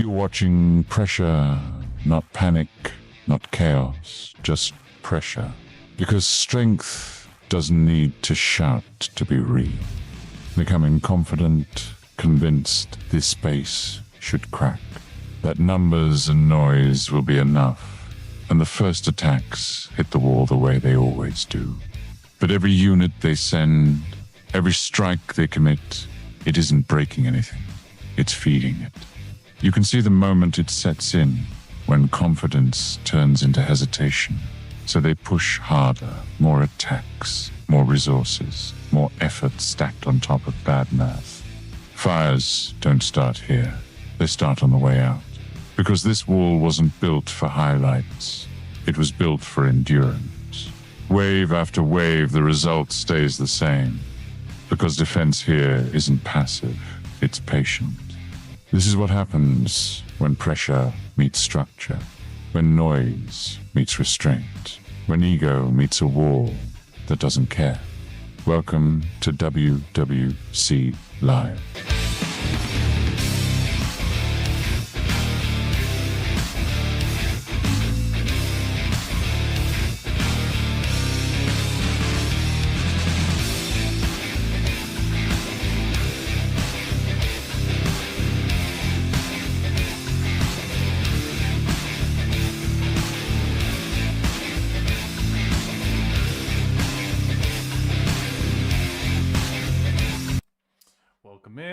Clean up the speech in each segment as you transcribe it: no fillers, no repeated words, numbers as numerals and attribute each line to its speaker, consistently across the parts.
Speaker 1: You're watching pressure, not panic, not chaos, just pressure. Because strength doesn't need to shout to be real. Becoming confident, convinced this space should crack. That numbers and noise will be enough, and the first attacks hit the wall the way they always do. But every unit they send, every strike they commit, it isn't breaking anything. It's feeding it. You can see the moment it sets in, when confidence turns into hesitation. So they push harder, more attacks, more resources, more effort stacked on top of bad math. Fires don't start here. They start on the way out. Because this wall wasn't built for highlights. It was built for endurance. Wave after wave, the result stays the same. Because defense here isn't passive, it's patient. This is what happens when pressure meets structure, when noise meets restraint, when ego meets a wall that doesn't care. Welcome to WWC Live.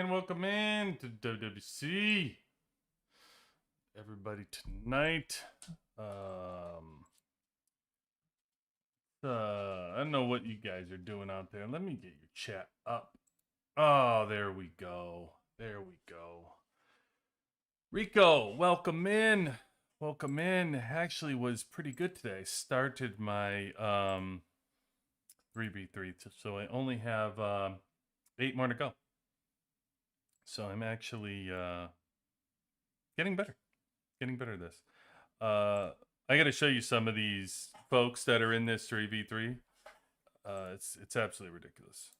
Speaker 2: Welcome in to WWC. Everybody tonight. I don't know what you guys are doing out there. Let me get your chat up. Oh, there we go. There we go. Rico, welcome in. Welcome in. Actually was pretty good today. Started my 3v3, so I only have 8 more to go. So I'm actually getting better at this. I got to show you some of these folks that are in this 3v3. It's absolutely ridiculous.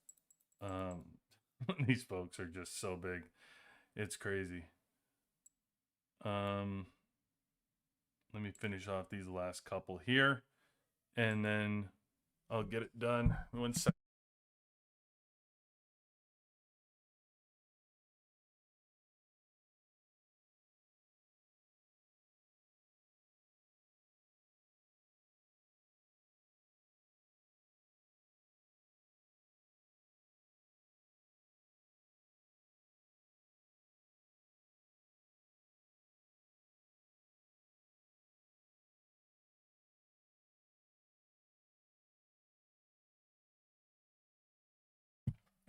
Speaker 2: These folks are just so big. It's crazy. Let me finish off these last couple here, and then I'll get it done. 1 second.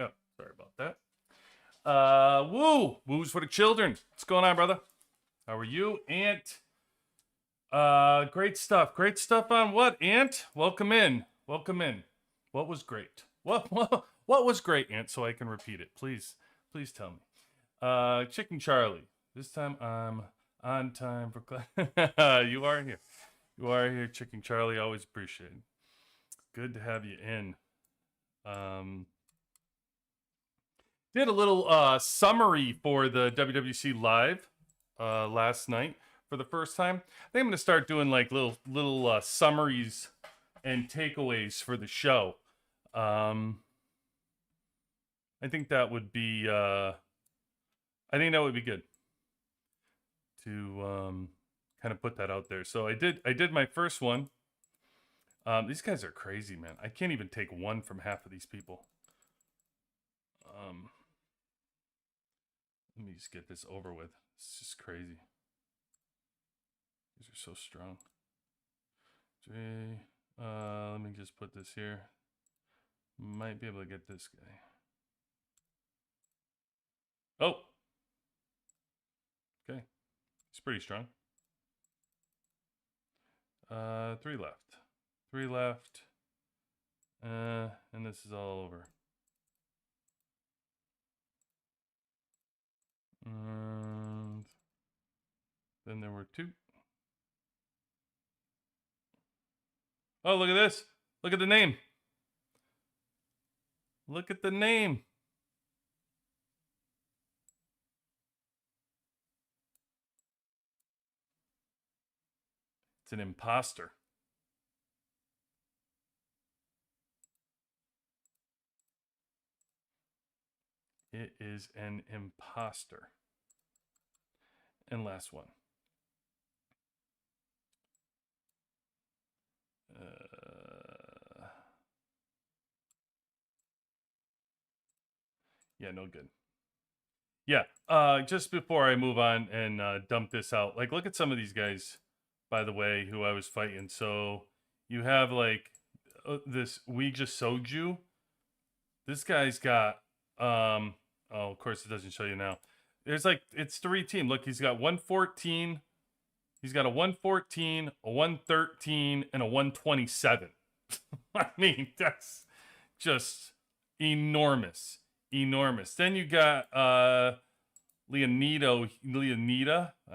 Speaker 2: Oh, sorry about that. Woo's for the children. What's going on, brother? How are you, Ant? Great stuff on what, Ant? Welcome in. What was great? What was great, Ant? So I can repeat it, please tell me. Chicken Charlie. This time I'm on time for class. You are here, Chicken Charlie. Always appreciate it. Good to have you in. Did a little summary for the WWC Live last night for the first time. I think I'm gonna start doing like little summaries and takeaways for the show. I think that would be good to kind of put that out there. So I did my first one. These guys are crazy, man. I can't even take one from half of these people. Let me just get this over with. It's just crazy. These are so strong. Let me just put this here. Might be able to get this guy. Oh! Okay. He's pretty strong. 3 left. 3 left. And this is all over. And then there were 2. Oh, look at this. Look at the name. Look at the name. It's an imposter. It is an imposter. And last one. Yeah, no good. Yeah, just before I move on and dump this out, like, look at some of these guys, by the way, who I was fighting. So you have, like, this Ouija Soju. This guy's got, oh, of course it doesn't show you now. There's, like, it's 3 team. Look, he's got 114. He's got a 114, a 113, and a 127. I mean, that's just enormous. Enormous. Then you got Leonida, I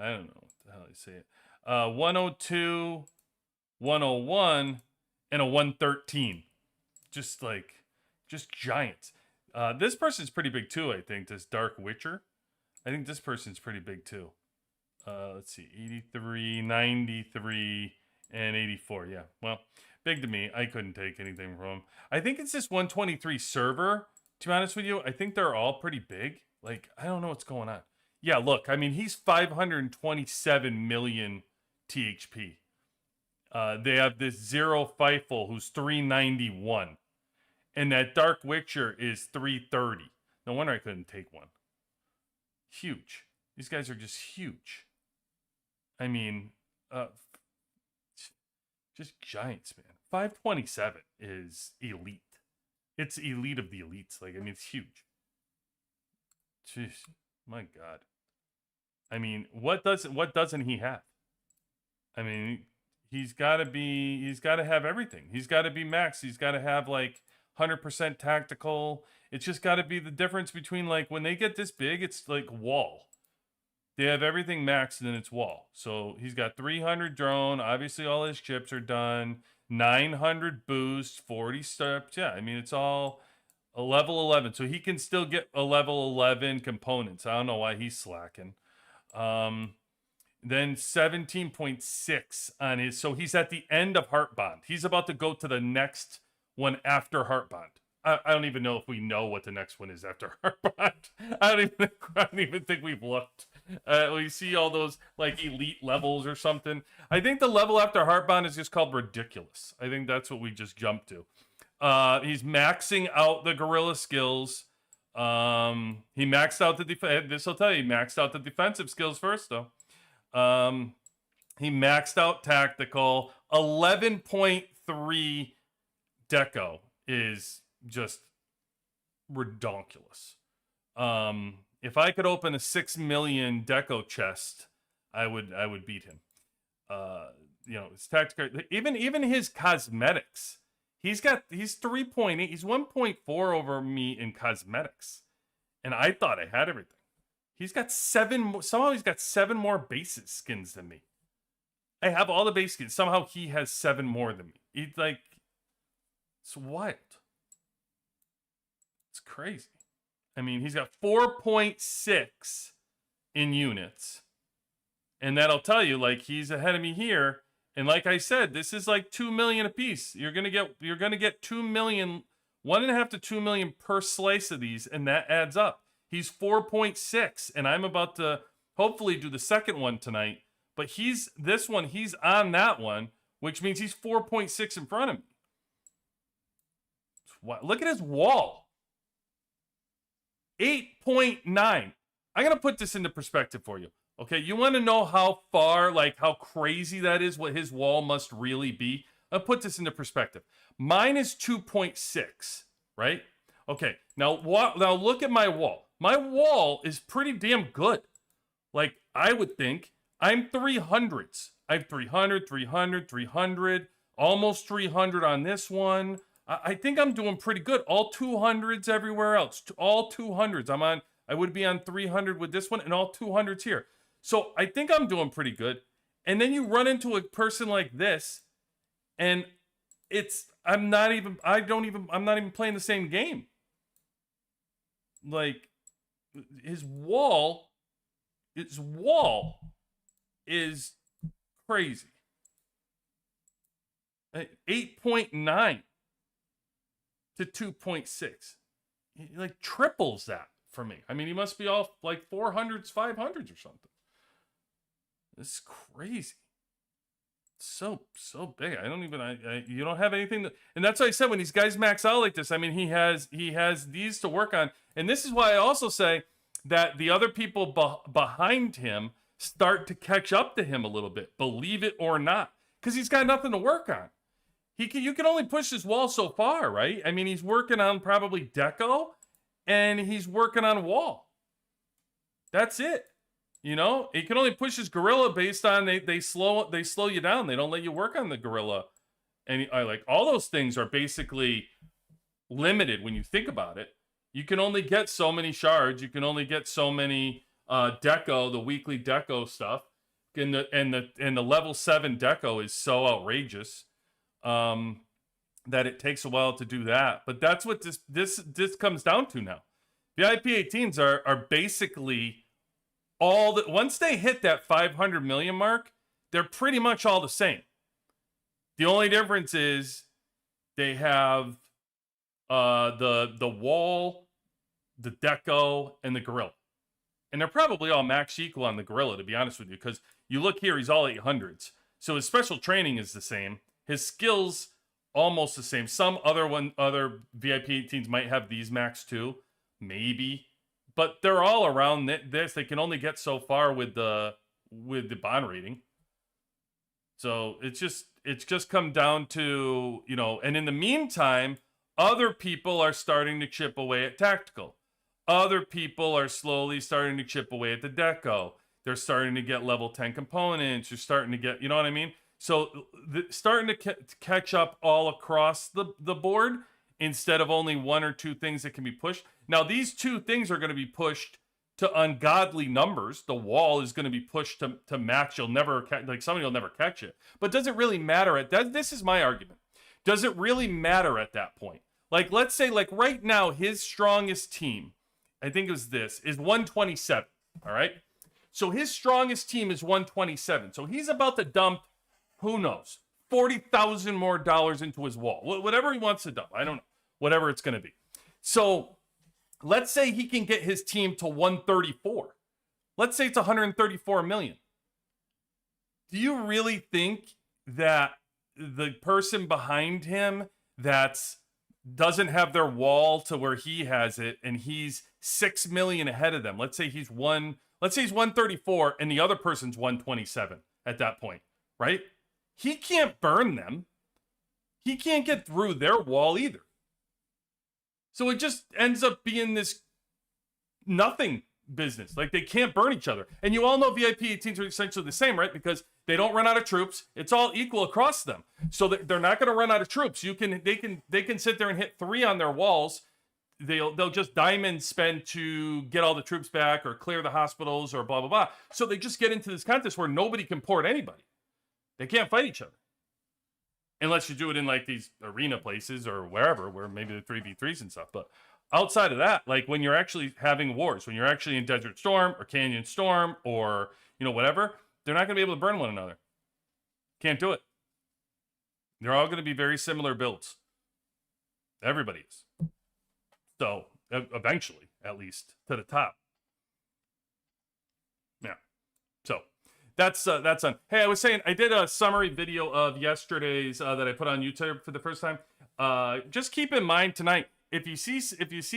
Speaker 2: don't know what the hell you say it. 102, 101, and a 113. Just giants. This person's pretty big too, I think. This Dark Witcher. I think this person's pretty big too. Let's see, 83, 93, and 84. Yeah, well, big to me. I couldn't take anything from him. I think it's this 123 server. To be honest with you, I think they're all pretty big. Like, I don't know what's going on. Yeah, look, I mean, he's 527 million THP. They have this Zero Fifel who's 391. And that Dark Witcher is 330. No wonder I couldn't take one. Huge. These guys are just huge. I mean, just giants, man. 527 is elite. It's elite of the elites. Like, I mean, it's huge. Jeez, my God. I mean, what doesn't he have? I mean, he's got to have everything. He's got to be max. He's got to have, like, 100% tactical. It's just got to be the difference between, like, when they get this big, it's like wall. They have everything maxed and then it's wall. So he's got 300 drone. Obviously, all his chips are done. 900 boost, 40 steps. Yeah, I mean, it's all a level 11. So he can still get a level 11 components. I don't know why he's slacking. Then 17.6 on his. So he's at the end of Heart Bond. He's about to go to the next one after Heart Bond. I don't even know if we know what the next one is after Heart Bond. I don't even think we've looked. We see all those, like, elite levels or something. I think the level after Heart Bond is just called ridiculous. I think that's what we just jumped to. He's maxing out the guerrilla skills. He maxed out the this will tell you, he maxed out the defensive skills first, though. He maxed out tactical. 11.3 deco is just redonkulous. If I could open a 6 million deco chest, I would beat him. You know, his tactical, even his cosmetics. He's 3.8. He's 1.4 over me in cosmetics, and I thought I had everything. He's got 7. Somehow he's got 7 more base skins than me. I have all the base skins. Somehow he has 7 more than me. He's like, it's wild. It's crazy. I mean, he's got 4.6 in units. And that'll tell you, like, he's ahead of me here. And like I said, this is like 2 million a piece. You're gonna get 2 million, 1.5 to 2 million per slice of these, and that adds up. He's 4.6, and I'm about to hopefully do the second one tonight. But he's on that one, which means he's 4.6 in front of me. Look at his wall. 8.9. I'm going to put this into perspective for you. Okay, you want to know how far, like, how crazy that is, what his wall must really be? I'll put this into perspective. Mine is 2.6, right? Okay, now look at my wall. My wall is pretty damn good. Like, I would think I'm 300s. I have 300, 300, 300, almost 300 on this one. I think I'm doing pretty good. All 200s everywhere else. All 200s. I would be on 300 with this one and all 200s here. So I think I'm doing pretty good. And then you run into a person like this, and I'm not even playing the same game. Like, his wall is crazy. 8.9 to 2.6. He like triples that for me. I mean, he must be off like 400s, 500s or something. This is crazy. So big. I don't even. You don't have anything. And that's why I said when these guys max out like this. I mean, he has these to work on. And this is why I also say that the other people behind him start to catch up to him a little bit. Believe it or not, because he's got nothing to work on. You can only push this wall so far, right? I mean, he's working on probably deco, and he's working on wall. That's it. You know, he can only push his gorilla based on they slow you down. They don't let you work on the gorilla, and I like all those things are basically limited when you think about it. You can only get so many shards. You can only get so many deco, the weekly deco stuff, and the level 7 deco is so outrageous that it takes a while to do that. But that's what this comes down to now. The IP18s are basically all that. Once they hit that 500 million mark, they're pretty much all the same. The only difference is they have the wall, the deco, and the gorilla. And they're probably all max equal on the gorilla, to be honest with you, because you look here, he's all 800s. So his special training is the same. His skills almost the same. Some other VIP 18s might have these max too, maybe, but they're all around this. They can only get so far with the bond rating. So it's just come down to, you know, and in the meantime, other people are starting to chip away at tactical. Other people are slowly starting to chip away at the deco. They're starting to get level 10 components. You're starting to get, you know what I mean? So starting to catch up all across the board instead of only one or two things that can be pushed. Now, these two things are going to be pushed to ungodly numbers. The wall is going to be pushed to max. You'll never like somebody will never catch it. But does it really matter at that? This is my argument. Does it really matter at that point? Like, let's say, like right now, his strongest team, I think it was this, is 127. All right. So his strongest team is 127. So he's about to dump, who knows, $40,000 more into his wall. Whatever he wants to dump. I don't know. Whatever it's going to be. So let's say he can get his team to 134. Let's say it's 134 million. Do you really think that the person behind him doesn't have their wall to where he has it and he's 6 million ahead of them? Let's say he's 134 and the other person's 127 at that point, right? He can't burn them. He can't get through their wall either. So it just ends up being this nothing business. Like, they can't burn each other. And you all know VIP 18s are essentially the same, right? Because they don't run out of troops. It's all equal across them. So they're not going to run out of troops. They can sit there and hit 3 on their walls. They'll just diamond spend to get all the troops back or clear the hospitals or blah, blah, blah. So they just get into this contest where nobody can port anybody. They can't fight each other. Unless you do it in like these arena places or wherever, where maybe the 3v3s and stuff. But outside of that, like when you're actually having wars, when you're actually in Desert Storm or Canyon Storm or, you know, whatever, they're not going to be able to burn one another. Can't do it. They're all going to be very similar builds. Everybody is. So eventually, at least, to the top. Yeah. So that's on. Hey, I was saying I did a summary video of yesterday's that I put on YouTube for the first time. Just keep in mind tonight, if you see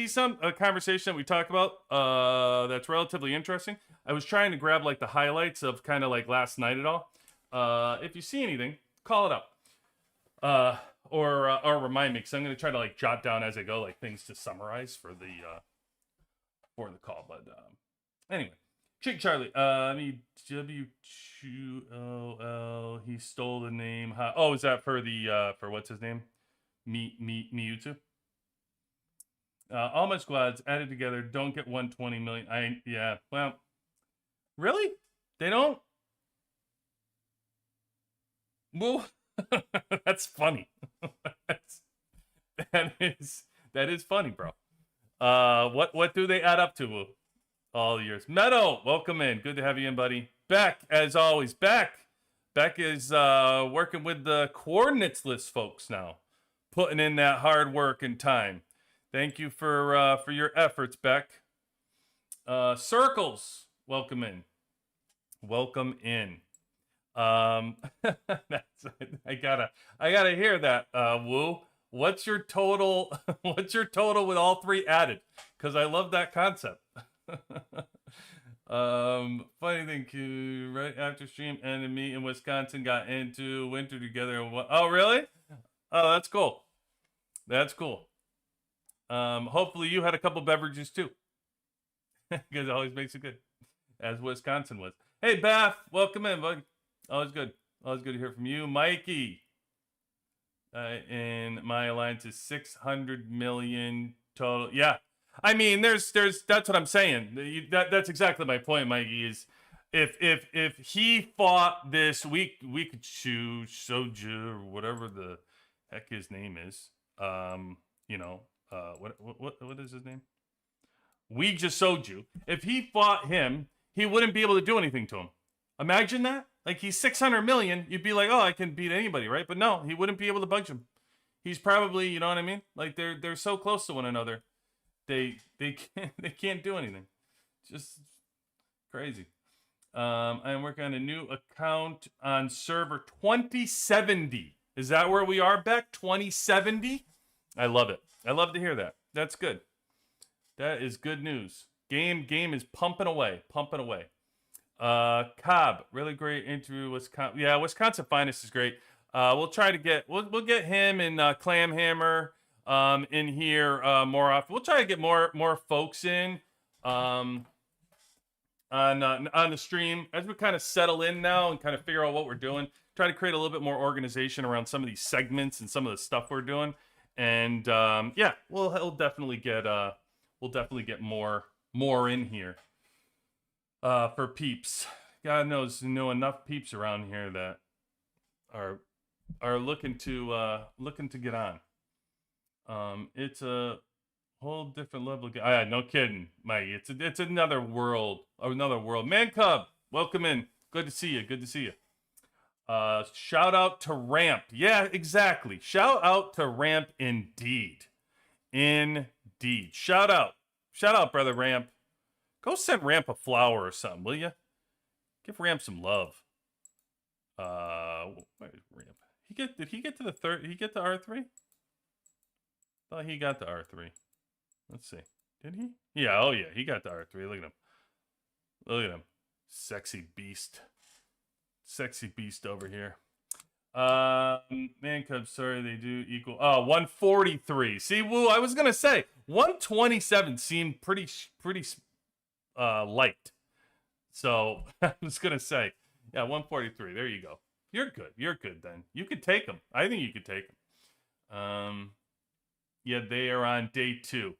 Speaker 2: some conversation that we talk about that's relatively interesting, I was trying to grab like the highlights of kind of like last night at all. If you see anything, call it up. Or remind me, because I'm going to try to like jot down as I go like things to summarize for the call. But anyway. Chick Charlie, W2OL, he stole the name. Oh, is that for the, for what's his name? Mewtwo? All my squads added together don't get 120 million. Yeah, well, really? They don't? Well, that's funny. that is funny, bro. What do they add up to? All years. Meadow, welcome in. Good to have you in, buddy. Back, as always. Back Beck is working with the coordinates list folks now, putting in that hard work and time. Thank you for your efforts, Beck. Circles, welcome in. Welcome in. That's, I gotta hear that. Woo. What's your total? What's your total with all three added? Because I love that concept. Funny thing, right after stream ended, me in Wisconsin got into winter together. Oh, really? Oh, that's cool. That's cool. Hopefully you had a couple beverages too, because it always makes it good, as Wisconsin was. Hey, Bath, welcome in, bud. Always good. Always good to hear from you, Mikey. And my alliance is 600 million total. Yeah, I mean, there's that's what I'm saying. That's exactly my point, Mikey. Is if he fought this, we could choose Soju or whatever the heck his name is. You know, what is his name? We just Soju. If he fought him, he wouldn't be able to do anything to him. Imagine that. Like, he's 600 million. You'd be like, oh, I can beat anybody, right? But no, he wouldn't be able to bunch him. He's probably, you know what I mean? Like, they're so close to one another. They can't do anything. Just crazy. I'm working on a new account on server 2070. Is that where we are, Beck? 2070? I love it. I love to hear that. That's good. That is good news. Game is pumping away. Cobb, really great interview. Wisconsin, yeah, Wisconsin Finest is great. We'll try to get we'll get him and Clamhammer in here more often. We'll try to get more folks in on the stream as we kind of settle in now and kind of figure out what we're doing. Try to create a little bit more organization around some of these segments and some of the stuff we're doing. And yeah, we'll definitely get more in here. For peeps. God knows, know enough peeps around here that are looking to get on. It's a whole different level. No kidding, Mike. It's another world. Man Cub, welcome in. Good to see you. Shout out to Ramp. Yeah, exactly. Shout out to Ramp indeed. Shout out, brother Ramp. Go send Ramp a flower or something, will you? Give Ramp some love. Where is Ramp? Did he get to the third? Did he get to R3? Thought he got to R3. Let's see. Did he? Yeah. Oh yeah, he got to R3. Look at him. Sexy beast over here. Man Cub, sorry, they do equal. Oh, 143. See, Woo, I was gonna say 127 seemed pretty light. So I was gonna say, yeah, 143. There you go. You're good then. You could take them. I think you could take them. Yeah, they are on day 2.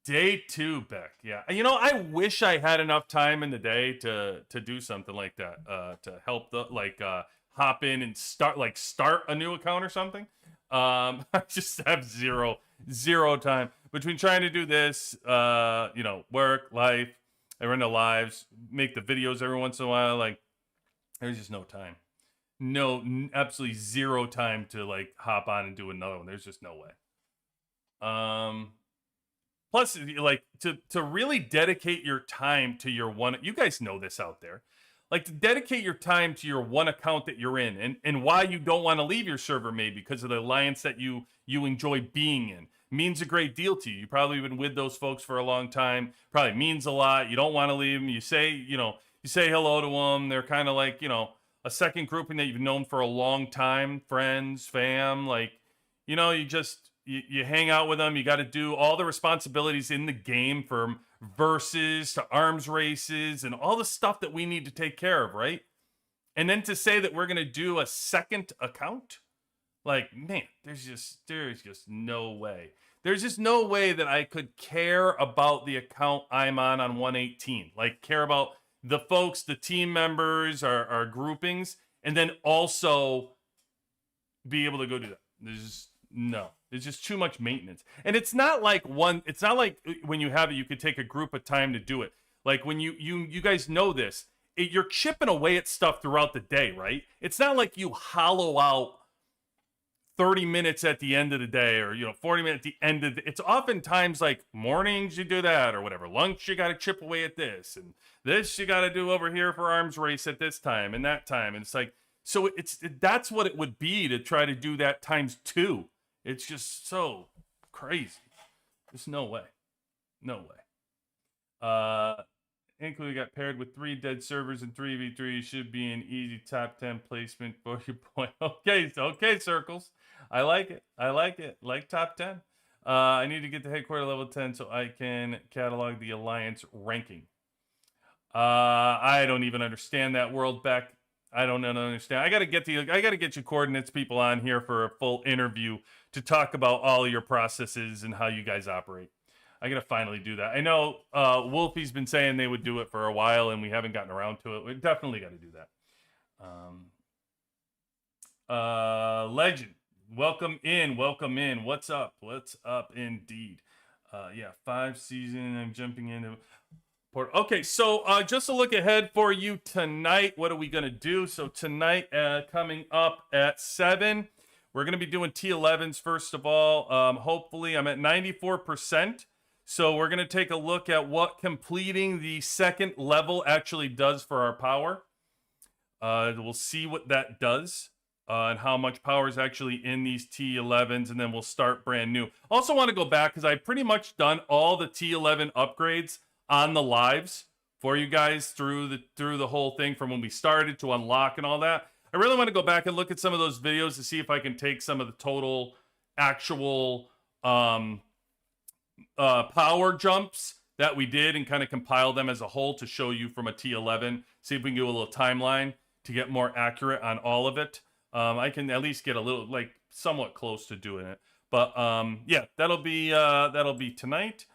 Speaker 2: Day 2, Beck. Yeah, you know, I wish I had enough time in the day to do something like that. To help hop in and start a new account or something. I just have zero time between trying to do this, work, life. I run the lives, make the videos every once in a while. Like, there's just no time. No, absolutely zero time to hop on and do another one. There's just no way. Plus, to really dedicate your time to your one, you guys know this out there. Like, to dedicate your time to your one account that you're in and why you don't want to leave your server, maybe because of the alliance that you enjoy being in, means a great deal to you. You've probably been with those folks for a long time. Probably means a lot. You don't want to leave them. You say hello to them. They're kind of like, a second grouping that you've known for a long time, friends, fam. You hang out with them. You got to do all the responsibilities in the game, from versus to arms races and all the stuff that we need to take care of, right? And then to say that we're going to do a second account, man, there's just no way. There's just no way that I could care about the account I'm on 118. Care about the folks, the team members, our groupings, and then also be able to go do that. There's just too much maintenance. And it's not like when you have it, you could take a group of time to do it. Like, when you guys know this, you're chipping away at stuff throughout the day, right? It's not like you hollow out 30 minutes at the end of the day, or 40 minutes at the end of it's oftentimes like mornings you do that or whatever. Lunch you got to chip away at this, and this you got to do over here for arms race at this time and that time. And it's like, so that's what it would be to try to do that times 2. It's just so crazy. There's no way. Include got paired with 3 dead servers and 3v3 should be an easy top 10 placement for your point. Okay, Circles. I like it. Like top 10. I need to get to headquarter level 10 so I can catalog the alliance ranking. I don't even understand that world back. I don't understand. I gotta get you coordinates people on here for a full interview to talk about all of your processes and how you guys operate. I gotta finally do that. I know Wolfie's been saying they would do it for a while, and we haven't gotten around to it. We definitely got to do that. Legend, welcome in. What's up? Indeed. Yeah, 5 season. I'm jumping into Port. Okay, so just a look ahead for you tonight. What are we gonna do? So tonight, coming up at 7, we're gonna be doing T11s first of all. Hopefully, I'm at 94%. So we're going to take a look at what completing the 2nd level actually does for our power. We'll see what that does and how much power is actually in these T11s, and then we'll start brand new. Also want to go back because I've pretty much done all the T11 upgrades on the lives for you guys through the whole thing from when we started to unlock and all that. I really want to go back and look at some of those videos to see if I can take some of the total actual power jumps that we did and kind of compile them as a whole to show you from a T11. See if we can do a little timeline to get more accurate on all of it. I can at least get a little, like, somewhat close to doing it. But yeah, that'll be tonight.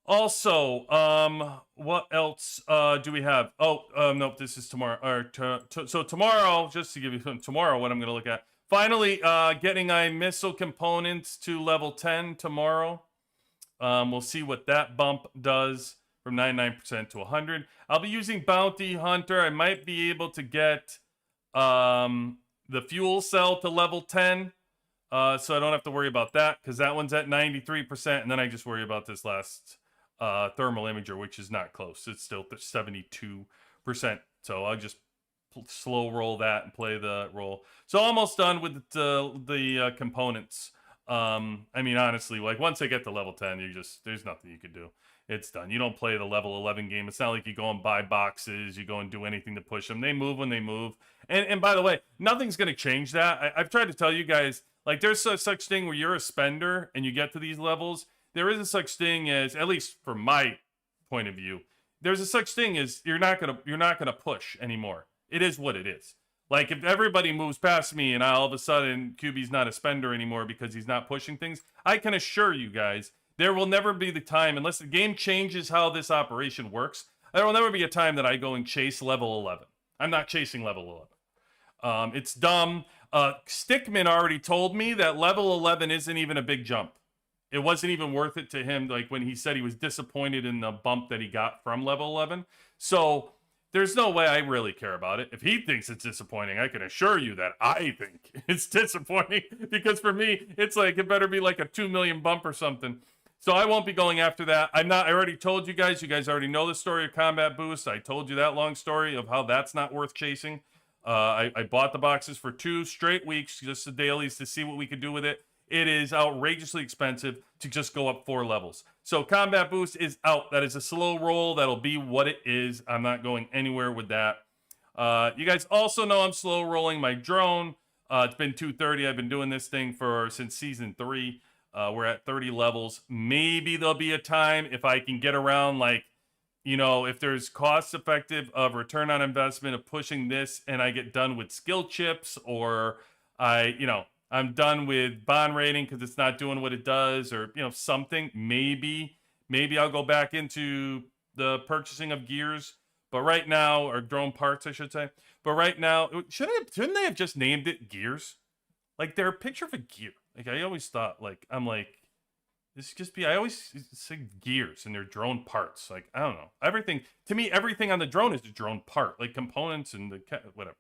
Speaker 2: Also, what else do we have? Nope, this is tomorrow. So tomorrow, just to give you tomorrow what I'm going to look at. Finally, getting my missile components to level 10 tomorrow. We'll see what that bump does from 99% to 100. I'll be using Bounty Hunter. I might be able to get the fuel cell to level 10. So I don't have to worry about that because that one's at 93%. And then I just worry about this last thermal imager, which is not close. It's still 72%. So I'll just slow roll that and play the roll. So almost done with the components. I mean, honestly, like once they get to level 10, there's nothing you can do. It's done. You don't play the level 11 game. It's not like you go and buy boxes, you go and do anything to push them. They move when they move. And by the way, nothing's going to change that. I've tried to tell you guys, like there's such thing where you're a spender and you get to these levels. There is a such thing as, at least from my point of view, there's a such thing as you're not gonna push anymore. It is what it is. Like, if everybody moves past me and all of a sudden QB's not a spender anymore because he's not pushing things, I can assure you guys, there will never be the time, unless the game changes how this operation works, there will never be a time that I go and chase level 11. I'm not chasing level 11. It's dumb. Stickman already told me that level 11 isn't even a big jump. It wasn't even worth it to him, like when he said he was disappointed in the bump that he got from level 11. So there's no way I really care about it. If he thinks it's disappointing, I can assure you that I think it's disappointing. Because for me, it's like, it better be like a 2 million bump or something. So I won't be going after that. I already told you guys already know the story of Combat Boost. I told you that long story of how that's not worth chasing. I bought the boxes for 2 straight weeks, just the dailies, to see what we could do with it. It is outrageously expensive to just go up 4 levels. So Combat Boost is out. That is a slow roll. That'll be what it is. I'm not going anywhere with that. You guys also know I'm slow rolling my drone. It's been 230. I've been doing this thing since season 3. We're at 30 levels. Maybe there'll be a time if I can get around, like, you know, if there's cost effective of return on investment of pushing this and I get done with skill chips, or I'm done with bond rating because it's not doing what it does, or, something. Maybe I'll go back into the purchasing of gears. But right now, or drone parts, I should say. But right now, shouldn't they have just named it gears? Like, they're a picture of a gear. Like, I always thought, like, I'm like, This just be, I always say gears and they're drone parts. Like, I don't know. Everything, to me, everything on the drone is a drone part, like components and whatever.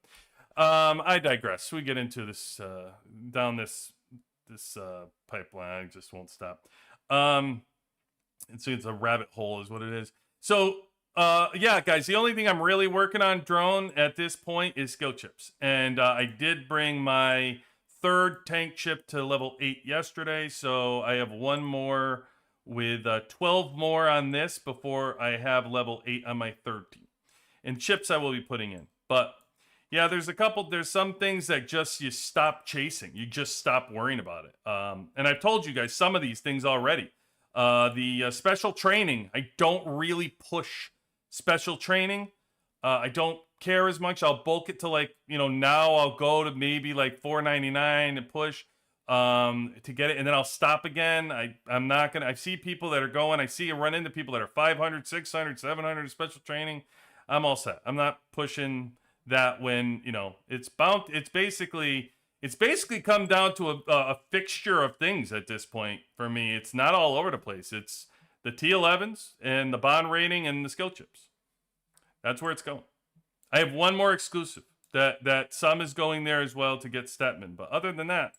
Speaker 2: I digress. We get into this, down this pipeline. I just won't stop. It's a rabbit hole is what it is. So, yeah, guys, the only thing I'm really working on drone at this point is skill chips. And I did bring my third tank chip to level 8 yesterday, so I have one more with 12 more on this before I have level 8 on my third team. And chips I will be putting in. But yeah, there's some things that just you stop chasing. You just stop worrying about it. And I've told you guys some of these things already. The special training, I don't really push special training. I don't care as much. I'll bulk it to like, now I'll go to maybe like $4.99 and push to get it, and then I'll stop again. I'm not gonna. I see people that are going. I see run into people that are 500, 600, 700 special training. I'm all set. I'm not pushing that when it's bound. It's basically come down to a fixture of things at this point for me. It's not all over the place. It's the T11s and the bond rating and the skill chips. That's where it's going. I have one more exclusive that some is going there as well to get Stetman. But other than that,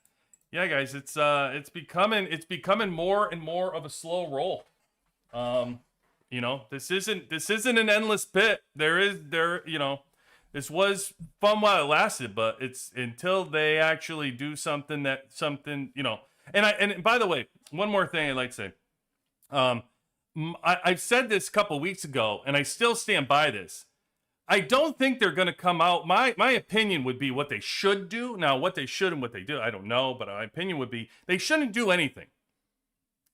Speaker 2: yeah, guys, it's becoming more and more of a slow roll. This isn't an endless pit. This was fun while it lasted, but it's until they actually do something. And by the way, one more thing I'd like to say. I've said this a couple weeks ago, and I still stand by this. I don't think they're going to come out. My opinion would be what they should do. Now, what they should and what they do, I don't know, but my opinion would be they shouldn't do anything.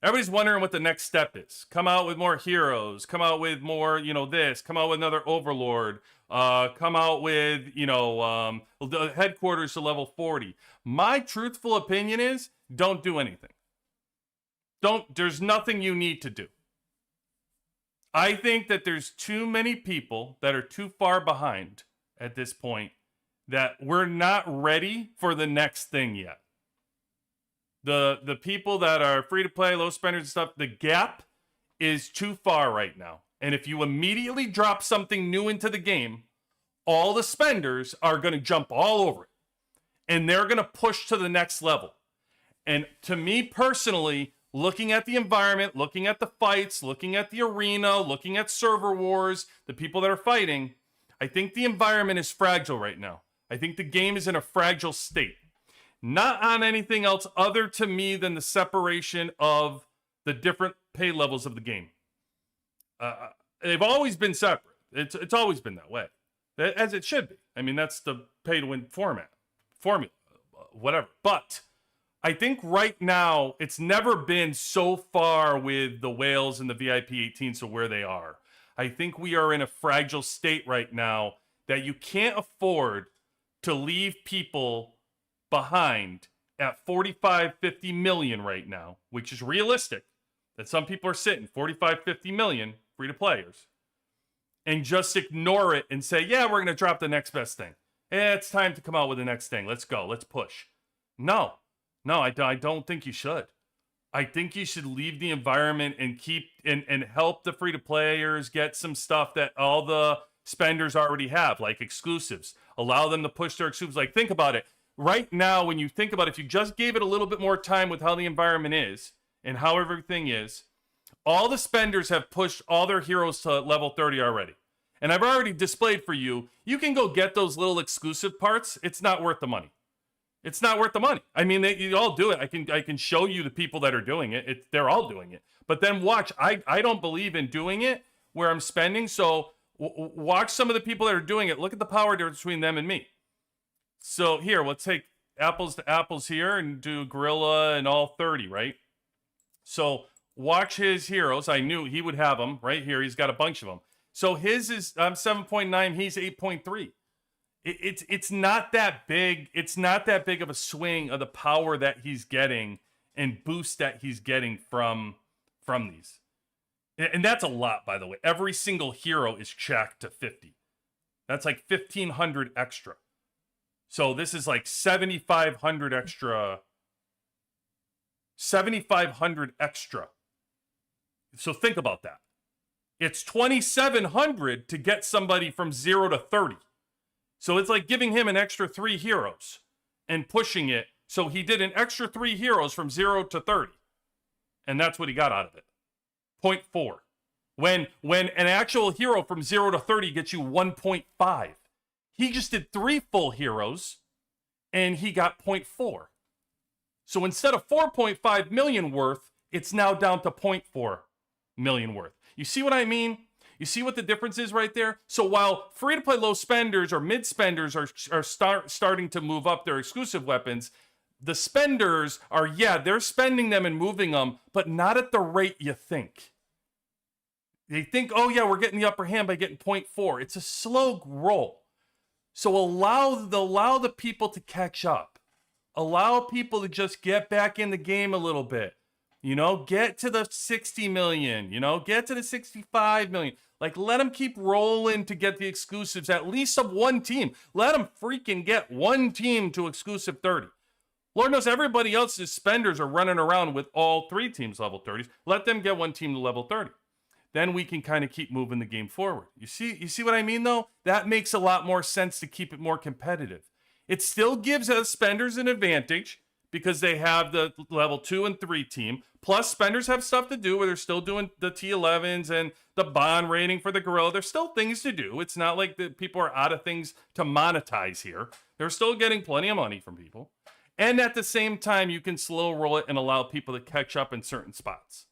Speaker 2: Everybody's wondering what the next step is. Come out with more heroes. Come out with more, this. Come out with another Overlord. Come out with, the headquarters to level 40. My truthful opinion is don't do anything. There's nothing you need to do. I think that there's too many people that are too far behind at this point that we're not ready for the next thing yet. The people that are free to play, low spenders and stuff, the gap is too far right now. And if you immediately drop something new into the game, all the spenders are going to jump all over it. And they're going to push to the next level. And to me personally, looking at the environment, looking at the fights, looking at the arena, looking at server wars, the people that are fighting, I think the environment is fragile right now. I think the game is in a fragile state. Not on anything else other to me than the separation of the different pay levels of the game. They've always been separate. It's always been that way, as it should be. I mean, that's the pay-to-win formula, whatever. But I think right now, it's never been so far with the whales and the VIP 18 to where they are. I think we are in a fragile state right now that you can't afford to leave people behind at 45, 50 million right now, which is realistic, that some people are sitting 45, 50 million free-to-players, and just ignore it and say, yeah, we're going to drop the next best thing. It's time to come out with the next thing. Let's go. Let's push. No, I don't think you should. I think you should leave the environment and keep and help the free-to-players get some stuff that all the spenders already have, like exclusives. Allow them to push their exclusives. Like, think about it. Right now, when you think about it, if you just gave it a little bit more time with how the environment is and how everything is, all the spenders have pushed all their heroes to level 30 already. And I've already displayed for you, you can go get those little exclusive parts. It's not worth the money. It's not worth the money. I mean, you all do it. I can show you the people that are doing it. They're all doing it. But then watch, I don't believe in doing it where I'm spending. So watch some of the people that are doing it. Look at the power difference between them and me. So here, let's take apples to apples here and do Gorilla and all 30, right? So watch his heroes. I knew he would have them right here. He's got a bunch of them. So his is 7.9. He's 8.3. It's not that big. It's not that big of a swing of the power that he's getting and boost that he's getting from these. And that's a lot, by the way. Every single hero is checked to 50. That's like 1,500 extra. So this is like 7,500 extra 7,500 extra. So think about that. It's 2,700 to get somebody from 0 to 30. So it's like giving him an extra 3 heroes and pushing it. So he did an extra 3 heroes from 0 to 30. And that's what he got out of it. 0.4. When an actual hero from 0 to 30 gets you 1.5. He just did 3 full heroes and he got 0.4. So instead of 4.5 million worth, it's now down to 0.4 million worth. You see what I mean? You see what the difference is right there? So while free-to-play low spenders or mid spenders are starting to move up their exclusive weapons, the spenders are, yeah, they're spending them and moving them, but not at the rate you think. They think, oh yeah, we're getting the upper hand by getting 0.4. It's a slow roll. So allow the people to catch up. Allow people to just get back in the game a little bit. You know, get to the 60 million, you know, get to the 65 million. Like, let them keep rolling to get the exclusives, at least of one team. Let them freaking get one team to exclusive 30. Lord knows everybody else's spenders are running around with all 3 teams level 30s. Let them get one team to level 30. Then we can kind of keep moving the game forward. You see what I mean, though? That makes a lot more sense to keep it more competitive. It still gives us spenders an advantage because they have the level 2 and 3 team. Plus, spenders have stuff to do where they're still doing the T11s and the bond rating for the gorilla. There's still things to do. It's not like the people are out of things to monetize here. They're still getting plenty of money from people. And at the same time, you can slow roll it and allow people to catch up in certain spots.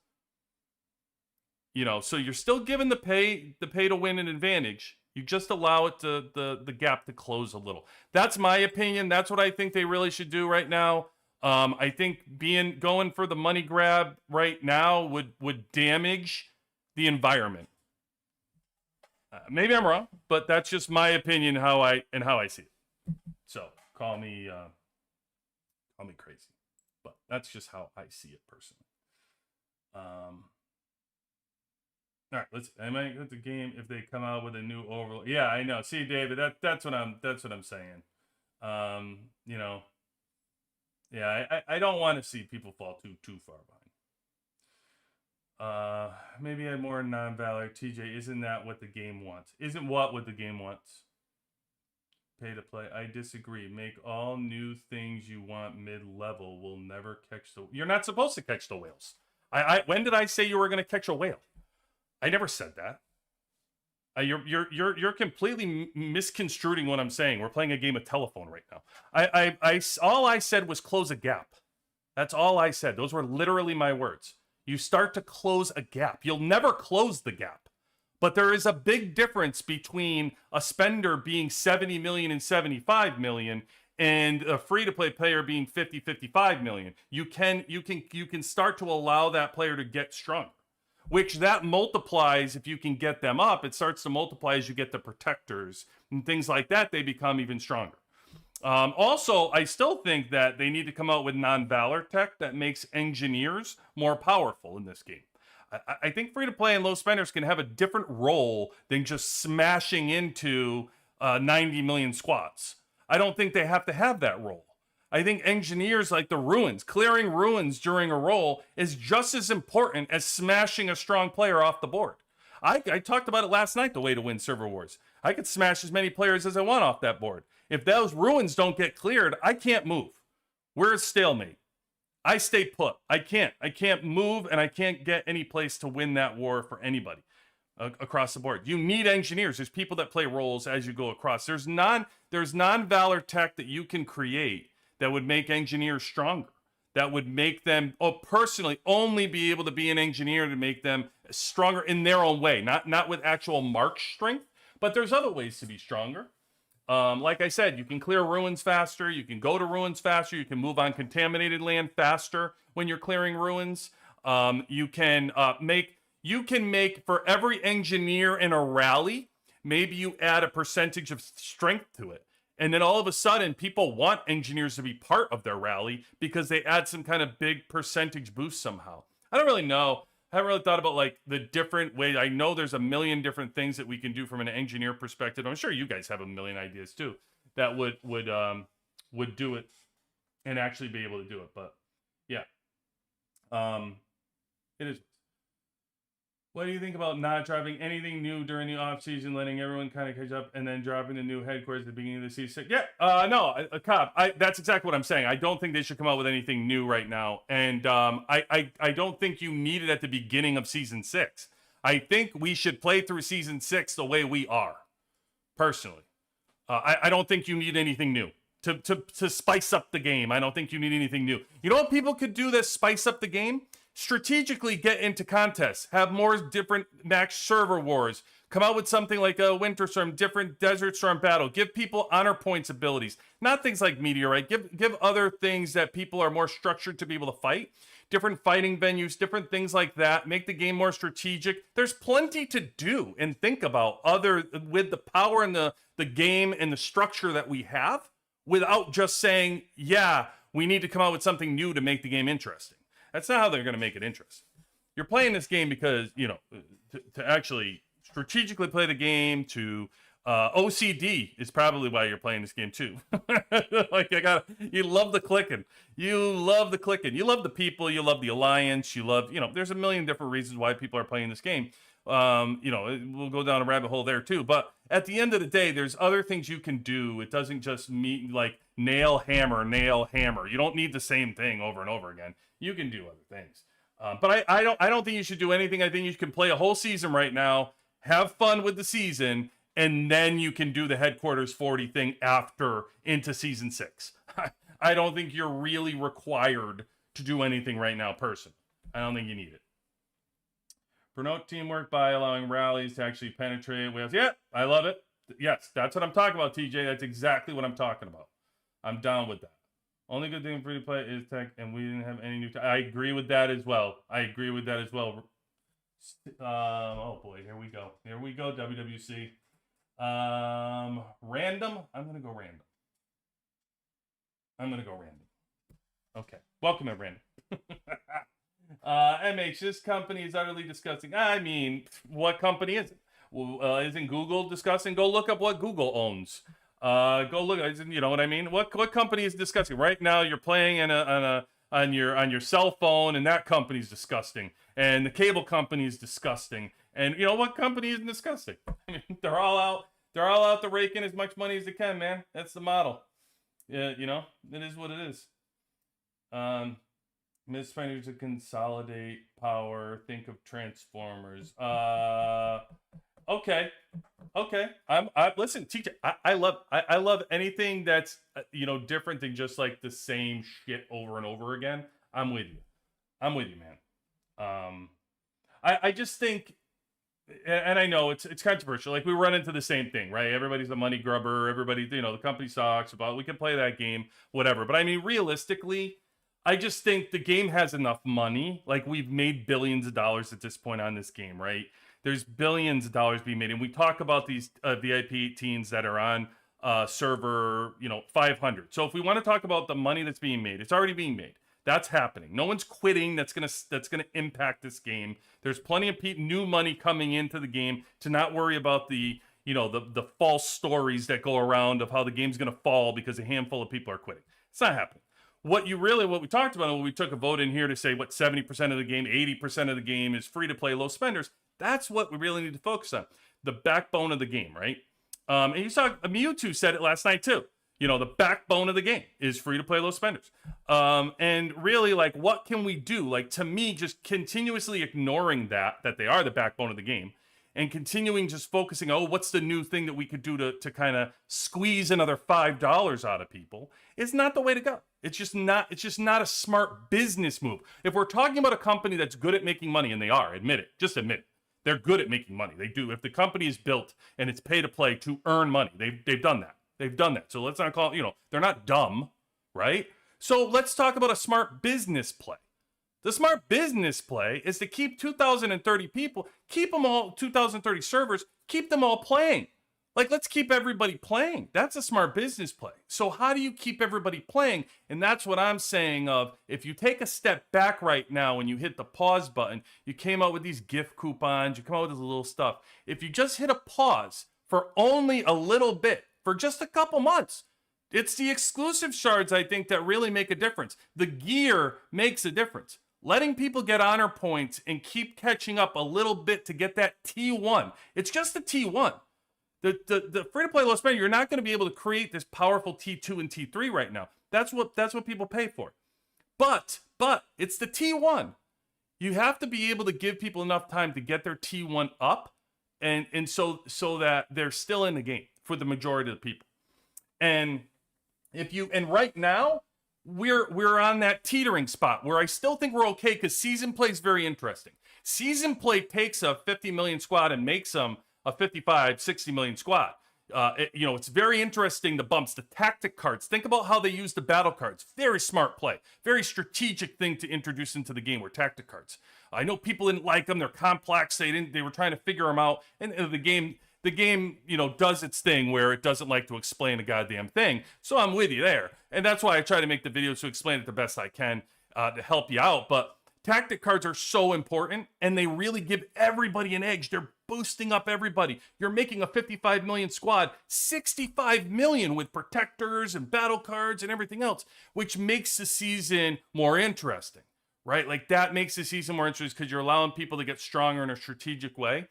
Speaker 2: You know, so you're still giving the pay to win an advantage. You just allow it to the gap to close a little. That's my opinion. That's what I think they really should do right now. I think going for the money grab right now would damage the environment. Maybe I'm wrong, but that's just my opinion how I see it. So call me crazy, but that's just how I see it personally. All right, I might get the game if they come out with a new Overlord. Yeah, I know. See, David, that's what I'm saying. You know, yeah, I don't want to see people fall too far behind. Maybe add more non-valor. TJ, isn't that what the game wants? Isn't what the game wants? Pay to play. I disagree. Make all new things you want mid-level. Will never catch the. You're not supposed to catch the whales. When did I say you were going to catch a whale? I never said that. You're completely misconstruing what I'm saying. We're playing a game of telephone right now. All I said was close a gap. That's all I said. Those were literally my words. You start to close a gap. You'll never close the gap. But there is a big difference between a spender being 70 million and 75 million and a free-to-play player being 50, 55 million. You can start to allow that player to get stronger. Which that multiplies if you can get them up. It starts to multiply as you get the protectors and things like that. They become even stronger. Also, I still think that they need to come out with non-valor tech that makes engineers more powerful in this game. I think free-to-play and low spenders can have a different role than just smashing into 90 million squads. I don't think they have to have that role. I think engineers like the ruins, clearing ruins during a roll is just as important as smashing a strong player off the board. I talked about it last night, the way to win server wars. I could smash as many players as I want off that board. If those ruins don't get cleared, I can't move. We're a stalemate. I stay put. I can't move, and I can't get any place to win that war for anybody across the board. You need engineers. There's people that play roles as you go across. There's non-valor tech that you can create that would make engineers stronger, that would make them personally only be able to be an engineer to make them stronger in their own way, not with actual march strength, but there's other ways to be stronger. Like I said, you can clear ruins faster, you can go to ruins faster, you can move on contaminated land faster when you're clearing ruins. You can make for every engineer in a rally, maybe you add a percentage of strength to it. And then all of a sudden, people want engineers to be part of their rally because they add some kind of big percentage boost somehow. I don't really know. I haven't really thought about like the different ways. I know there's a million different things that we can do from an engineer perspective. I'm sure you guys have a million ideas too that would do it and actually be able to do it. But yeah, It is. What do you think about not dropping anything new during the off season, letting everyone kind of catch up, and then dropping the new headquarters at the beginning of the season? Yeah, no, Cobb, that's exactly what I'm saying. I don't think they should come out with anything new right now, and I don't think you need it at the beginning of season 6. I think we should play through season 6 the way we are, personally. I don't think you need anything new to spice up the game. I don't think you need anything new. You know what people could do that spice up the game? Strategically get into contests, have more different max server wars, come out with something like a Winter Storm, different Desert Storm battle, give people honor points abilities, not things like Meteorite, give other things that people are more structured to be able to fight, different fighting venues, different things like that, make the game more strategic. There's plenty to do and think about other with the power and the game and the structure that we have without just saying, yeah, we need to come out with something new to make the game interesting. That's not how they're going to make it interesting. You're playing this game because, you know, to actually strategically play the game, to OCD is probably why you're playing this game too. Like, you love the clicking. You love the clicking. You love the people. You love the alliance. You love, you know, there's a million different reasons why people are playing this game. You know, we'll go down a rabbit hole there too. But at the end of the day, there's other things you can do. It doesn't just mean like nail, hammer. You don't need the same thing over and over again. You can do other things. But I don't think you should do anything. I think you can play a whole season right now, have fun with the season, and then you can do the headquarters 40 thing after into season 6. I don't think you're really required to do anything right now, personally. I don't think you need it. Promote teamwork by allowing rallies to actually penetrate whales. Yeah, I love it. Yes, that's what I'm talking about, TJ. That's exactly what I'm talking about. I'm down with that. Only good thing free to play is tech, and we didn't have any new tech. I agree with that as well. Oh boy, here we go. WWC. Random. I'm gonna go random. Okay. Welcome at random. MH, this company is utterly disgusting. I mean, what company is it? Well, isn't Google disgusting? Go look up what Google owns. Go look. You know what I mean? What company is disgusting? Right now, you're playing on your cell phone, and that company's disgusting. And the cable company is disgusting. And you know what company isn't disgusting? I mean, they're all out. They're all out to rake in as much money as they can, man. That's the model. Yeah, you know, it is what it is. Miss Finders to consolidate power. Think of Transformers. Okay. I listen, TJ. I love anything that's you know, different than just like the same shit over and over again. I'm with you, man. I just think, and I know it's controversial. Like, we run into the same thing, right? Everybody's a money grubber. Everybody, you know, the company sucks. But we can play that game, whatever. But I mean, realistically, I just think the game has enough money. Like, we've made billions of dollars at this point on this game, right? There's billions of dollars being made, and we talk about these VIP 18s that are on server, you know, 500. So if we want to talk about the money that's being made, it's already being made. That's happening. No one's quitting. That's gonna impact this game. There's plenty of new money coming into the game to not worry about the, you know, the false stories that go around of how the game's gonna fall because a handful of people are quitting. It's not happening. What we talked about when we took a vote in here to say what 70% of the game, 80% of the game is free to play, low spenders. That's what we really need to focus on. The backbone of the game, right? And you saw Mewtwo said it last night too. You know, the backbone of the game is free to play, low spenders. And really, like, what can we do? Like, to me, just continuously ignoring that they are the backbone of the game, and continuing just focusing, oh, what's the new thing that we could do to kind of squeeze another $5 out of people is not the way to go. It's just not a smart business move. If we're talking about a company that's good at making money, and they are, admit it, just admit it. They're good at making money. They do. If the company is built and it's pay to play to earn money, they've done that. They've done that. So let's not call it, you know, they're not dumb, right? So let's talk about a smart business play. The smart business play is to keep 2,030 people, keep them all, 2,030 servers, keep them all playing. Like, let's keep everybody playing. That's a smart business play. So how do you keep everybody playing? And that's what I'm saying of, if you take a step back right now and you hit the pause button, you came out with these gift coupons, you come out with this little stuff. If you just hit a pause for only a little bit, for just a couple months, it's the exclusive shards, I think, that really make a difference. The gear makes a difference. letting people get honor points and keep catching up a little bit to get that T1. It's just the T1. The free-to-play low spender, you're not going to be able to create this powerful T2 and T3 right now. That's what people pay for. But it's the T1. You have to be able to give people enough time to get their T1 up, and so that they're still in the game for the majority of the people. And right now we're on that teetering spot where I still think we're okay because season play is very interesting. Season play takes a 50 million squad and makes them a 55, 60 million squad. It's very interesting, the bumps, the tactic cards. Think about how they use the battle cards. Very smart play. Very strategic thing to introduce into the game were tactic cards. I know people didn't like them. They're complex. They were trying to figure them out. And the game, does its thing where it doesn't like to explain a goddamn thing. So I'm with you there. And that's why I try to make the videos to explain it the best I can to help you out. But tactic cards are so important, and they really give everybody an edge. They're boosting up everybody. You're making a 55 million squad, 65 million with protectors and battle cards and everything else, which makes the season more interesting, right? Like that makes the season more interesting because you're allowing people to get stronger in a strategic way.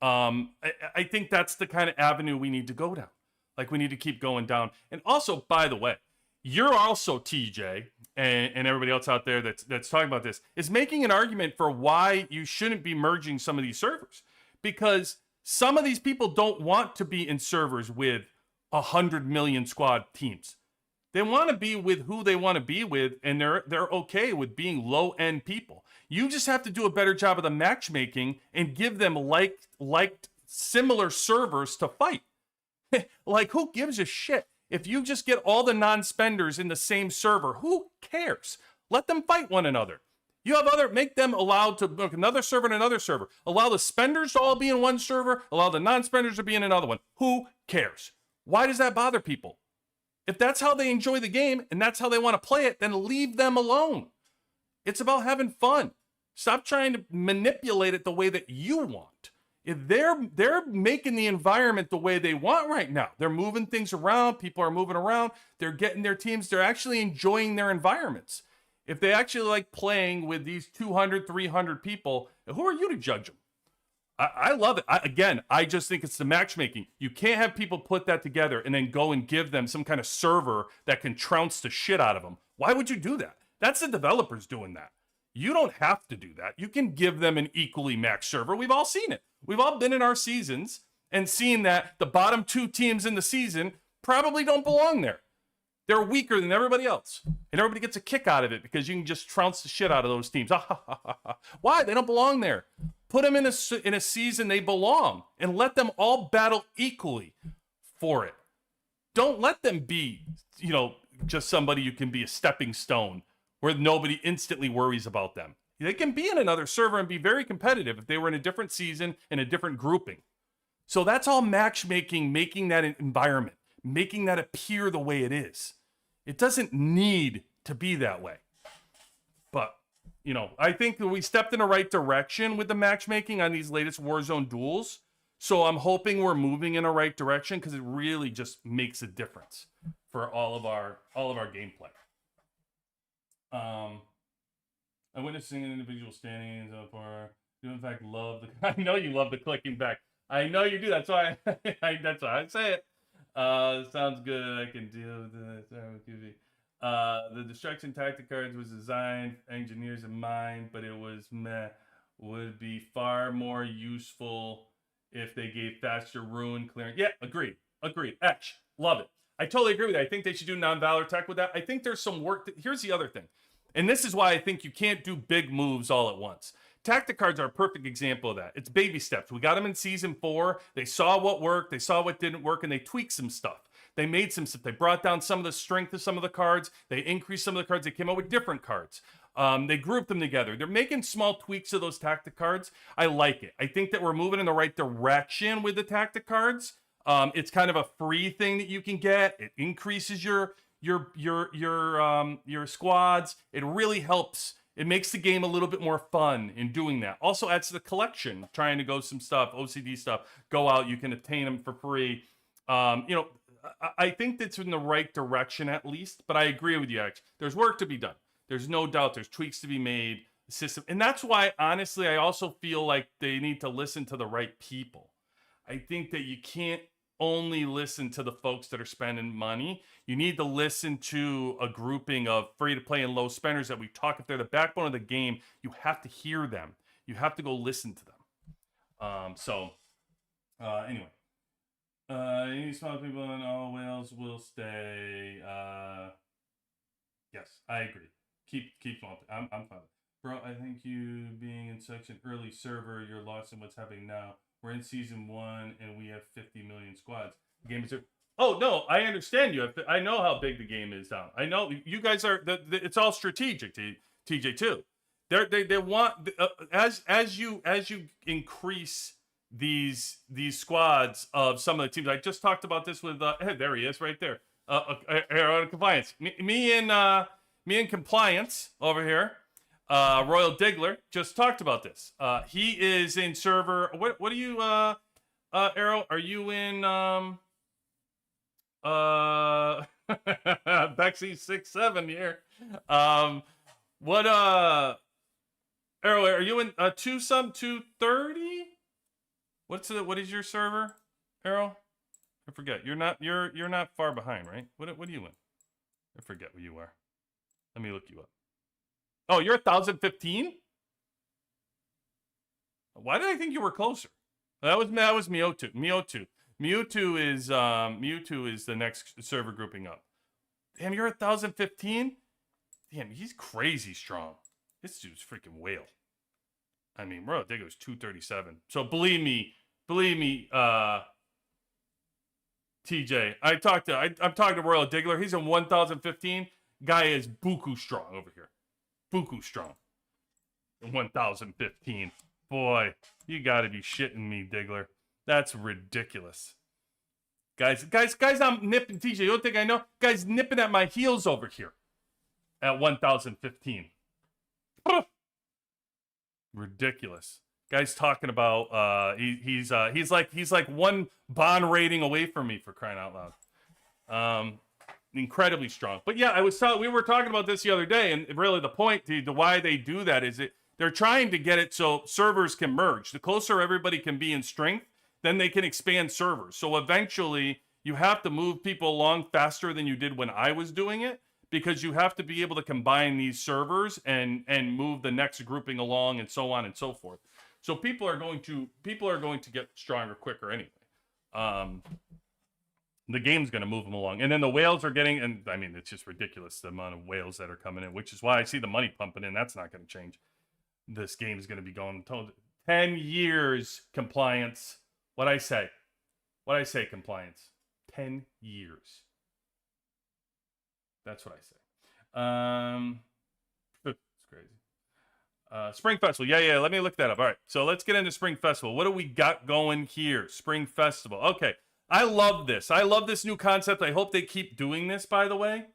Speaker 2: I think that's the kind of avenue we need to go down. Like we need to keep going down. And also, by the way, you're also, TJ, and everybody else out there that's talking about this, is making an argument for why you shouldn't be merging some of these servers. Because some of these people don't want to be in servers with 100 million squad teams. They want to be with who they want to be with, and they're okay with being low-end people. You just have to do a better job of the matchmaking and give them like similar servers to fight. Like, who gives a shit? If you just get all the non-spenders in the same server, who cares? Let them fight one another. You have make them allowed to book another server and another server. Allow the spenders to all be in one server. Allow the non-spenders to be in another one. Who cares? Why does that bother people? If that's how they enjoy the game and that's how they want to play it, then leave them alone. It's about having fun. Stop trying to manipulate it the way that you want. If they're making the environment the way they want right now. They're moving things around. People are moving around. They're getting their teams. They're actually enjoying their environments. If they actually like playing with these 200, 300 people, who are you to judge them? I love it. I just think it's the matchmaking. You can't have people put that together and then go and give them some kind of server that can trounce the shit out of them. Why would you do that? That's the developers doing that. You don't have to do that. You can give them an equally matched server. We've all seen it. We've all been in our seasons and seen that the bottom two teams in the season probably don't belong there. They're weaker than everybody else. And everybody gets a kick out of it because you can just trounce the shit out of those teams. Why? They don't belong there. Put them in a season they belong and let them all battle equally for it. Don't let them be, just somebody you can be a stepping stone where nobody instantly worries about them. They can be in another server and be very competitive if they were in a different season in a different grouping. So that's all matchmaking, making that environment, making that appear the way it is. It doesn't need to be that way. But, I think that we stepped in the right direction with the matchmaking on these latest Warzone duels. So I'm hoping we're moving in the right direction because it really just makes a difference for all of our gameplay. I'm witnessing an individual standing so far. Do in fact love the. I know you love the clicking back. I know you do. That's why. That's why I say it. Sounds good. I can deal with this. The destruction tactic cards was designed engineers in mind, but it was would be far more useful if they gave faster ruin clearance. Yeah, agreed. Etch, love it. I totally agree with that. I think they should do non-valor tech with that. I think there's some work. Here's the other thing. And this is why I think you can't do big moves all at once. Tactic cards are a perfect example of that. It's baby steps. We got them in season 4. They saw what worked. They saw what didn't work, and they tweaked some stuff. They made some stuff. They brought down some of the strength of some of the cards. They increased some of the cards. They came out with different cards. They grouped them together. They're making small tweaks to those tactic cards. I like it. I think that we're moving in the right direction with the tactic cards. It's kind of a free thing that you can get. It increases your squads. It really helps. It makes the game a little bit more fun in doing that. Also adds to the collection, trying to go some stuff, OCD stuff, go out, you can obtain them for free. I think that's in the right direction at least, but I agree with you, X. There's work to be done. There's no doubt there's tweaks to be made. system. And that's why, honestly, I also feel like they need to listen to the right people. I think that you can't only listen to the folks that are spending money. You need to listen to a grouping of free to play and low spenders that we talk. If they're the backbone of the game, you have to hear them. You have to go listen to them. Anyway. Any small people and all whales will stay. Yes, I agree. Keep on. I'm fine. Bro, I think you being in such an early server, you're lost in what's happening now. We're in season 1 and we have 50 million squads. The game is. Oh no, I understand you. I know how big the game is down. I know you guys are. It's all strategic. TJ too. They want as you increase these squads of some of the teams. I just talked about this with there he is right there. Compliance. Me and compliance over here. Royal Diggler just talked about this. He is in server. What are you, Arrow? Are you in Bexy 6-7 here? What Arrow? Are you in 230? What is your server, Arrow? I forget. You're not far behind, right? What are you in? I forget what you are. Let me look you up. Oh, you're 1,015? Why did I think you were closer? That was Mewtwo. Mewtwo is the next server grouping up. Damn, you're 1,015? Damn, he's crazy strong. This dude's freaking whale. I mean, Royal Digger's 237. So believe me, TJ. I'm talking to Royal Diggler. He's in 1,015. Guy is buku strong over here. Buku strong. In 1,015. Boy, you gotta be shitting me, Diggler. That's ridiculous. Guys, I'm nipping TJ. You don't think I know? Guys nipping at my heels over here. At 1,015. Ridiculous. Guy's talking about he's like one bond rating away from me, for crying out loud. Incredibly strong. But yeah, we were talking about this the other day, and really the point to why they do that is they're trying to get it so servers can merge. The closer everybody can be in strength, then they can expand servers. So eventually you have to move people along faster than you did when I was doing it, because you have to be able to combine these servers and move the next grouping along and so on and so forth. So people are going to get stronger quicker anyway. The game's going to move them along. And then the whales are getting, and I mean, it's just ridiculous the amount of whales that are coming in, which is why I see the money pumping in. That's not going to change. This game is going to be going 10 years compliance. What I say compliance. 10 years. That's what I say. It's crazy. Spring Festival. Yeah. Let me look that up. All right. So let's get into Spring Festival. What do we got going here? Spring Festival. Okay. I love this. I love this new concept. I hope they keep doing this, by the way.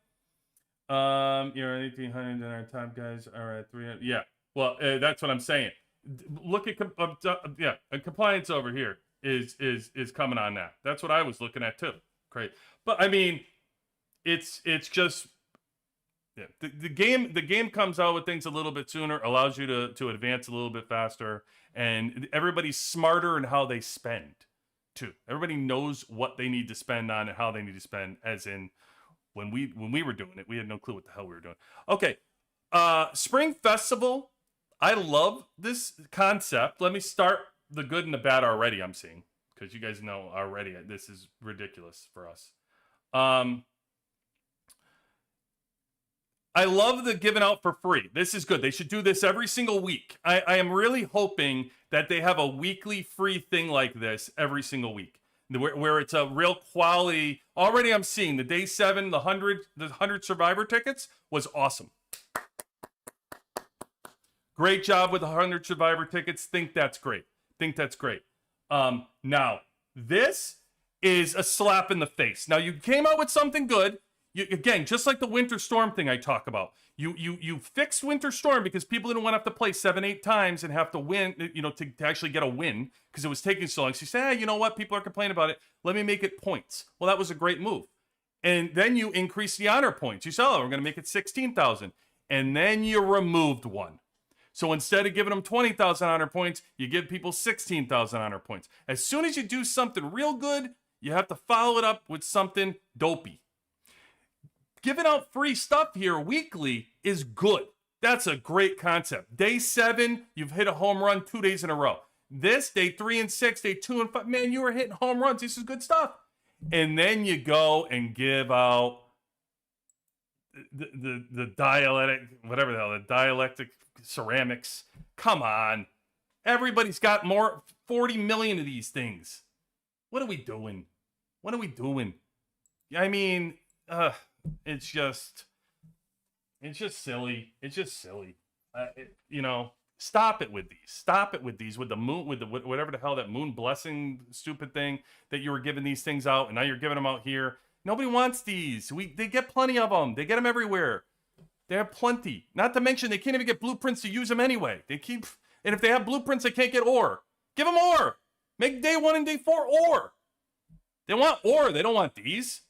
Speaker 2: You're at 1,800 and our top guys are at 300. Yeah. Well, that's what I'm saying. Look at compliance over here is coming on that. That's what I was looking at too. Great. But I mean, it's just the game comes out with things a little bit sooner, allows you to advance a little bit faster, and everybody's smarter in how they spend too. Everybody knows what they need to spend on and how they need to spend, as in when we were doing it, we had no clue what the hell we were doing. Okay. Spring Festival. I love this concept. Let me start the good and the bad already I'm seeing, because you guys know already this is ridiculous for us. I love the giving out for free. This is good. They should do this every single week. I am really hoping that they have a weekly free thing like this every single week, where it's a real quality. Already I'm seeing the day 7, the 100 survivor tickets was awesome. Great job with the 100 survivor tickets. Think that's great. Now, this is a slap in the face. Now, you came out with something good. Again, just like the Winter Storm thing I talk about. You fixed Winter Storm because people didn't want to have to play 7-8 times and have to win, to actually get a win, because it was taking so long. So you say, hey, you know what? People are complaining about it. Let me make it points. Well, that was a great move. And then you increase the honor points. You said, oh, we're going to make it 16,000. And then you removed one. So instead of giving them 20,000 honor points, you give people 16,000 honor points. As soon as you do something real good, you have to follow it up with something dopey. Giving out free stuff here weekly is good. That's a great concept. Day 7, you've hit a home run 2 days in a row. This, day 3 and 6, day 2 and 5, man, you were hitting home runs. This is good stuff. And then you go and give out the dialectic, whatever the hell, the dialectic ceramics. Come on. Everybody's got 40 million of these things. What are we doing? What are we doing? I mean, it's just silly. It's just silly. Stop it with these. Stop it with these. With the moon, with the whatever the hell that moon blessing stupid thing that you were giving these things out, and now you're giving them out here. Nobody wants these. They get plenty of them. They get them everywhere. They have plenty. Not to mention they can't even get blueprints to use them anyway. And if they have blueprints, they can't get ore. Give them ore. Make day 1 and day 4 ore. They want ore. They don't want these.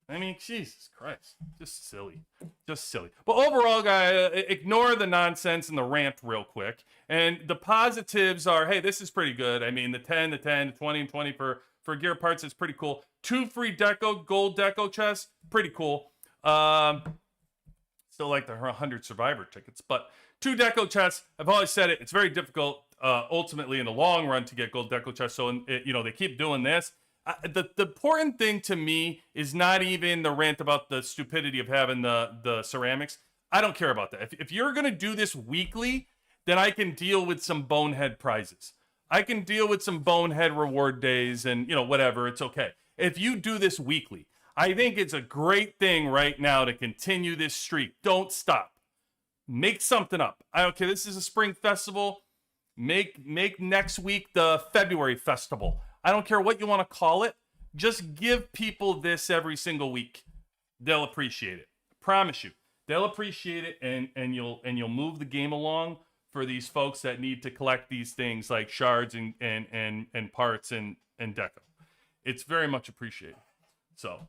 Speaker 2: I mean, Jesus Christ. Just silly. Just silly. But overall, guys, ignore the nonsense and the rant real quick. And the positives are, hey, this is pretty good. I mean, the 10, the 20, and 20 for gear parts is pretty cool. 2 free gold deco chests, pretty cool. Still like the 100 survivor tickets. But 2 deco chests, I've always said it, it's very difficult ultimately in the long run to get gold deco chests. So, they keep doing this. The important thing to me is not even the rant about the stupidity of having the ceramics. I don't care about that. If you're going to do this weekly, then I can deal with some bonehead prizes. I can deal with some bonehead reward days and, whatever. It's okay. If you do this weekly, I think it's a great thing right now to continue this streak. Don't stop. Make something up. Okay, this is a spring festival. Make next week the February festival. I don't care what you want to call it. Just give people this every single week. They'll appreciate it. I promise you. They'll appreciate it, and you'll move the game along for these folks that need to collect these things like shards and parts and deco. It's very much appreciated. So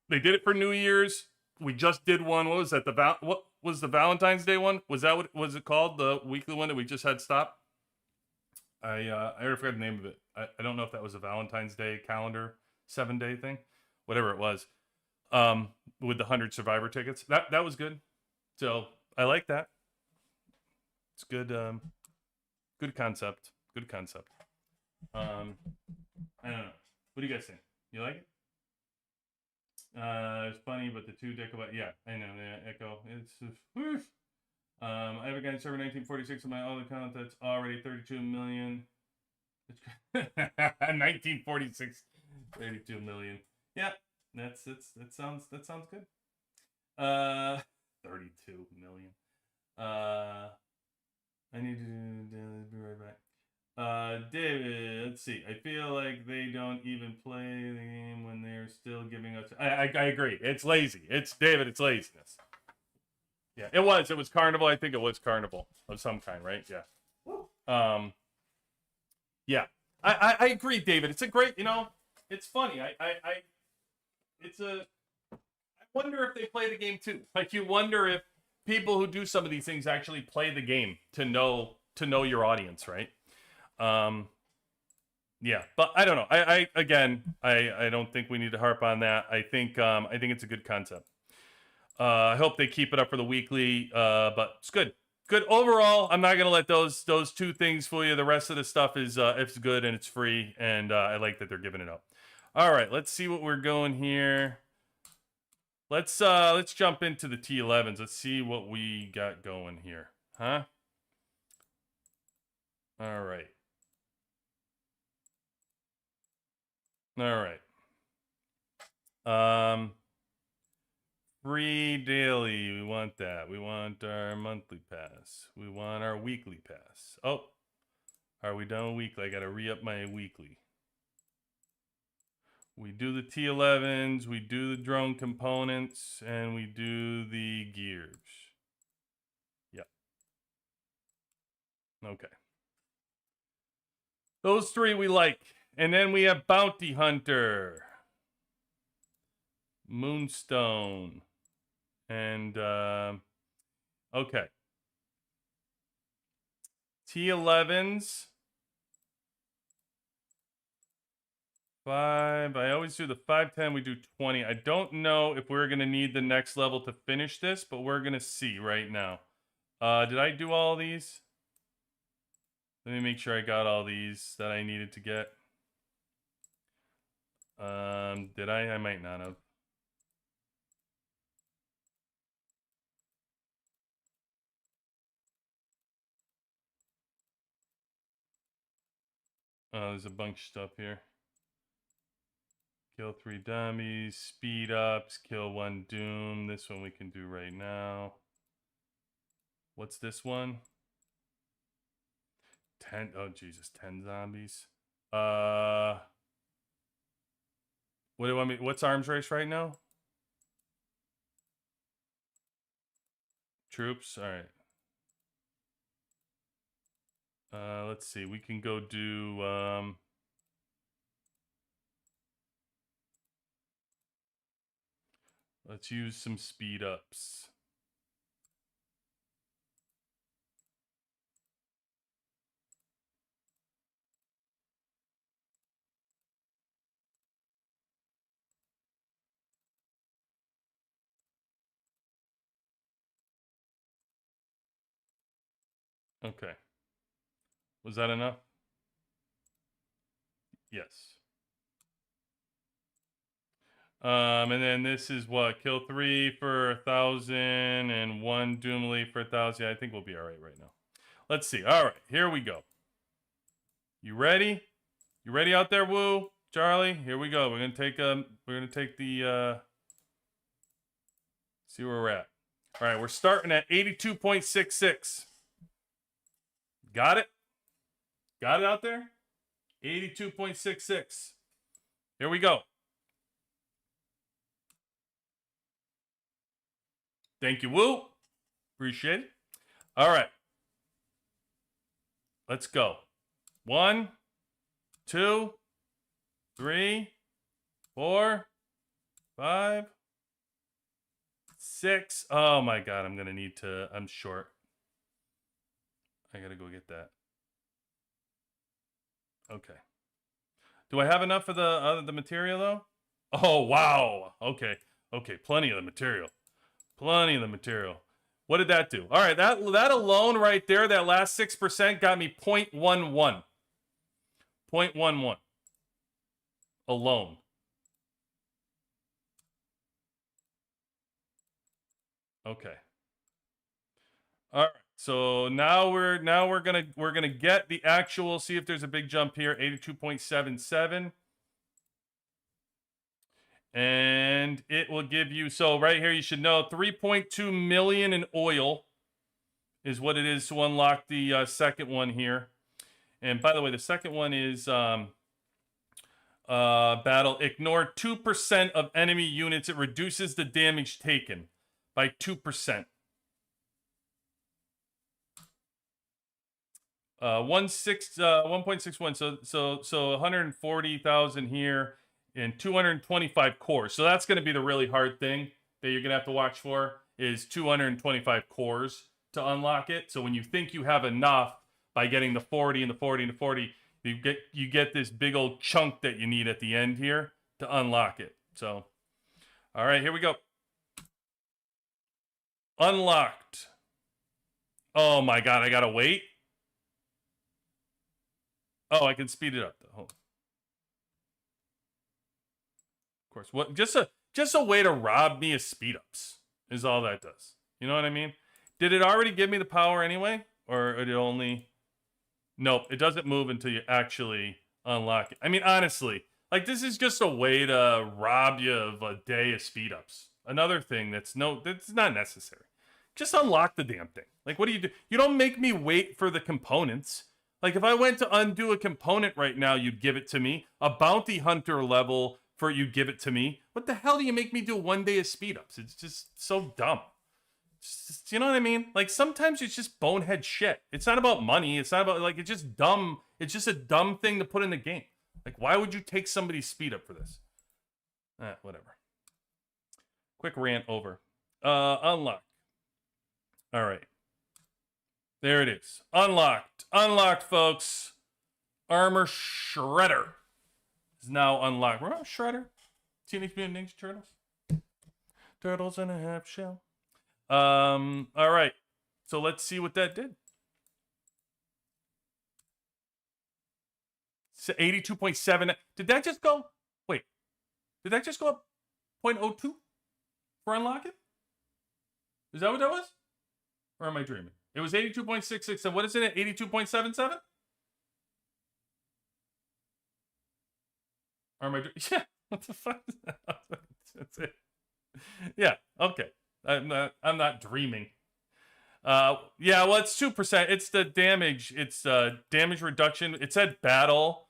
Speaker 2: they did it for New Year's. We just did one. What was that? What was the Valentine's Day one? Was that what was it called? The weekly one that we just had stop? I forgot the name of it. I don't know if that was a Valentine's Day calendar 7-day thing, whatever it was. With the 100 survivor tickets, that was good. So I like that. It's good. Good concept. Good concept. I don't know. What do you guys think? You like it? It's funny, but the 2 deco. Yeah, I know. Yeah, Echo. It's. Woof. I have a guy in server 1946 on my other account that's already 32 million. 1946, 32 million. Yeah, that sounds good. 32 million. I need to be right back. David, let's see. I feel like they don't even play the game when they're still giving us. I agree. It's lazy. It's laziness. Yeah, it was Carnival. I think it was Carnival of some kind, right? Yeah. Yeah. I agree, David. It's a great, it's funny. I wonder if they play the game too. Like, you wonder if people who do some of these things actually play the game to know your audience, right? Yeah, but I don't know. I don't think we need to harp on that. I think it's a good concept. I hope they keep it up for the weekly, but it's good. Good overall. I'm not gonna let those 2 things fool you. The rest of the stuff is it's good and it's free, and I like that they're giving it up. All right, let's see what we're going here. Let's jump into the T11s. Let's see what we got going here, huh? All right. Free daily, we want that. We want our monthly pass. We want our weekly pass. Oh, are we done weekly? I gotta re-up my weekly. We do the T11s, we do the drone components, and we do the gears. Yep. Okay. Those 3 we like. And then we have Bounty Hunter, Moonstone, and okay. T11s. 5. I always do the 5, 10. We do 20. I don't know if we're going to need the next level to finish this, but we're going to see right now. Did I do all these? Let me make sure I got all these that I needed to get. Did I? I might not have. Oh, there's a bunch of stuff here. Kill 3 dummies, speed ups, kill 1 doom. This one we can do right now. What's this one? 10. Oh, Jesus, 10 zombies. What do you want me? What's arms race right now? Troops. All right. Let's see. We can go do. Let's use some speed ups. Okay. Was that enough? Yes. And then this is what? Kill 3 for 1,000 and 1 Doomly for 1,000. I think we'll be all right now. Let's see. All right, here we go. You ready? You ready out there, Woo? Charlie? Here we go. We're gonna take the see where we're at. All right, we're starting at 82.66. Got it? Got it out there? 82.66. Here we go. Thank you, Woo. Appreciate it. All right. Let's go. 1, 2, 3, 4, 5, 6. Oh my God, I'm gonna need to. I'm short. I gotta go get that. Okay. Do I have enough for the material though? Oh wow. Okay. Okay. Plenty of the material. Plenty of the material. What did that do? All right. That alone right there, that last 6% got me 0.11. 0.11 alone. Okay. All right. So now we're gonna get the actual. See if there's a big jump here. 82.77. And it will give you, so right here you should know 3.2 million in oil is what it is to unlock the second one here. And by the way, the second one is battle. Ignore 2% of enemy units. It reduces the damage taken by 2%. 1.61. So 140,000 here and 225 cores. So that's going to be the really hard thing that you're going to have to watch for is 225 cores to unlock it. So when you think you have enough by getting the 40 and the 40 and the 40, you get this big old chunk that you need at the end here to unlock it. So, all right, here we go. Unlocked. Oh my God, I gotta wait. Oh, I can speed it up though. Hold on. Of course, what? Just a way to rob me of speed ups is all that does. You know what I mean? Did it already give me the power anyway, or it only? Nope, it doesn't move until you actually unlock it. I mean, honestly, like this is just a way to rob you of a day of speed ups. Another thing that's not necessary. Just unlock the damn thing. Like, what do? You don't make me wait for the components. Like, if I went to undo a component right now, you'd give it to me. A bounty hunter level for you'd give it to me. What the hell do you make me do 1 day of speed ups? It's just so dumb. Just, you know what I mean? Like, sometimes it's just bonehead shit. It's not about money. It's not about, like, it's just dumb. It's just a dumb thing to put in the game. Like, why would you take somebody's speed up for this? Whatever. Quick rant over. Unlock. All right. There it is. Unlocked. Unlocked, folks. Armor Shredder is now unlocked. Remember Shredder? Teenage Mutant Ninja Turtles? Turtles in a half shell. All right. So let's see what that did. So 82.7. Did that just go? Wait. Did that just go up 0.02 for unlocking? Is that what that was? Or am I dreaming? It was 82.66. And what is it at 82.77? Or am I yeah, what the fuck is that? That's it. Yeah, okay. I'm not dreaming. Yeah, well, it's 2%. It's the damage. It's damage reduction. It said battle.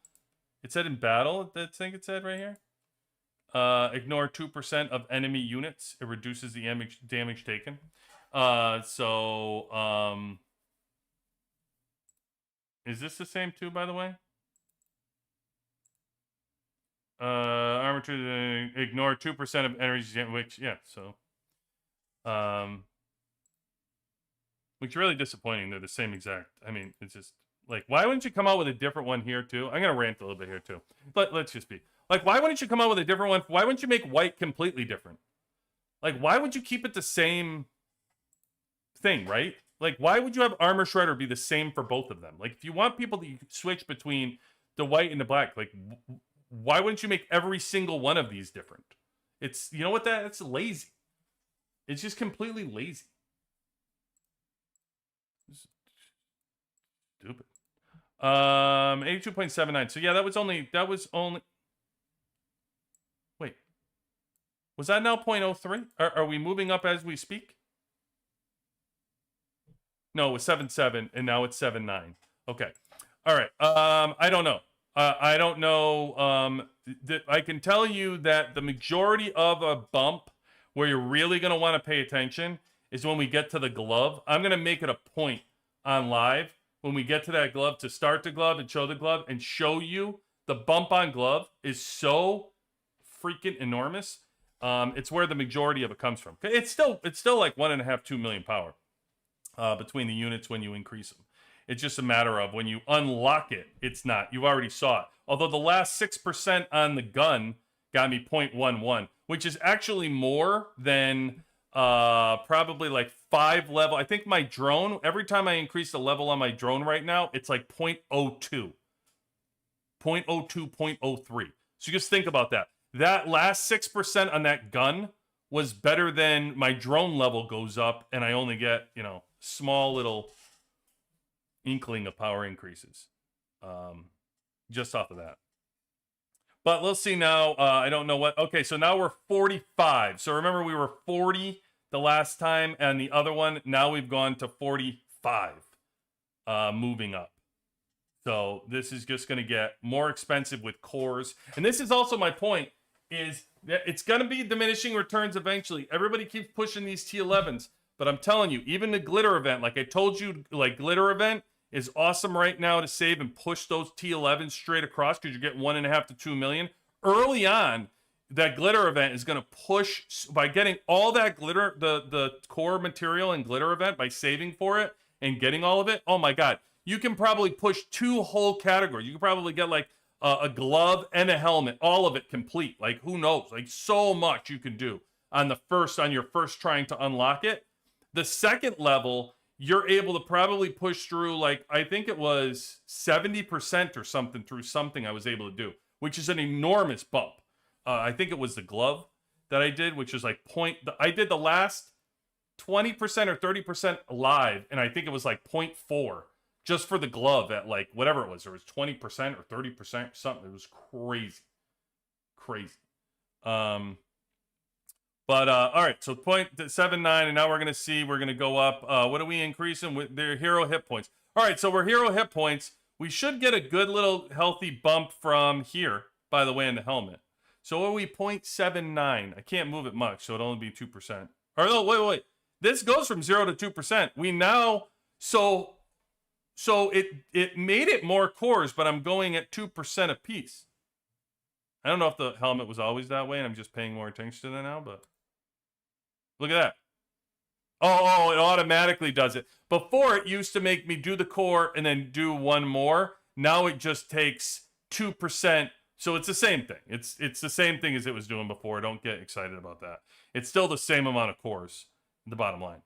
Speaker 2: It said in battle, I think it said right here. Ignore 2% of enemy units. It reduces the damage taken. Is this the same too, by the way? Armor to ignore 2% of energy, which, yeah, so. Which is really disappointing. They're the same exact. I mean, it's just, like, why wouldn't you come out with a different one here, too? I'm going to rant a little bit here, too. But let's just be. Like, why wouldn't you come out with a different one? Why wouldn't you make white completely different? Like, why would you keep it the same thing, right? Like, why would you have Armor Shredder be the same for both of them? Like, if you want people to switch between the white and the black, like, why wouldn't you make every single one of these different? It's, you know what, that's lazy. It's just completely lazy. Stupid. 82.79. So yeah, that was only wait. Was that now 0.03? Are we moving up as we speak? No, it was 7.7 and now it's 7.9. Okay. All right. I don't know. I don't know. I can tell you that the majority of a bump where you're really going to want to pay attention is when we get to the glove. I'm going to make it a point on live when we get to that glove to start the glove and show the glove and show you the bump on glove is so freaking enormous. It's where the majority of it comes from. It's still like 1.5, 2 million power between the units when you increase them. It's just a matter of when you unlock it, it's not. You already saw it. Although the last 6% on the gun got me 0.11, which is actually more than probably like 5 level. I think my drone, every time I increase the level on my drone right now, it's like 0.02. 0.02, 0.03. So just think about that. That last 6% on that gun was better than my drone level goes up, and I only get, small little inkling of power increases just off of that. But let's see now. I don't know what. Okay, so now we're 45. So remember, we were 40 the last time, and the other one, now we've gone to 45, moving up. So this is just going to get more expensive with cores. And this is also my point, is that it's going to be diminishing returns eventually. Everybody keeps pushing these T11s, but I'm telling you, even the glitter event, like I told you, like glitter event is awesome right now to save and push those T11s straight across because you get 1.5 to 2 million. Early on, that glitter event is going to push by getting all that glitter, the core material and glitter event, by saving for it and getting all of it. Oh my God. You can probably push 2 whole categories. You can probably get like a glove and a helmet, all of it complete. Like, who knows? Like, so much you can do on your first trying to unlock it. The second level, you're able to probably push through, like, I think it was 70% or something through something I was able to do, which is an enormous bump. I think it was the glove that I did, which is like I did the last 20% or 30% live, and I think it was like 0.4 just for the glove at like whatever it was. There was 20% or 30%, something. It was crazy. But all right, so 0.79, and now we're gonna see. We're gonna go up. What are we increasing with their hero hit points? All right, so we're hero hit points. We should get a good little healthy bump from here, by the way, in the helmet. So what are we, 0.79? I can't move it much, so it'll only be 2%. Or no, wait. This goes from 0 to 2%. We now, so it made it more cores, but I'm going at 2% a piece. I don't know if the helmet was always that way, and I'm just paying more attention to that now, but look at that. Oh, it automatically does it. Before, it used to make me do the core and then do one more. Now it just takes 2%. So it's the same thing. It's the same thing as it was doing before. Don't get excited about that. It's still the same amount of cores, the bottom line.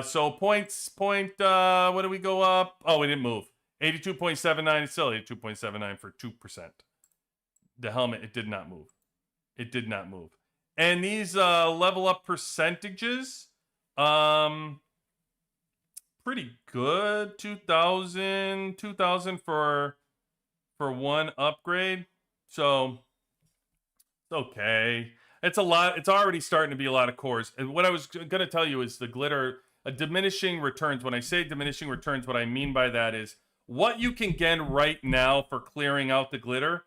Speaker 2: So points, what do we go up? Oh, we didn't move. 82.79, it's still 82.79 for 2%. The helmet, it did not move. It did not move. And these level up percentages, pretty good. 2,000 for one upgrade. So it's okay. It's a lot. It's already starting to be a lot of cores. And what I was going to tell you is the glitter, diminishing returns. When I say diminishing returns, what I mean by that is what you can get right now for clearing out the glitter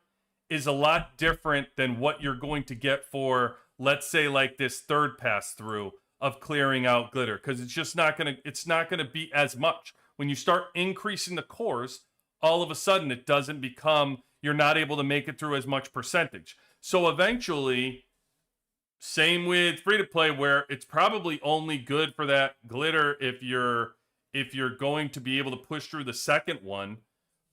Speaker 2: is a lot different than what you're going to get for, let's say, like this third pass through of clearing out glitter, because it's just not gonna be as much. When you start increasing the cores, all of a sudden it doesn't become, you're not able to make it through as much percentage. So eventually, same with free to play, where it's probably only good for that glitter if you're going to be able to push through the second one.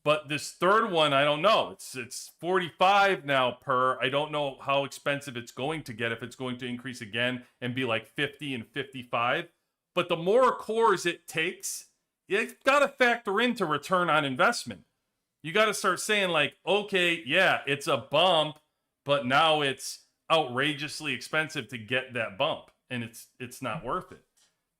Speaker 2: But this third one, I don't know. It's 45 now per. I don't know how expensive it's going to get, if it's going to increase again and be like 50 and 55. But the more cores it takes, it's got to factor into return on investment. You got to start saying like, okay, yeah, it's a bump, but now it's outrageously expensive to get that bump, and it's not worth it.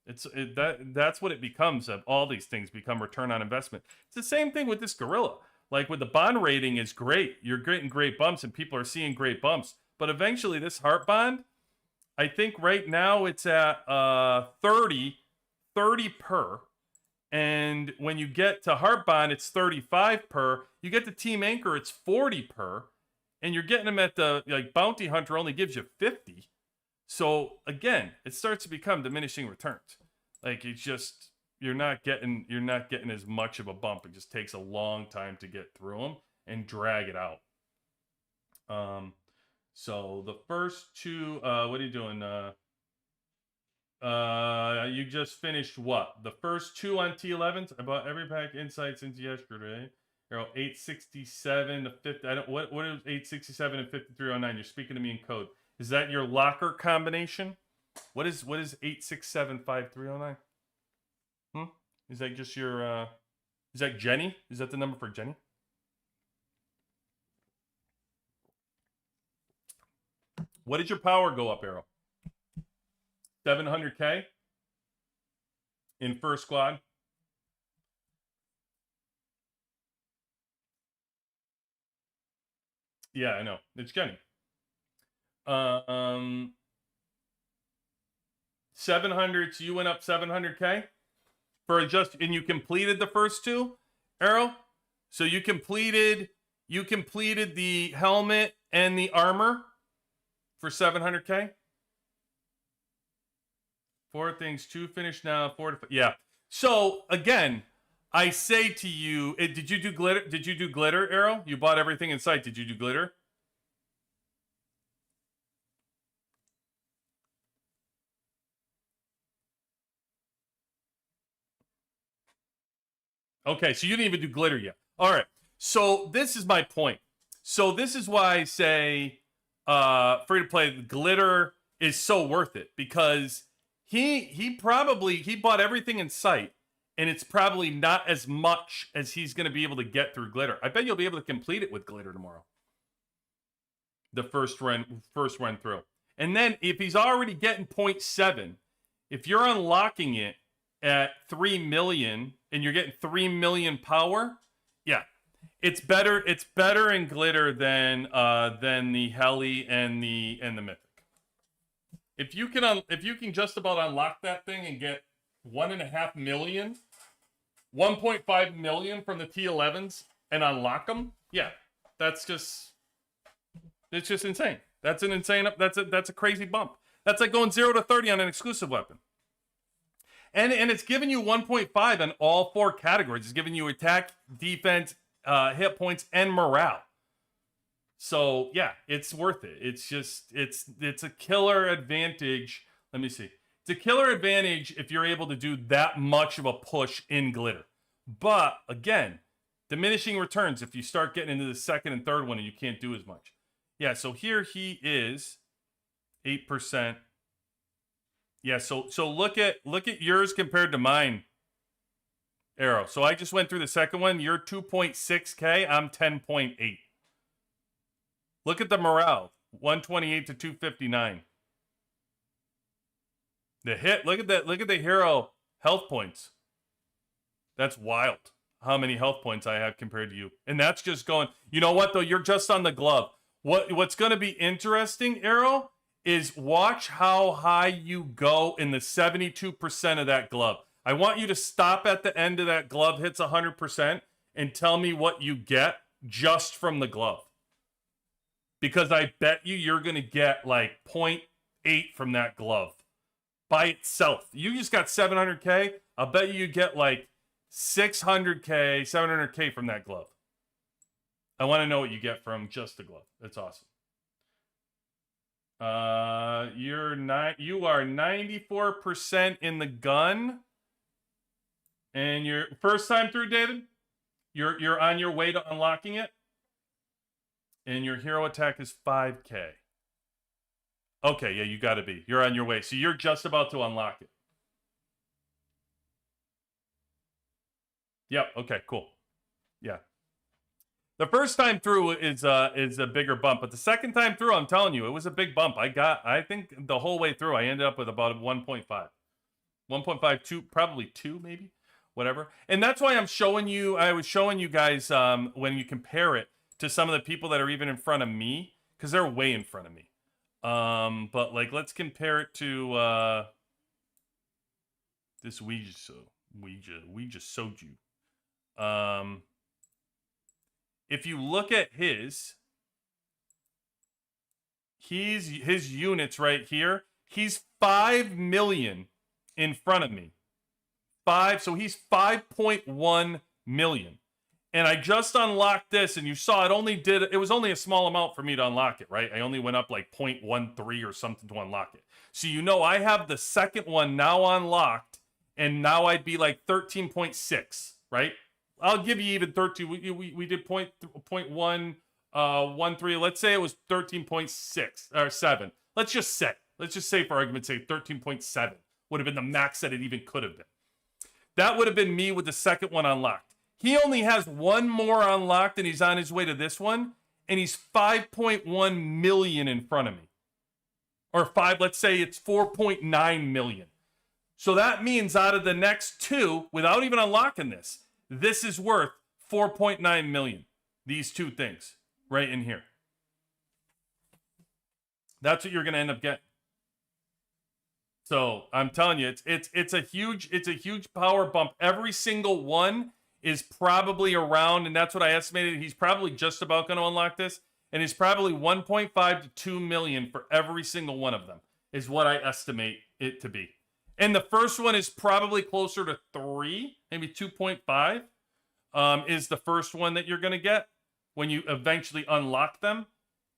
Speaker 2: That's what it becomes. Of all these things become return on investment. It's the same thing with this gorilla. Like with the bond rating is great. You're getting great bumps and people are seeing great bumps. But eventually this heart bond, I think right now it's at 30 per. And when you get to heart bond, it's 35 per. You get to team anchor, it's 40 per. And you're getting them at the, like, bounty hunter only gives you 50. So again, it starts to become diminishing returns. Like it's just you're not getting as much of a bump. It just takes a long time to get through them and drag it out. So the first two, what are you doing? You just finished what? The first two on T11s. I bought every pack insights into yesterday. 867 to 50. What is 867 and 5309? You're speaking to me in code. Is that your locker combination? What is 8675309? Is that just your is that Jenny? Is that the number for Jenny? What did your power go up, Arrow? 700K in first squad. Yeah, I know. It's Jenny. 700, so you went up 700K for just, and you completed the first two, Arrow. So you completed the helmet and the armor for 700K. 4 things, 2 finished now, 4 to, yeah. So again, I say to you, did you do glitter? Did you do glitter, Arrow? You bought everything in sight. Did you do glitter? Okay, so you didn't even do glitter yet. All right. So this is my point. So this is why I say free to play glitter is so worth it, because he bought everything in sight, and it's probably not as much as he's going to be able to get through glitter. I bet you'll be able to complete it with glitter tomorrow. The first run through. And then if he's already getting 0.7, if you're unlocking it at 3 million and you're getting 3 million power, yeah, it's better in glitter than the heli and the mythic. If you can just about unlock that thing and get 1.5 million, 1.5 million from the T11s and unlock them, yeah, it's just insane. That's a crazy bump. That's like going 0 to 30 on an exclusive weapon. And it's giving you 1.5 in all 4 categories. It's giving you attack, defense, hit points, and morale. So yeah, it's worth it. It's just it's a killer advantage. Let me see. It's a killer advantage if you're able to do that much of a push in glitter. But again, diminishing returns if you start getting into the second and third one and you can't do as much. Yeah, so here he is 8%. Yeah, so look at yours compared to mine, Arrow. So I just went through the second one. You're 2.6K. I'm 10.8. Look at the morale. 128 to 259. The hit. Look at that. Look at the hero health points. That's wild. How many health points I have compared to you. And that's just going. You know what though? You're just on the glove. What's going to be interesting, Arrow, is watch how high you go in the 72% of that glove. I want you to stop at the end of that glove hits 100% and tell me what you get just from the glove. Because I bet you're going to get like 0.8 from that glove by itself. You just got 700K. I'll bet you get like 600K, 700K from that glove. I want to know what you get from just the glove. That's awesome. You are 94% in the gun. And your first time through, David? You're on your way to unlocking it? And your hero attack is 5K. Okay, yeah, you got to be. You're on your way. So you're just about to unlock it. Yep, okay, cool. Yeah. The first time through is a bigger bump, but the second time through, I'm telling you, it was a big bump. I think the whole way through, I ended up with about 1.5. 1.5, 2, probably 2 maybe, whatever. And that's why I'm showing you, I was showing you guys when you compare it to some of the people that are even in front of me, because they're way in front of me. But like, let's compare it to this Ouija Soju. If you look at his units right here, he's 5 million in front of me. So he's 5.1 million. And I just unlocked this, and you saw it was only a small amount for me to unlock it, right? I only went up like 0.13 or something to unlock it. So you know I have the second one now unlocked, and now I'd be like 13.6, right? I'll give you even 13. We did 0.113. Let's say it was 13.6 or 7. Let's just say for argument's sake, 13.7 would have been the max that it even could have been. That would have been me with the second one unlocked. He only has one more unlocked, and he's on his way to this one, and he's 5.1 million in front of me. Or let's say it's 4.9 million. So that means out of the next two, without even unlocking this is worth 4.9 million. These two things right in here. That's what you're going to end up getting. So I'm telling you, it's a huge power bump. Every single one is probably around, and that's what I estimated. He's probably just about going to unlock this, and it's probably 1.5 to 2 million for every single one of them is what I estimate it to be. And the first one is probably closer to 3, maybe 2.5 is the first one that you're going to get when you eventually unlock them.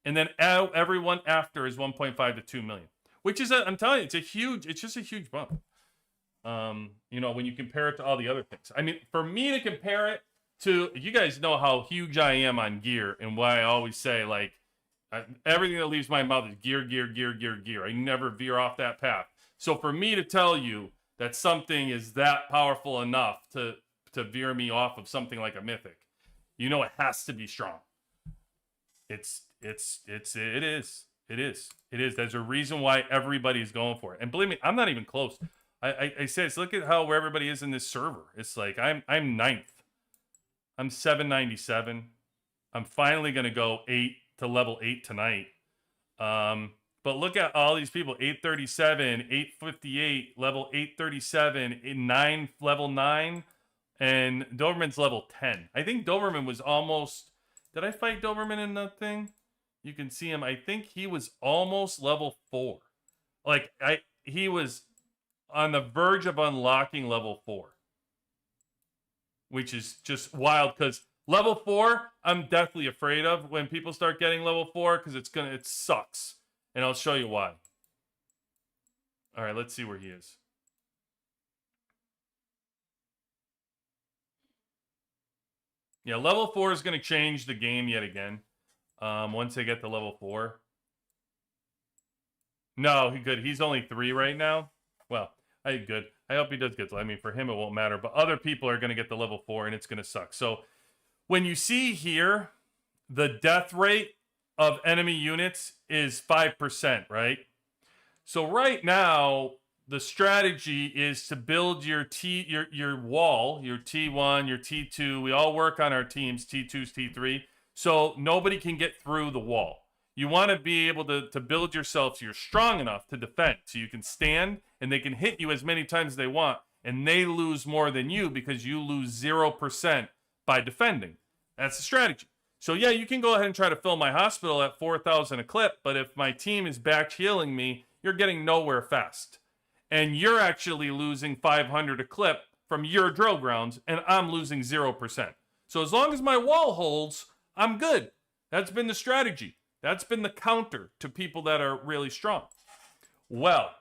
Speaker 2: And then everyone after is 1.5 to 2 million, which is, I'm telling you, it's just a huge bump. You know, when you compare it to all the other things. I mean, for me to compare it to, you guys know how huge I am on gear and why I always say, like, everything that leaves my mouth is gear, gear, gear, gear, gear. I never veer off that path. So for me to tell you that something is that powerful enough to veer me off of something like a mythic, you know it has to be strong. It is. There's a reason why everybody's going for it. And believe me, I'm not even close. I say this, look at where everybody is in this server. It's like I'm 9th. I'm 797. I'm finally gonna go level 8 tonight. But look at all these people: 837, 858, level 837, 9 level 9, and Doberman's level 10. I think Doberman was almost. Did I fight Doberman in that thing? You can see him. I think he was almost level 4. Like he was on the verge of unlocking level 4, which is just wild because level 4, I'm deathly afraid of when people start getting level 4 because it sucks. And I'll show you why. All right, let's see where he is. Yeah, level 4 is going to change the game yet again. Once they get to level 4. No, he good. He's only 3 right now. Well, good. I hope he does get. I mean, for him it won't matter, but other people are going to get the level 4, and it's going to suck. So when you see here, the death rate of enemy units is 5%, right? So right now, the strategy is to build your wall, your T1, your T2. We all work on our teams, T2s, T3, so nobody can get through the wall. You want to be able to build yourself so you're strong enough to defend, so you can stand and they can hit you as many times as they want, and they lose more than you because you lose 0% by defending. That's the strategy. So yeah, you can go ahead and try to fill my hospital at 4,000 a clip, but if my team is back healing me, you're getting nowhere fast. And you're actually losing 500 a clip from your drill grounds, and I'm losing 0%. So as long as my wall holds, I'm good. That's been the strategy. That's been the counter to people that are really strong. Well,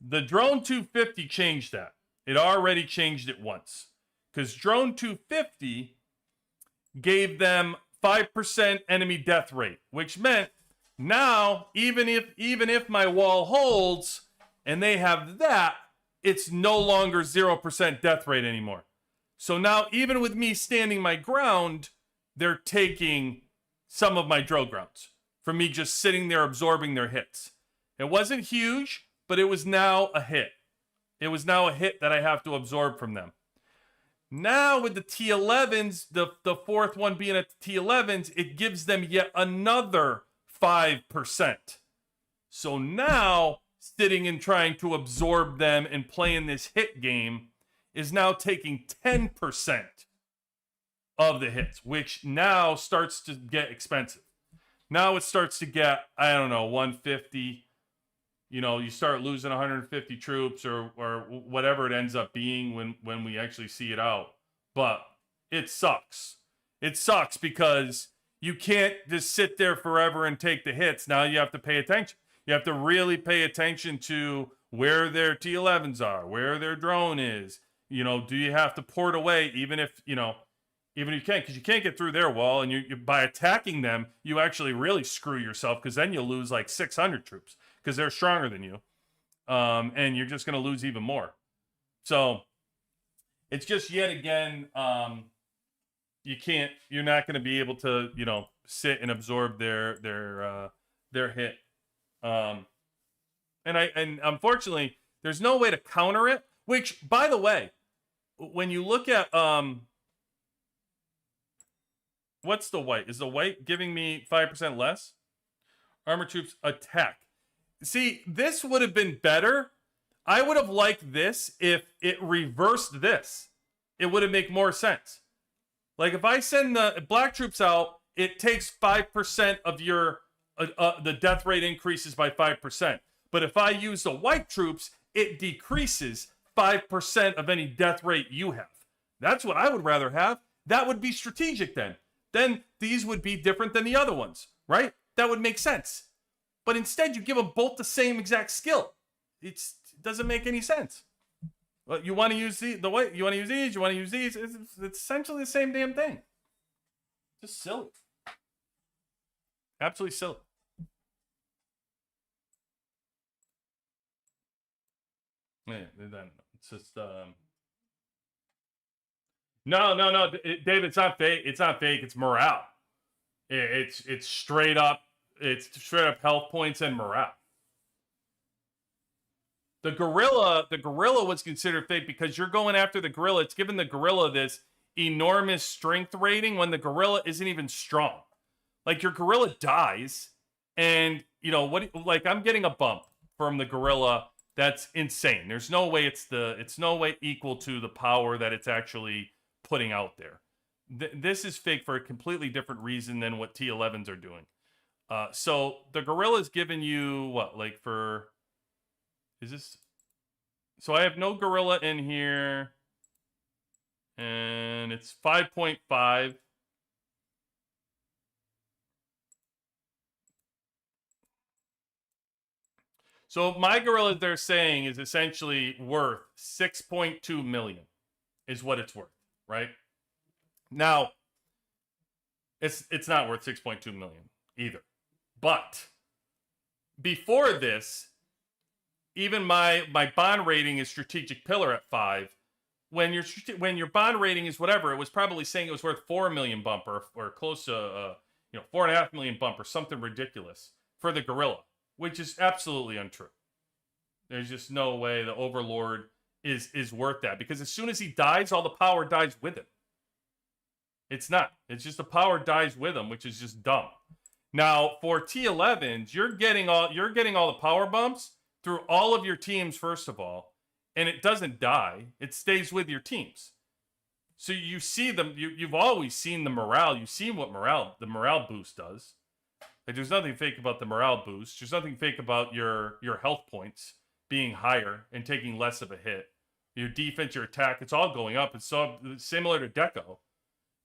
Speaker 2: the Drone 250 changed that. It already changed it once. Because Drone 250 gave them 5% enemy death rate, which meant now, even if my wall holds and they have that, it's no longer 0% death rate anymore. So now, even with me standing my ground, they're taking some of my drill grounds from me just sitting there absorbing their hits. It wasn't huge, but it was now a hit. It was now a hit that I have to absorb from them. Now with the T11s, the fourth one being at the T11s, it gives them yet another 5%. So now, sitting and trying to absorb them and playing this hit game is now taking 10% of the hits, which now starts to get expensive. Now it starts to get, I don't know, 150. You know, you start losing 150 troops or whatever it ends up being when we actually see it out. But it sucks. It sucks because you can't just sit there forever and take the hits. Now you have to pay attention. You have to really pay attention to where their T11s are, where their drone is. You know, do you have to port away even if you can't, because you can't get through their wall, and you by attacking them, you actually really screw yourself, because then you'll lose like 600 troops because they're stronger than you, and you're just going to lose even more. So it's just yet again, you're not going to be able to sit and absorb their hit, and unfortunately there's no way to counter it. Which, by the way, when you look at what's the white? Is the white giving me 5% less? Armor troops attack. See, this would have been better. I would have liked this if it reversed this. It would have made more sense. Like if I send the black troops out, it takes 5% of your the death rate increases by 5%. But if I use the white troops, it decreases 5% of any death rate you have. That's what I would rather have. That would be strategic then. Then these would be different than the other ones, right? That would make sense. But instead, you give them both the same exact skill. It doesn't make any sense. Well, you want to use the white, you want to use these, you want to use these. It's essentially the same damn thing. Just silly. Absolutely silly. Yeah, it's just No, David, it's not fake. It's not fake. It's morale. It's straight up. It's straight up health points and morale. The gorilla was considered fake because you're going after the gorilla. It's giving the gorilla this enormous strength rating when the gorilla isn't even strong. Like your gorilla dies, and like I'm getting a bump from the gorilla. That's insane. There's no way it's no way equal to the power that it's actually putting out there. This is fake for a completely different reason than what T11s are doing. So the gorilla's giving you what, like for, is this, so I have no gorilla in here, and it's 5.5. So my gorilla, they're saying, is essentially worth 6.2 million, is what it's worth, right? Now, it's not worth 6.2 million either. But before this, even my bond rating is strategic pillar at 5. When your bond rating is whatever, it was probably saying it was worth 4 million bump or close to 4.5 million bump or something ridiculous for the gorilla, which is absolutely untrue. There's just no way the Overlord is worth that, because as soon as he dies, all the power dies with him. It's not. It's just the power dies with him, which is just dumb. Now for T11s, you're getting all the power bumps through all of your teams first of all, and it doesn't die. It stays with your teams. So you see them. You've always seen the morale. You've seen what the morale boost does. Like, there's nothing fake about the morale boost. There's nothing fake about your health points being higher and taking less of a hit. Your defense, your attack, it's all going up. It's so similar to Deco.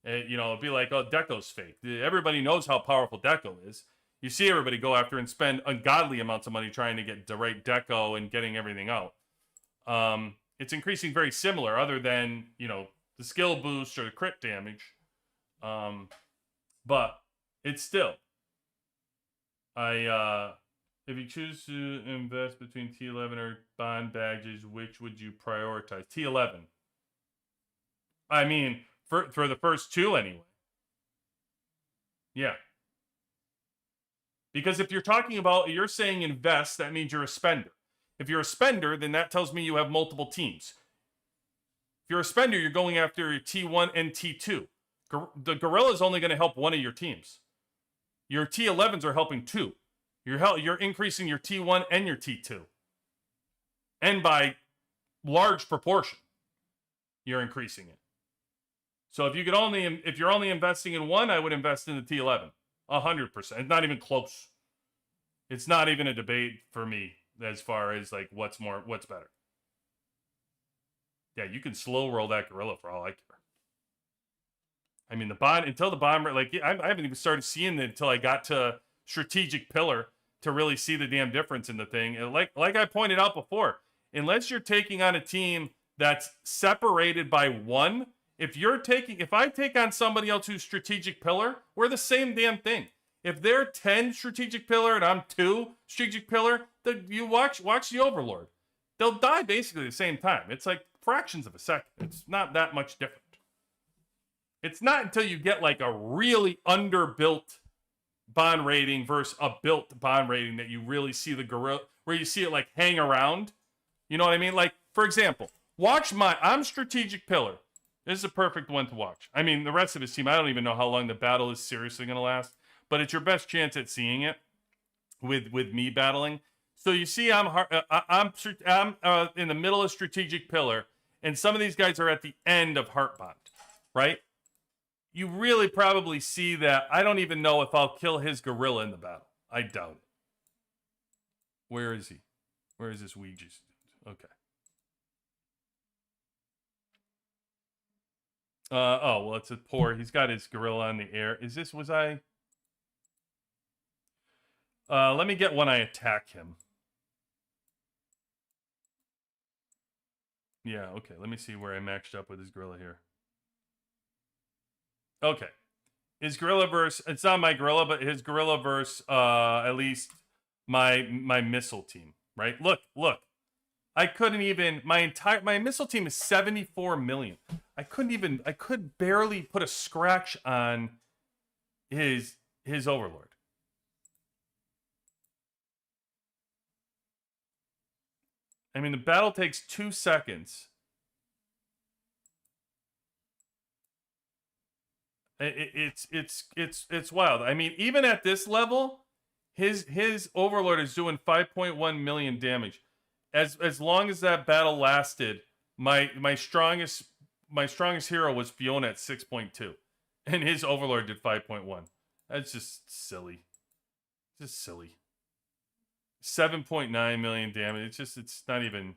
Speaker 2: It'd be like, oh, Deco's fake. Everybody knows how powerful Deco is. You see everybody go after and spend ungodly amounts of money trying to get the right Deco and getting everything out. It's increasing very similar, other than, the skill boost or the crit damage. But it's still. If you choose to invest between T11 or bond badges, which would you prioritize? T11. I mean, for the first two anyway. Yeah. Because if you're saying invest, that means you're a spender. If you're a spender, then that tells me you have multiple teams. If you're a spender, you're going after your T1 and T2. The gorilla is only going to help one of your teams. Your T11s are helping two. You're increasing your T1 and your T2. And by large proportion, you're increasing it. So if you're only investing in one, I would invest in the T11. 100%. It's not even close. It's not even a debate for me as far as like what's better. Yeah, you can slow roll that gorilla for all I care. I mean, I haven't even started seeing it until I got to strategic pillar to really see the damn difference in the thing. And like I pointed out before, unless you're taking on a team that's separated by one, if I take on somebody else who's strategic pillar, we're the same damn thing. If they're 10 strategic pillar and I'm 2 strategic pillar, you watch the Overlord. They'll die basically at the same time. It's like fractions of a second. It's not that much different. It's not until you get like a really underbuilt bond rating versus a built bond rating that you really see the gorilla, where you see it like hang around. You know what I mean? Like, for example, I'm strategic pillar. This is a perfect one to watch. I mean, the rest of his team, I don't even know how long the battle is seriously going to last, but it's your best chance at seeing it with me battling. So you see, I'm in the middle of strategic pillar, and some of these guys are at the end of heart bond, right? You really probably see that. I don't even know if I'll kill his gorilla in the battle. I doubt it. Where is he? Where is this Ouija student? Okay. Well, it's a poor. He's got his gorilla in the air. Let me get when I attack him. Yeah, okay. Let me see where I matched up with his gorilla here. Okay. His gorilla versus, it's not my gorilla, but his gorilla versus at least my missile team, right? Look. I couldn't even, my missile team is 74 million. I could barely put a scratch on his Overlord. I mean, the battle takes 2 seconds. It's wild. I mean, even at this level, his Overlord is doing 5.1 million damage. As long as that battle lasted, my strongest hero was Fiona at 6.2, and his Overlord did 5.1. That's just silly. Just silly. 7.9 million damage. It's not even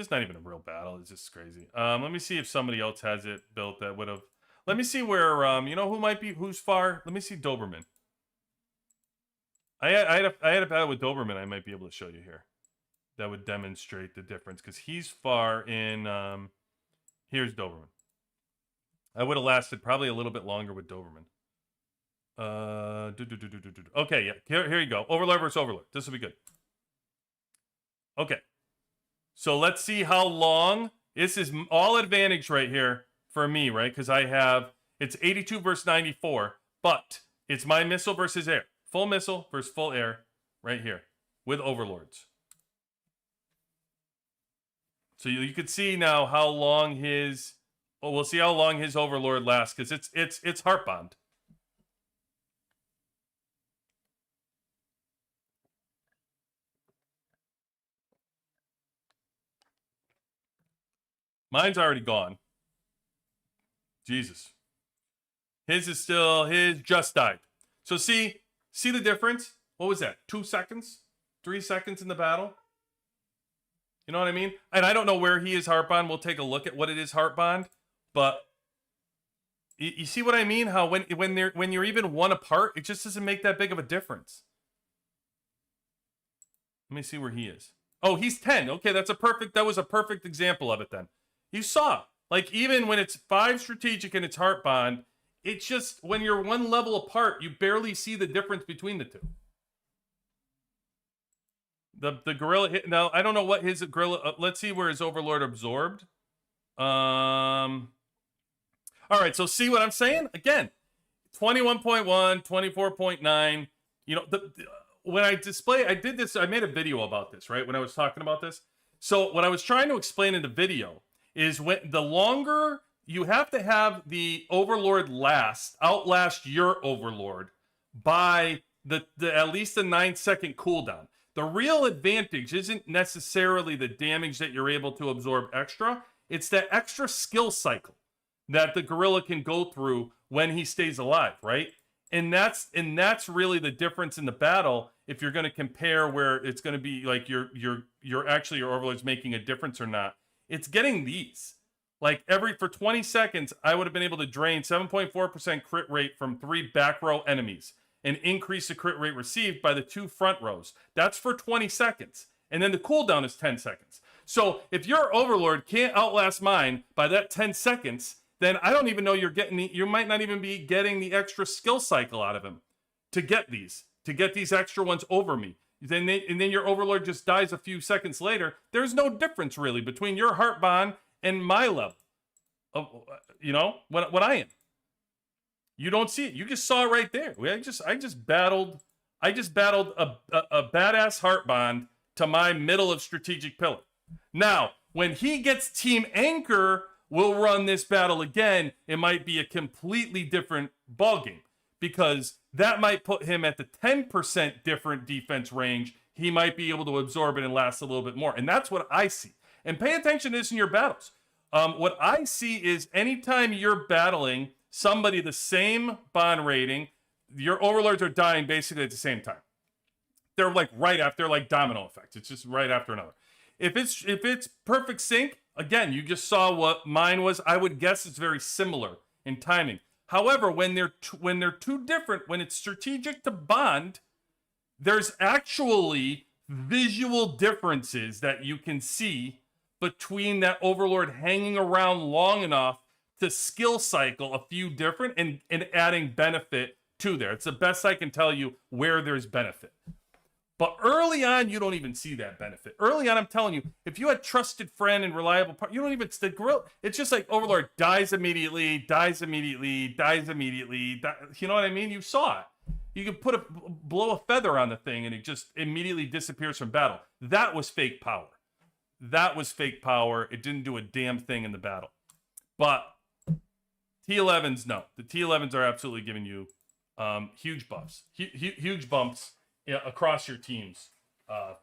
Speaker 2: a real battle. It's just crazy. Let me see if somebody else has it built that would have. Let me see where who's far. Let me see Doberman. I had a battle with Doberman. I might be able to show you here. that would demonstrate the difference, because he's far in. Here's Doberman. I would have lasted probably a little bit longer with Doberman. Okay, yeah. Here you go. Overlord versus Overlord. This will be good. Okay. So let's see how long. This is all advantage right here for me, right? Because I have, it's 82 versus 94, but it's my missile versus air. Full missile versus full air right here with Overlords. So you can see now how long his, well, we'll see how long his Overlord lasts, because it's heart bond. Mine's already gone. Jesus. His is still, his just died. So see the difference? What was that? 2 seconds? 3 seconds in the battle? You know what I mean? And I don't know where he is heart bond. We'll take a look at what it is heart bond. But you see what I mean? How when you're even one apart, it just doesn't make that big of a difference. Let me see where he is. Oh, he's 10. Okay, that was a perfect example of it then. You saw, like, even when it's 5 strategic and it's heart bond, it's just, when you're one level apart, you barely see the difference between the two. The gorilla hit, now I don't know what his gorilla, let's see where his Overlord absorbed. All right, so see what I'm saying? Again, 21.1, 24.9, you know, when I display, I did this, I made a video about this, right? When I was talking about this. So what I was trying to explain in the video is, when the longer you have to have the Overlord outlast your Overlord by the at least a 9-second cooldown. The real advantage isn't necessarily the damage that you're able to absorb extra. It's that extra skill cycle that the gorilla can go through when he stays alive, right? And that's really the difference in the battle. If you're going to compare where it's going to be like your Overlord's making a difference or not, it's getting these. Like, for 20 seconds, I would have been able to drain 7.4% crit rate from 3 back row enemies and increase the crit rate received by the 2 front rows. That's for 20 seconds. And then the cooldown is 10 seconds. So if your Overlord can't outlast mine by that 10 seconds, then I don't even know you might not even be getting the extra skill cycle out of him to get these extra ones over me. And then your Overlord just dies a few seconds later. There's no difference really between your heart bond and my level of, you know, what I am. You don't see it. You just saw it right there. I just battled a badass heart bond to my middle of strategic pillar. Now, when he gets Team Anchor, we'll run this battle again. It might be a completely different ballgame, because that might put him at the 10% different defense range. He might be able to absorb it and last a little bit more. And that's what I see. And pay attention to this in your battles. What I see is, anytime you're battling somebody the same bond rating, your Overlords are dying basically at the same time. They're like right after, they're like domino effects. It's just right after another. If it's perfect sync, again, you just saw what mine was. I would guess it's very similar in timing. However, when they're too different, when it's strategic to bond, there's actually visual differences that you can see between that Overlord hanging around long enough to skill cycle a few different and adding benefit to there. It's the best I can tell you where there's benefit. But early on, you don't even see that benefit. Early on, I'm telling you, if you had trusted friend and reliable partner, you don't even, the gorilla, it's just like Overlord dies immediately, dies immediately, dies immediately. You know what I mean? You saw it. You could blow a feather on the thing and it just immediately disappears from battle. That was fake power. That was fake power. It didn't do a damn thing in the battle. But T11s, no. The T11s are absolutely giving you huge buffs. Huge bumps across your teams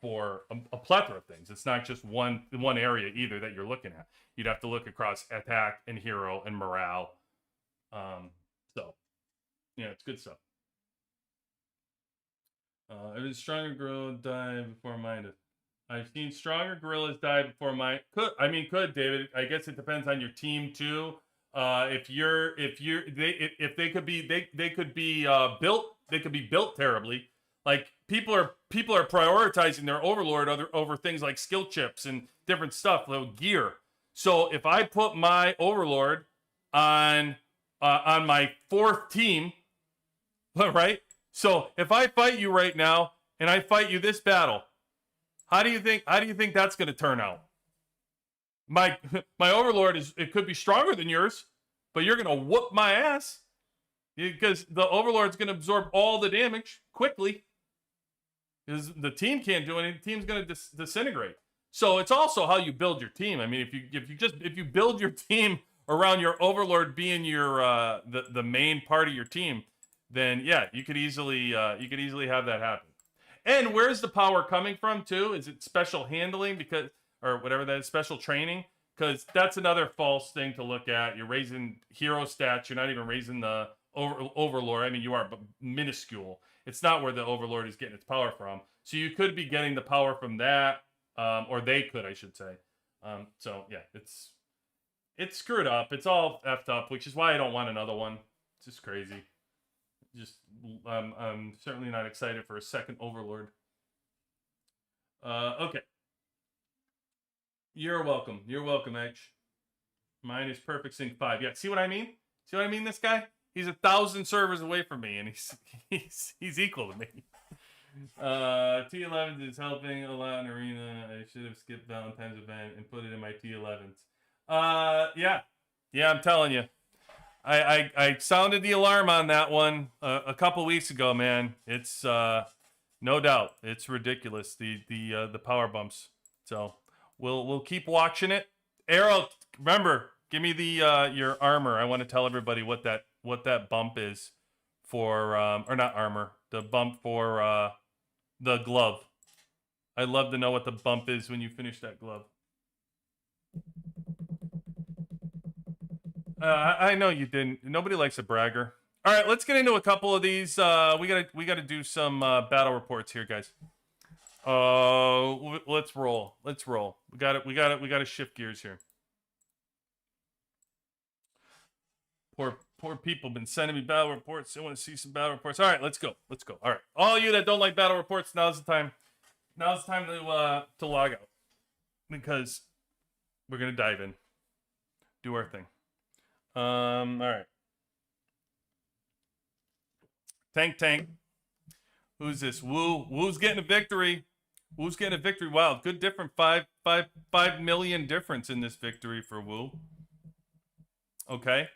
Speaker 2: for a plethora of things. It's not just one area either that you're looking at. You'd have to look across attack and hero and morale. So, yeah, it's good stuff. It was stronger gorilla die before mine. I've seen stronger gorillas die before mine. Could David? I guess it depends on your team too. If they could be built terribly. Like people are prioritizing their Overlord over things like skill chips and different stuff, like gear. So if I put my Overlord on my 4th team, right? So if I fight you right now and I fight you this battle, how do you think that's going to turn out? My Overlord it could be stronger than yours, but you're going to whoop my ass because the Overlord's going to absorb all the damage quickly. Because the team can't do anything, the team's going to disintegrate. So it's also how you build your team. I mean, if you build your team around your Overlord being your the main part of your team, then yeah, you could easily have that happen. And where's the power coming from too? Is it special handling or whatever that is, special training? Because that's another false thing to look at. You're raising hero stats. You're not even raising the Overlord. I mean, you are, but minuscule. It's not where the Overlord is getting its power from. So you could be getting the power from that, or they could, I should say. So yeah, it's screwed up. It's all effed up, which is why I don't want another one. It's just crazy. I'm certainly not excited for a second Overlord. Okay. You're welcome. You're welcome, Edge. Mine is Perfect Sync 5. Yeah, see what I mean? See what I mean? This guy? He's 1,000 servers away from me, and he's equal to me. T11 is helping a lot in Arena. I should have skipped Valentine's event and put it in my T11s. Yeah, I'm telling you. I sounded the alarm on that one a couple weeks ago, man. It's no doubt it's ridiculous, the power bumps. So we'll keep watching it. Arrow, remember, give me the your armor. I want to tell everybody what that bump is for or not armor, the bump for the glove. I'd love to know what the bump is when you finish that glove. I know you didn't. Nobody likes a bragger. All right, let's get into a couple of these. We gotta do some battle reports here, guys. Let's roll. We gotta shift gears here. Poor people been sending me battle reports. They want to see some battle reports. All right, let's go. All right, all you that don't like battle reports, now's the time. Now's the time to log out because we're gonna dive in, do our thing. All right. Tank. Who's this? Woo's getting a victory. Wow, good difference. 5 million difference in this victory for Woo. Okay.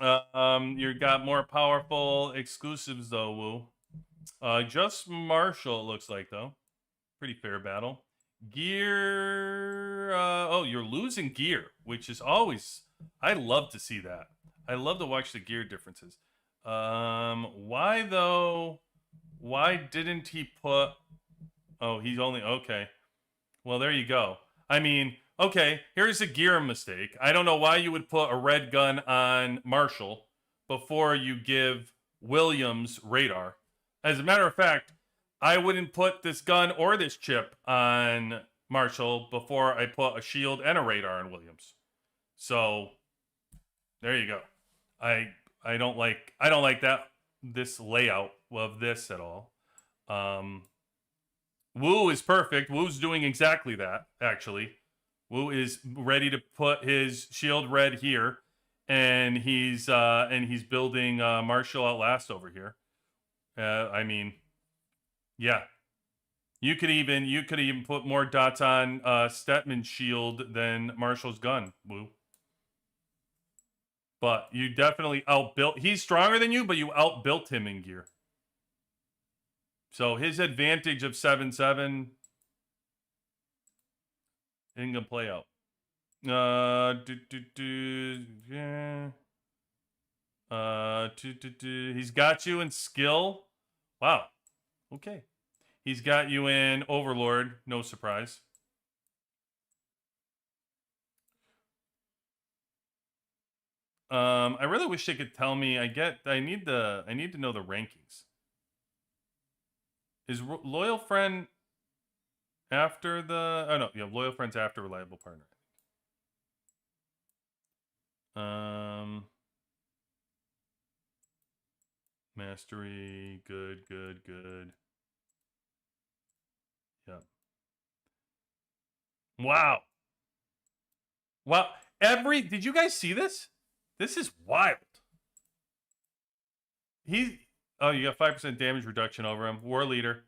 Speaker 2: You got more powerful exclusives though, Woo. Just Marshall it looks like though. Pretty fair battle. Gear. Oh, you're losing gear, which is always. I love to see that. I love to watch the gear differences. Why though? Why didn't he put? Oh, he's only okay. Well, there you go. I mean, okay, here's a gear mistake. I don't know why you would put a red gun on Marshall before you give Williams radar. As a matter of fact, I wouldn't put this gun or this chip on Marshall before I put a shield and a radar on Williams. So there you go. I don't like this layout of this at all. Woo is perfect. Woo's doing exactly that, actually. Woo is ready to put his shield red here, and he's building Martial Outlast over here. I mean, yeah. You could even put more dots on Stetman's shield than Marshall's gun, Woo. But you definitely outbuilt. He's stronger than you, but you outbuilt him in gear. So his advantage of 7-7 isn't gonna play out. Yeah. He's got you in skill. Wow. Okay. He's got you in Overlord. No surprise. I really wish they could tell me. I need to know the rankings. Is Loyal Friend after the? Oh no, yeah, Loyal Friend's after Reliable Partner. Mastery, good. Yep. Wow. Wow. Did you guys see this? This is wild. Oh, you got 5% damage reduction over him. War leader.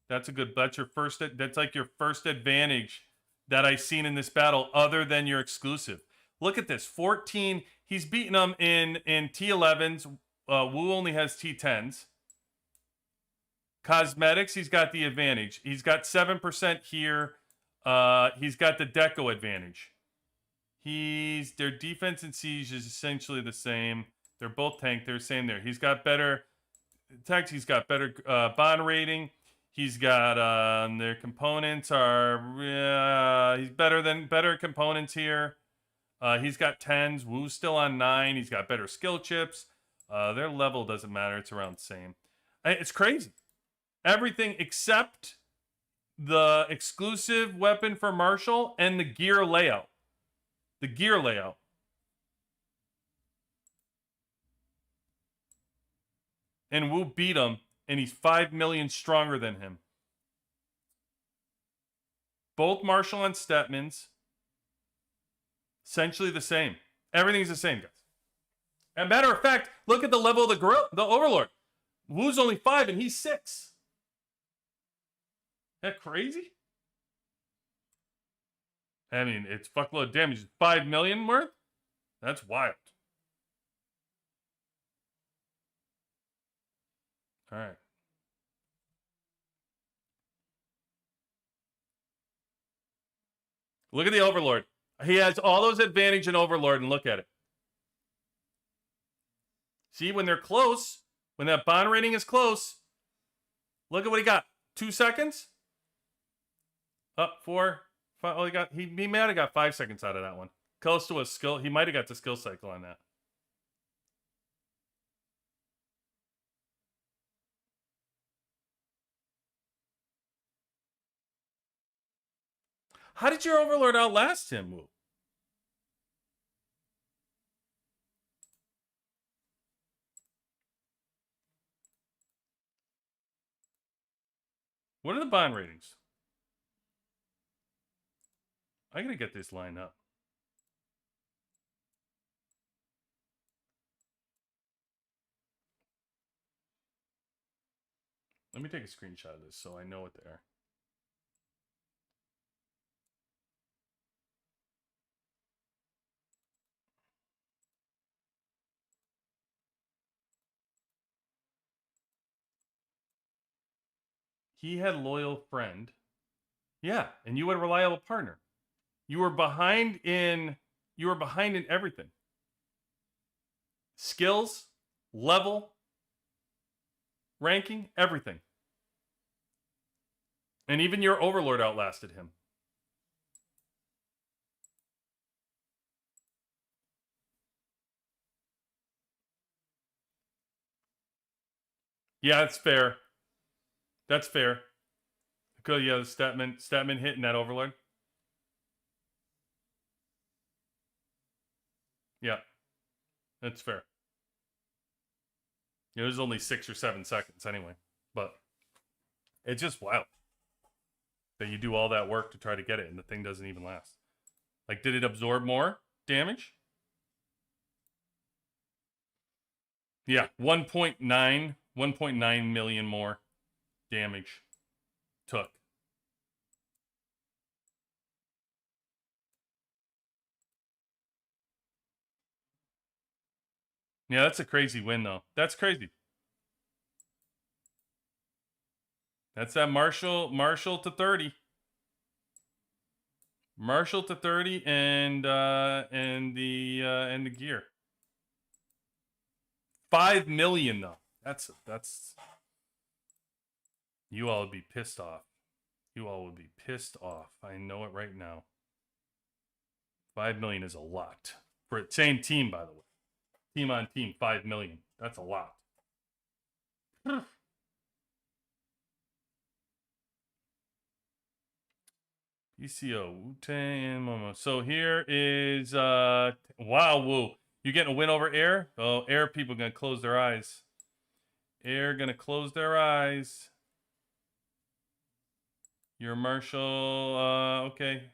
Speaker 2: That's like your first advantage that I've seen in this battle other than your exclusive. Look at this. 14. He's beating them in T11s. Wu only has T10s. Cosmetics, he's got the advantage. He's got 7% here. He's got the deco advantage. Their defense and siege is essentially the same. They're both tank. They're the same there. He's got better text. He's got better bond rating. He's got their components are he's better components here. He's got 10s. Wu's still on 9. He's got better skill chips. Their level doesn't matter. It's around the same. It's crazy. Everything except the exclusive weapon for Marshall and the gear layout. The gear layout. And Wu beat him, and he's 5 million stronger than him. Both Marshall and Stetman's essentially the same. Everything's the same, guys. As a matter of fact, look at the level of the Overlord. Wu's only 5 and he's 6. That crazy? I mean, it's fuckload of damage. 5 million worth? That's wild. All right. Look at the Overlord. He has all those advantage in Overlord, and look at it. See, when they're close, when that bond rating is close, look at what he got. 2 seconds? Up 4. 5, oh, he might have got 5 seconds out of that one. Close to a skill. He might have got the skill cycle on that. How did your Overlord outlast him, Wu? What are the bond ratings? I gotta get this line up. Let me take a screenshot of this so I know what they are. He had loyal friend. Yeah, and you had a reliable partner. You were behind in everything. Skills, level, ranking, everything. And even your Overlord outlasted him. Yeah, that's fair. That's fair. Because yeah, the Statman hitting that Overlord. Yeah, that's fair. It was only 6 or 7 seconds anyway, but it's just wild that you do all that work to try to get it and the thing doesn't even last. Like, did it absorb more damage? Yeah, 1.9 million more damage took. Yeah, that's a crazy win, though. That's crazy. That's that Marshall to 30. Marshall to 30 and the gear. 5 million though. That's you all would be pissed off. You all would be pissed off. I know it right now. 5 million is a lot. For the same team, by the way. Team on team, 5 million. That's a lot. ECO, Wu-Tang, Momo. So here is wow, Wu. You getting a win over air? Oh, air people gonna close their eyes. Air gonna close their eyes. You're Marshall. Okay.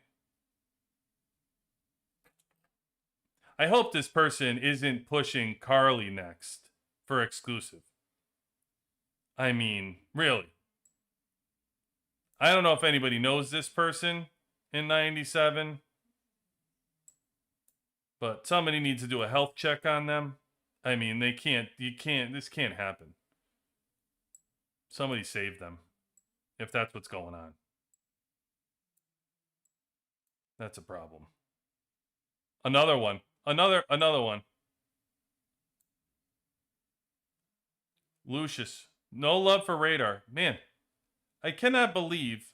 Speaker 2: I hope this person isn't pushing Carly next for exclusive. I mean, really. I don't know if anybody knows this person in 97, but somebody needs to do a health check on them. I mean, this can't happen. Somebody save them if that's what's going on. That's a problem. Another one. Another one. Lucius. No love for Radar. Man, I cannot believe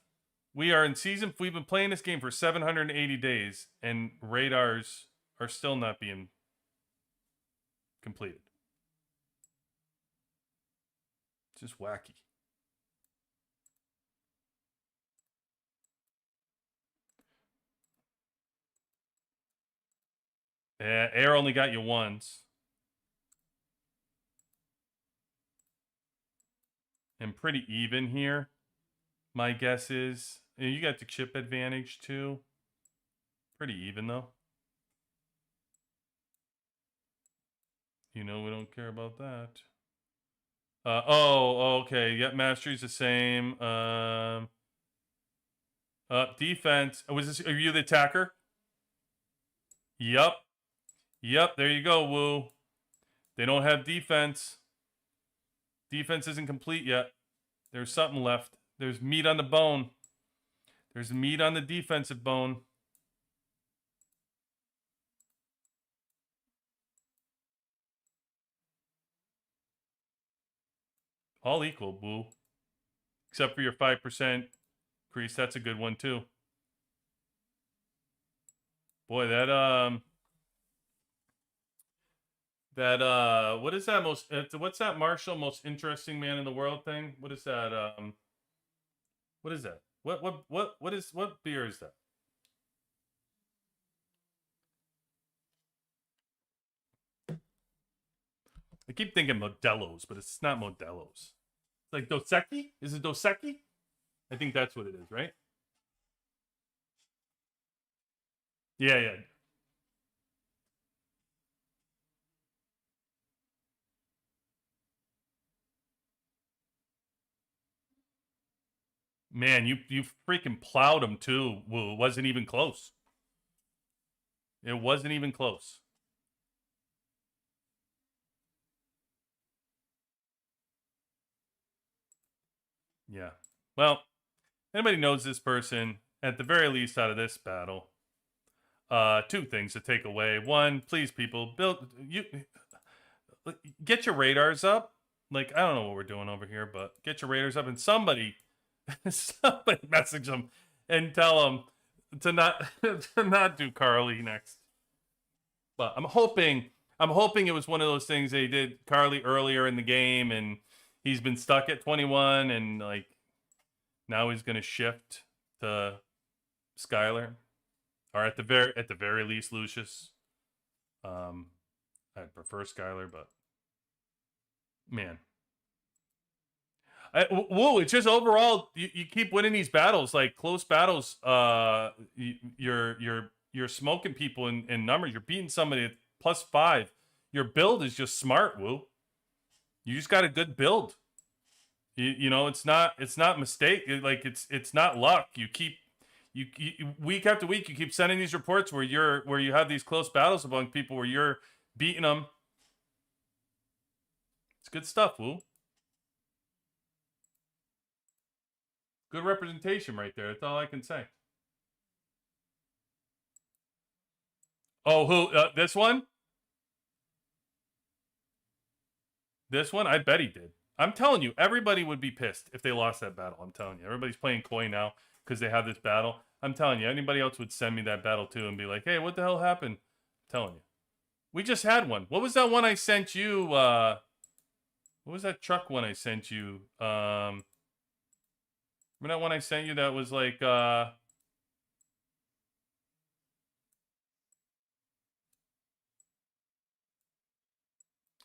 Speaker 2: we are in season. We've been playing this game for 780 days, and Radars are still not being completed. It's just wacky. Yeah, Air only got you once. And pretty even here. My guess is you got the chip advantage too. Pretty even though. You know we don't care about that. Okay. Yep, mastery's the same. Defense. Are you the attacker? Yep. There you go, Woo. They don't have defense. Defense isn't complete yet. There's something left. There's meat on the bone. There's meat on the defensive bone. All equal, Woo. Except for your 5% increase. That's a good one, too. Boy, what is that what's that Marshall most interesting man in the world thing? What is that? What is that? What beer is that? I keep thinking Modelo's, but it's not Modelo's. It's like Dos Equis? Is it Dos Equis? I think that's what it is, right? Yeah. Man, you freaking plowed him too. Well, it wasn't even close. It wasn't even close. Yeah. Well, anybody knows this person, at the very least out of this battle, two things to take away. One, please people, get your radars up. Like, I don't know what we're doing over here, but get your radars up and somebody message them and tell them to not to not do Carly next. But I'm hoping it was one of those things they did Carly earlier in the game and he's been stuck at 21 and like now he's going to shift to Skylar, or at the very least Lucius. I'd prefer Skylar, but man, it's just overall you keep winning these battles, like close battles. You're smoking people in numbers. You're beating somebody at +5. Your build is just smart, Woo. You just got a good build. You know, it's not mistake. It's not luck. You keep you week after week you keep sending these reports where you have these close battles among people where you're beating them. It's good stuff, Woo. Good representation right there. That's all I can say. Oh, who? This one? This one? I bet he did. I'm telling you, everybody would be pissed if they lost that battle. I'm telling you. Everybody's playing coy now because they have this battle. I'm telling you, anybody else would send me that battle too and be like, hey, what the hell happened? I'm telling you. We just had one. What was that one I sent you? What was that truck one I sent you? Remember that one I sent you that was like, I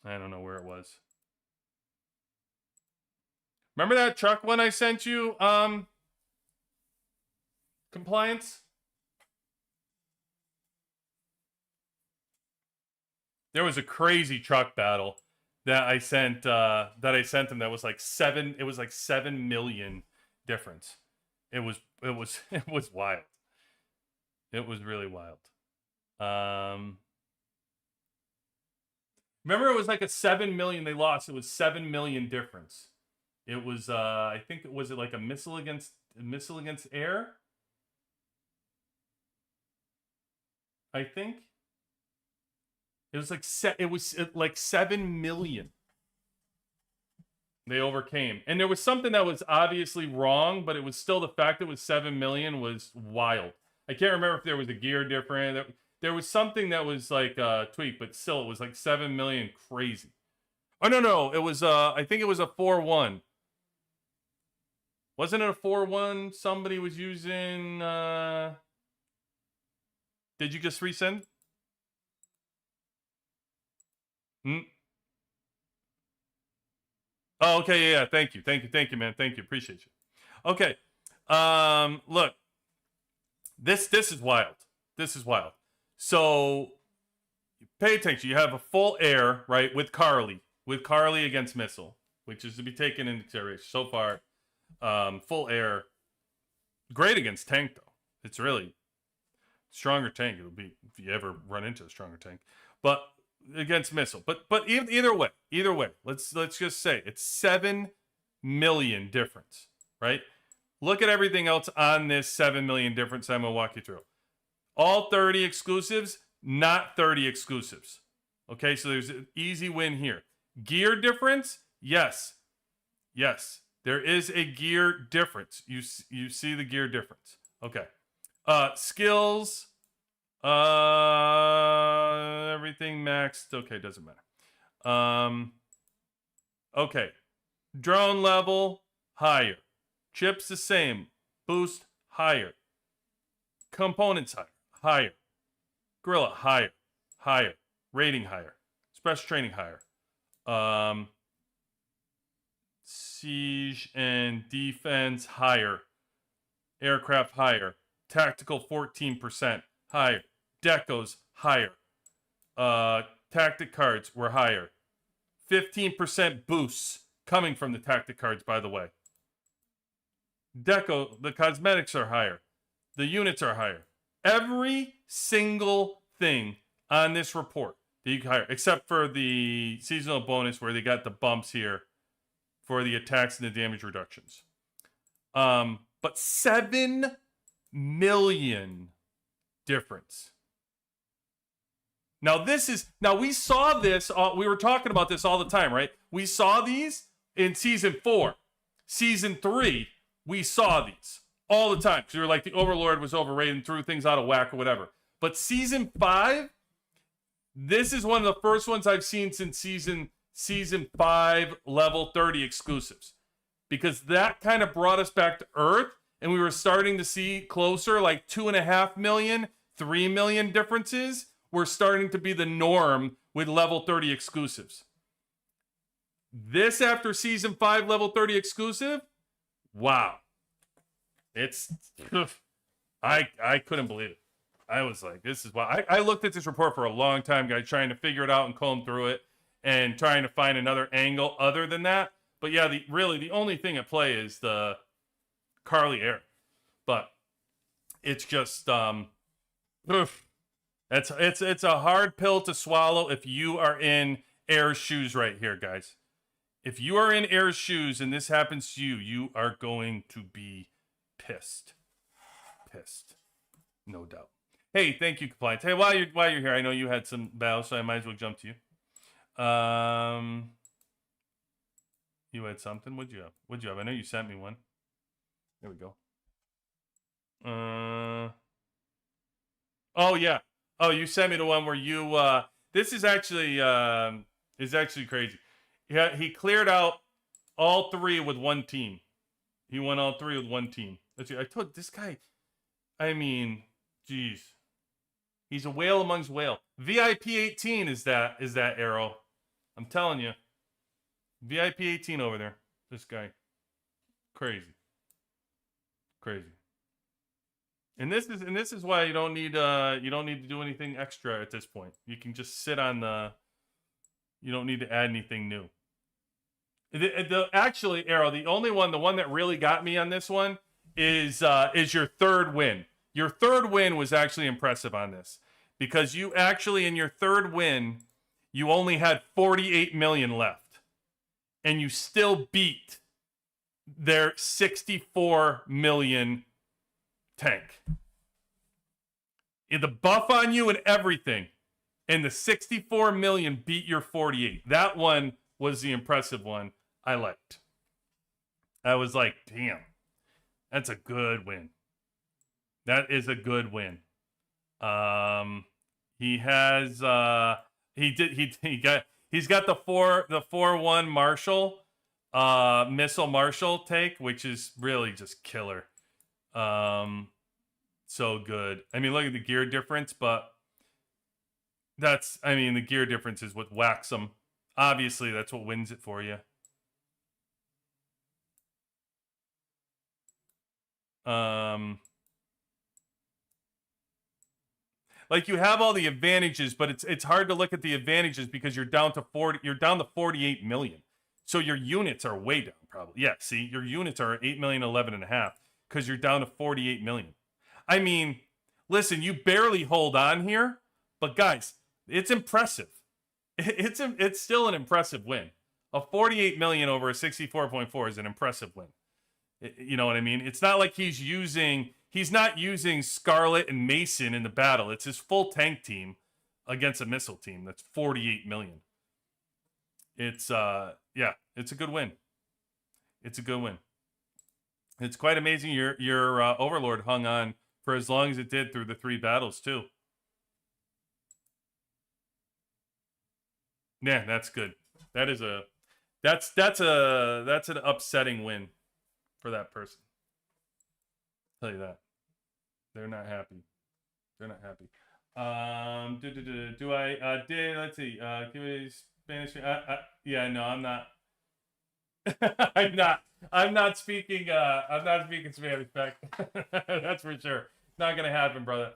Speaker 2: don't know where it was. Remember that truck one I sent you? Compliance? There was a crazy truck battle that I sent him that was like 7 million difference. It was it was wild. It was really wild. Remember, it was like a 7 million they lost. It was 7 million difference. It was I think it was like a missile against air. I think it was like 7 million. They overcame, and there was something that was obviously wrong, but it was still the fact that it was 7 million was wild. I can't remember if there was a gear different. There was something that was like tweaked, but still it was like 7 million crazy. Oh no, it was I think it was a 4-1. Wasn't it a 4-1 somebody was using did you just resend? Oh, okay, yeah, thank you, man, thank you, appreciate you. Okay, look, this is wild. This is wild. So, pay attention. You have a full air, right, with Carly against missile, which is to be taken into consideration. So far, full air, great against tank though. It's really stronger tank. It'll be if you ever run into a stronger tank, but against missile. But either way, let's just say it's 7 million difference, right? Look at everything else on this 7 million difference. I'm gonna walk you through. All 30 exclusives, not 30 exclusives. Okay, so there's an easy win here. Gear difference, yes. There is a gear difference. You see the gear difference. Okay. Skills, everything maxed. Okay, doesn't matter. Okay. Drone level, higher. Chips the same. Boost, higher. Components, higher. Gorilla, higher. Rating, higher. Special training, higher. Siege and defense, higher. Aircraft, higher. Tactical, 14%, higher. Decos, higher. Tactic cards were higher. 15% boosts coming from the tactic cards, by the way. Deco, the cosmetics are higher. The units are higher. Every single thing on this report that you can hire, except for the seasonal bonus where they got the bumps here for the attacks and the damage reductions. But 7 million difference. Now we saw this, we were talking about this all the time, right? We saw these in season 4. Season 3, we saw these all the time because we were like the Overlord was overrated and threw things out of whack or whatever. But season 5, this is one of the first ones I've seen since season 5 level 30 exclusives, because that kind of brought us back to Earth, and we were starting to see closer, like 2.5 million, 3 million differences were starting to be the norm with level 30 exclusives. This after season 5 level 30 exclusive, wow. It's I couldn't believe it. I was like, this is why I looked at this report for a long time, guys, trying to figure it out and comb through it and trying to find another angle other than that. But yeah, the only thing at play is the Carly Air. But it's just it's a hard pill to swallow if you are in Air's shoes right here, guys. If you are in Air's shoes and this happens to you, you are going to be pissed. No doubt. Hey, thank you, Compliance. Hey, while you're here, I know you had some battles, so I might as well jump to you. You had something? What'd you have? I know you sent me one. There we go. Oh yeah. Oh, you sent me the one where you this is actually crazy. Yeah, he cleared out all 3 with one team. He won all 3 with one team. Let's see. I told this guy, I mean, geez. He's a whale amongst whale. VIP 18 is that arrow. I'm telling you. VIP 18 over there. This guy. Crazy. Crazy. And this is why you don't need to do anything extra at this point. You can just sit on the. You don't need to add anything new. Actually, Arrow, the one that really got me on this one is your third win. Your third win was actually impressive on this because you actually in your third win you only had 48 million left, and you still beat their 64 million tank. The buff on you and everything, and the 64 million beat your 48. That one was the impressive one I liked. I was like, damn, that's a good win. That is a good win. He has he's got the 4-1 Marshall missile Marshall take, which is really just killer. So good. I mean, look at the gear difference, but the gear difference is what whacks them. Obviously, that's what wins it for you. Like you have all the advantages, but it's hard to look at the advantages because you're down to 48 million. So your units are way down, probably. Yeah, see, your units are 8 million, 11.5, because you're down to 48 million. I mean, listen, you barely hold on here, but guys, it's impressive. It's still an impressive win. A 48 million over a 64.4 is an impressive win. You know what I mean? It's not like he's not using Scarlet and Mason in the battle. It's his full tank team against a missile team that's 48 million. It's it's a good win. It's a good win. It's quite amazing your Overlord hung on for as long as it did through the 3 battles too. Yeah, that's good. That's an upsetting win for that person. I'll tell you that. They're not happy. They're not happy. Let's see. Give me Spanish. Yeah, no, I'm not. I'm not speaking Spanish back. That's for sure. Not gonna happen, brother.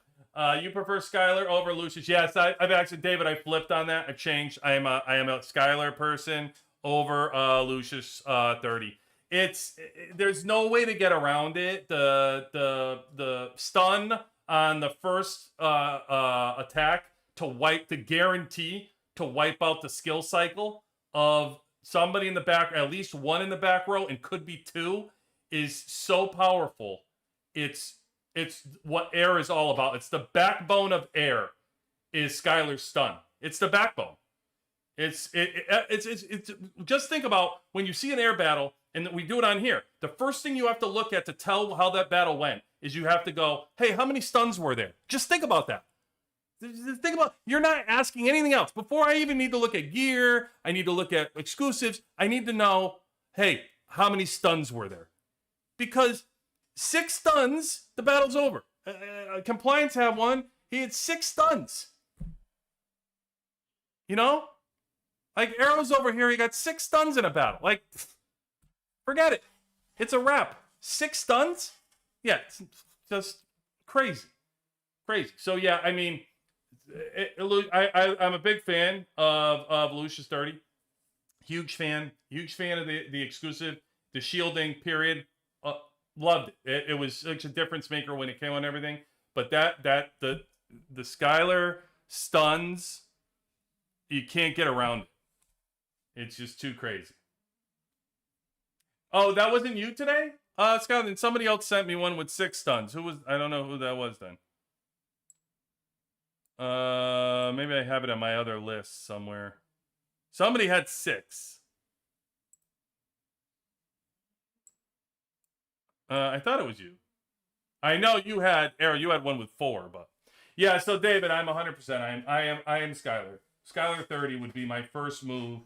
Speaker 2: You prefer Skylar over Lucius? Yes, I've actually, David, I flipped on that. I changed. I am a Skylar person over Lucius 30. There's no way to get around it. The stun on the first attack to guarantee to wipe out the skill cycle of somebody in the back, at least one in the back row, and could be 2, is so powerful. It's what air is all about. It's the backbone of air is Skylar's stun. It's the backbone. It's just think about when you see an air battle, and we do it on here. The first thing you have to look at to tell how that battle went is you have to go, hey, how many stuns were there? Just think about that. Think about, you're not asking anything else. Before I even need to look at gear, I need to look at exclusives. I need to know, hey, how many stuns were there? Because 6 stuns, the battle's over. Compliance had one. He had 6 stuns. You know? Like, Arrow's over here, he got 6 stuns in a battle. Like, forget it. It's a wrap. 6 stuns? Yeah, it's just crazy. Crazy. So, yeah, I mean, I'm a big fan of Lucius 30. Huge fan of the exclusive, the shielding period. Loved it. It was such a difference maker when it came on everything. But the Skylar stuns, you can't get around it. It's just too crazy. Oh, that wasn't you today? Scott, and somebody else sent me one with 6 stuns. Who was? I don't know who that was then. Maybe I have it on my other list somewhere. Somebody had 6. I thought it was you. I know you had, Arrow, you had one with 4, but yeah. So David, I'm 100%. I am Skylar. Skylar 30 would be my first move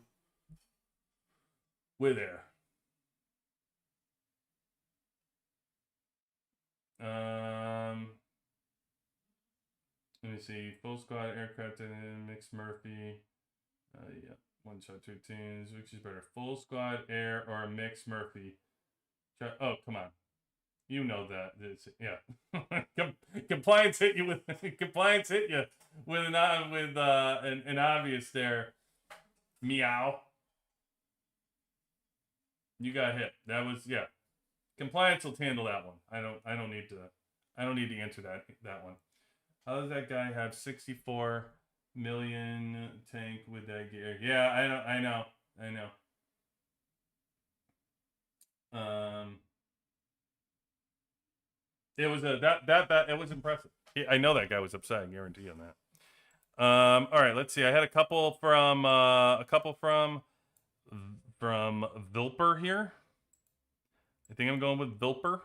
Speaker 2: with air. Let me see. Full squad aircraft and mixed Murphy. Yeah. 1 shot, 2 teams. Which is better, full squad air or a mixed Murphy? Oh, come on. You know that. Yeah. Compliance hit you with compliance hit you with an obvious there. Meow. You got hit. That was yeah. Compliance will handle that one. I don't need to answer that one. How does that guy have 64 million tank with that gear? Yeah, I know. It was it was impressive. I know that guy was upset. I guarantee you on that. All right, let's see. I had a couple from Vilper here. I think I'm going with Vilper.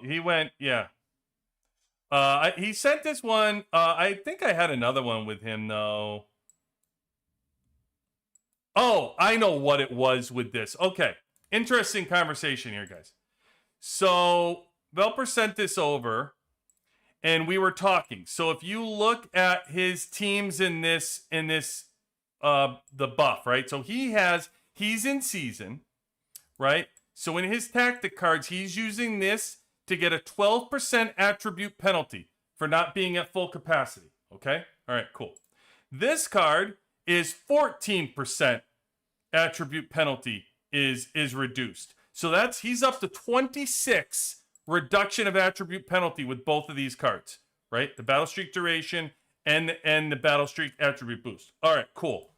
Speaker 2: He went, yeah. He sent this one. I think I had another one with him though. Oh, I know what it was with this. Okay, interesting conversation here, guys. So Velper sent this over, and we were talking. So if you look at his teams in this, the buff, right? So he's in season, right? So in his tactic cards, he's using this to get a 12% attribute penalty for not being at full capacity. Okay? All right, cool. This card is 14% attribute penalty is reduced. So he's up to 26 reduction of attribute penalty with both of these cards, right? The battle streak duration and the battle streak attribute boost. All right, cool.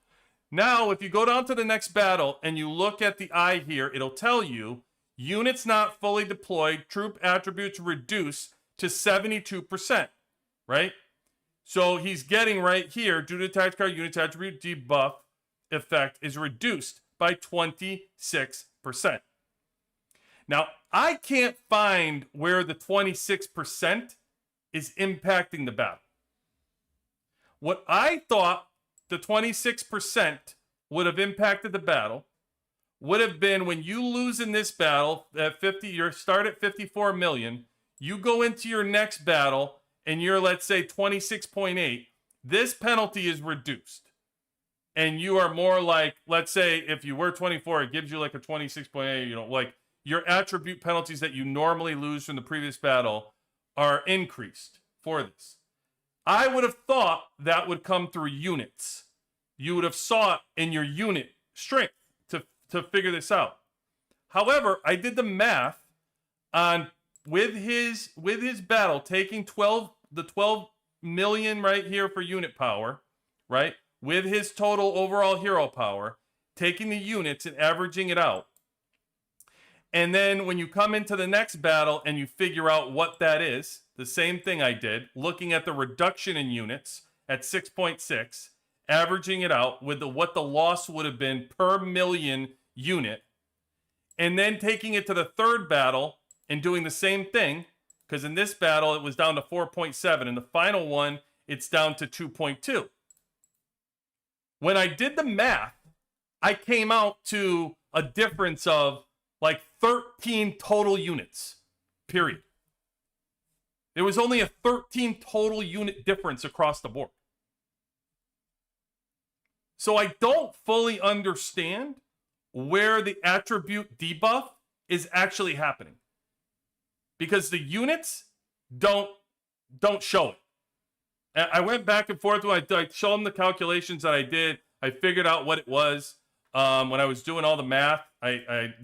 Speaker 2: Now, if you go down to the next battle and you look at the eye here, it'll tell you units not fully deployed, troop attributes reduced to 72%, right? So he's getting right here, due to the tactic card units attribute debuff effect is reduced by 26%. Now, I can't find where the 26% is impacting the battle. What I thought the 26% would have impacted the battle would have been when you lose in this battle at 50, you start at 54 million, you go into your next battle and you're, let's say, 26.8, this penalty is reduced. And you are more like, let's say, if you were 24, it gives you like a 26.8, like your attribute penalties that you normally lose from the previous battle are increased for this. I would have thought that would come through units. You would have saw it in your unit strength to figure this out. However, I did the math on with his battle taking the 12 million right here for unit power, right? With his total overall hero power, taking the units and averaging it out. And then when you come into the next battle and you figure out what that is, the same thing I did, looking at the reduction in units at 6.6, averaging it out with what the loss would have been per million unit, and then taking it to the third battle and doing the same thing, because in this battle it was down to 4.7, and the final one it's down to 2.2. When I did the math, I came out to a difference of like 13 total units, period. There was only a 13 total unit difference across the board. So I don't fully understand where the attribute debuff is actually happening, because the units don't show it. I went back and forth when I showed them the calculations that I did. I figured out what it was when I was doing all the math. I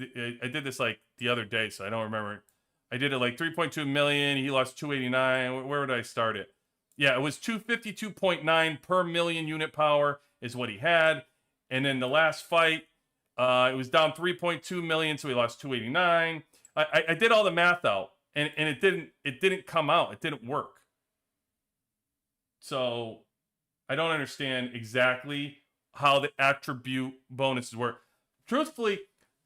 Speaker 2: did this like the other day, so I don't remember. I did it like 3.2 million. He lost 289. Where would I start it? Yeah, it was 252.9 per million unit power is what he had. And then the last fight, it was down 3.2 million, so he lost 289. I did all the math out, and it didn't come out. It didn't work. So I don't understand exactly how the attribute bonuses work. Truthfully,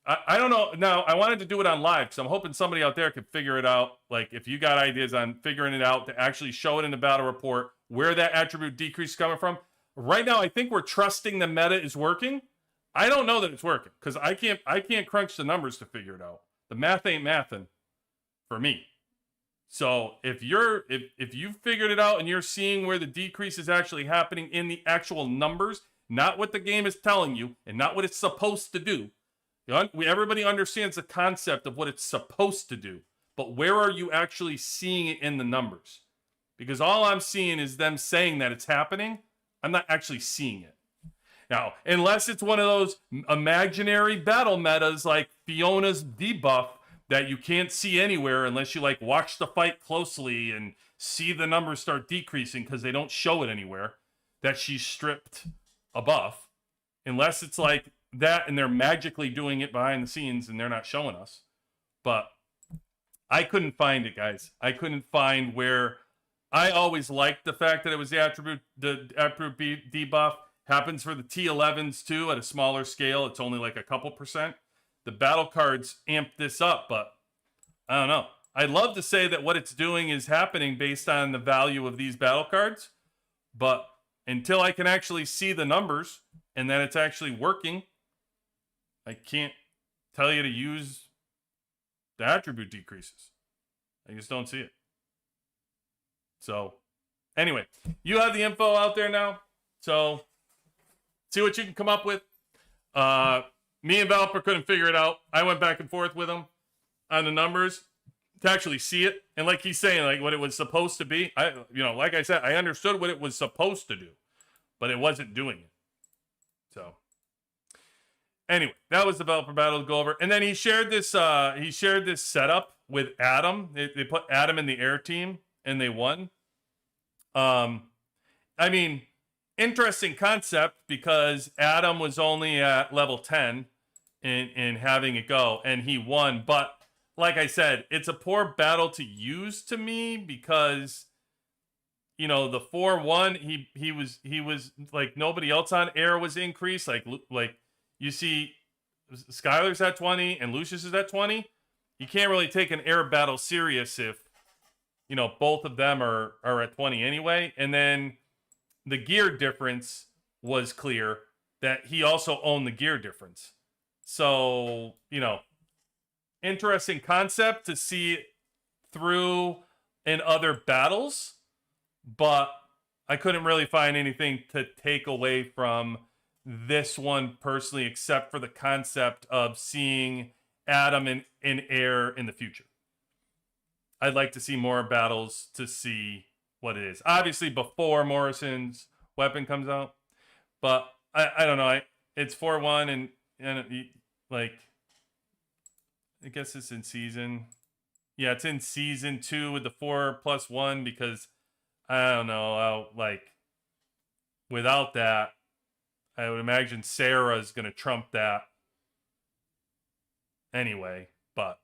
Speaker 2: I don't know. Now, I wanted to do it on live, because I'm hoping somebody out there could figure it out. Like, if you got ideas on figuring it out, to actually show it in the battle report, where that attribute decrease is coming from. Right now, I think we're trusting the meta is working. I don't know that it's working, because I can't crunch the numbers to figure it out. The math ain't mathing for me. So if you've figured it out and you're seeing where the decrease is actually happening in the actual numbers, not what the game is telling you and not what it's supposed to do, Everybody understands the concept of what it's supposed to do, but where are you actually seeing it in the numbers? Because all I'm seeing is them saying that it's happening. I'm not actually seeing it. Now, unless it's one of those imaginary battle metas like Fiona's debuff that you can't see anywhere unless you like watch the fight closely and see the numbers start decreasing because they don't show it anywhere, that she's stripped a buff. Unless it's like that and they're magically doing it behind the scenes and they're not showing us. But I couldn't find it, guys. I couldn't find where. I always liked the fact that it was the attribute debuff. Happens for the T11s too at a smaller scale. It's only like a couple percent. The battle cards amp this up, but I don't know. I'd love to say that what it's doing is happening based on the value of these battle cards, but until I can actually see the numbers and that it's actually working, I can't tell you to use the attribute decreases. I just don't see it. So, anyway, you have the info out there now. So, see what you can come up with. Me and Valper couldn't figure it out. I went back and forth with him on the numbers to actually see it. And like he's saying, like what it was supposed to be. Like I said, I understood what it was supposed to do, but it wasn't doing it. So, anyway, that was the Valper battle to go over. And then he shared this. He shared this setup with Adam. They put Adam in the air team and they won. I mean, interesting concept because Adam was only at level 10 in having it go and he won. But like I said, it's a poor battle to use to me because, the 4-1, he was like nobody else on air was increased. Like you see Skylar's at 20 and Lucius is at 20. You can't really take an air battle serious if, both of them are at 20 anyway. And then the gear difference was clear that he also owned the gear difference. So, interesting concept to see through in other battles, but I couldn't really find anything to take away from this one personally, except for the concept of seeing Adam in air in the future. I'd like to see more battles to see what it is. Obviously, before Morrison's weapon comes out, but I don't know. It's 4-1 and like I guess it's in season. Yeah, it's in season 2 with the 4+1 because I don't know. Without that, I would imagine Sarah's gonna trump that anyway. But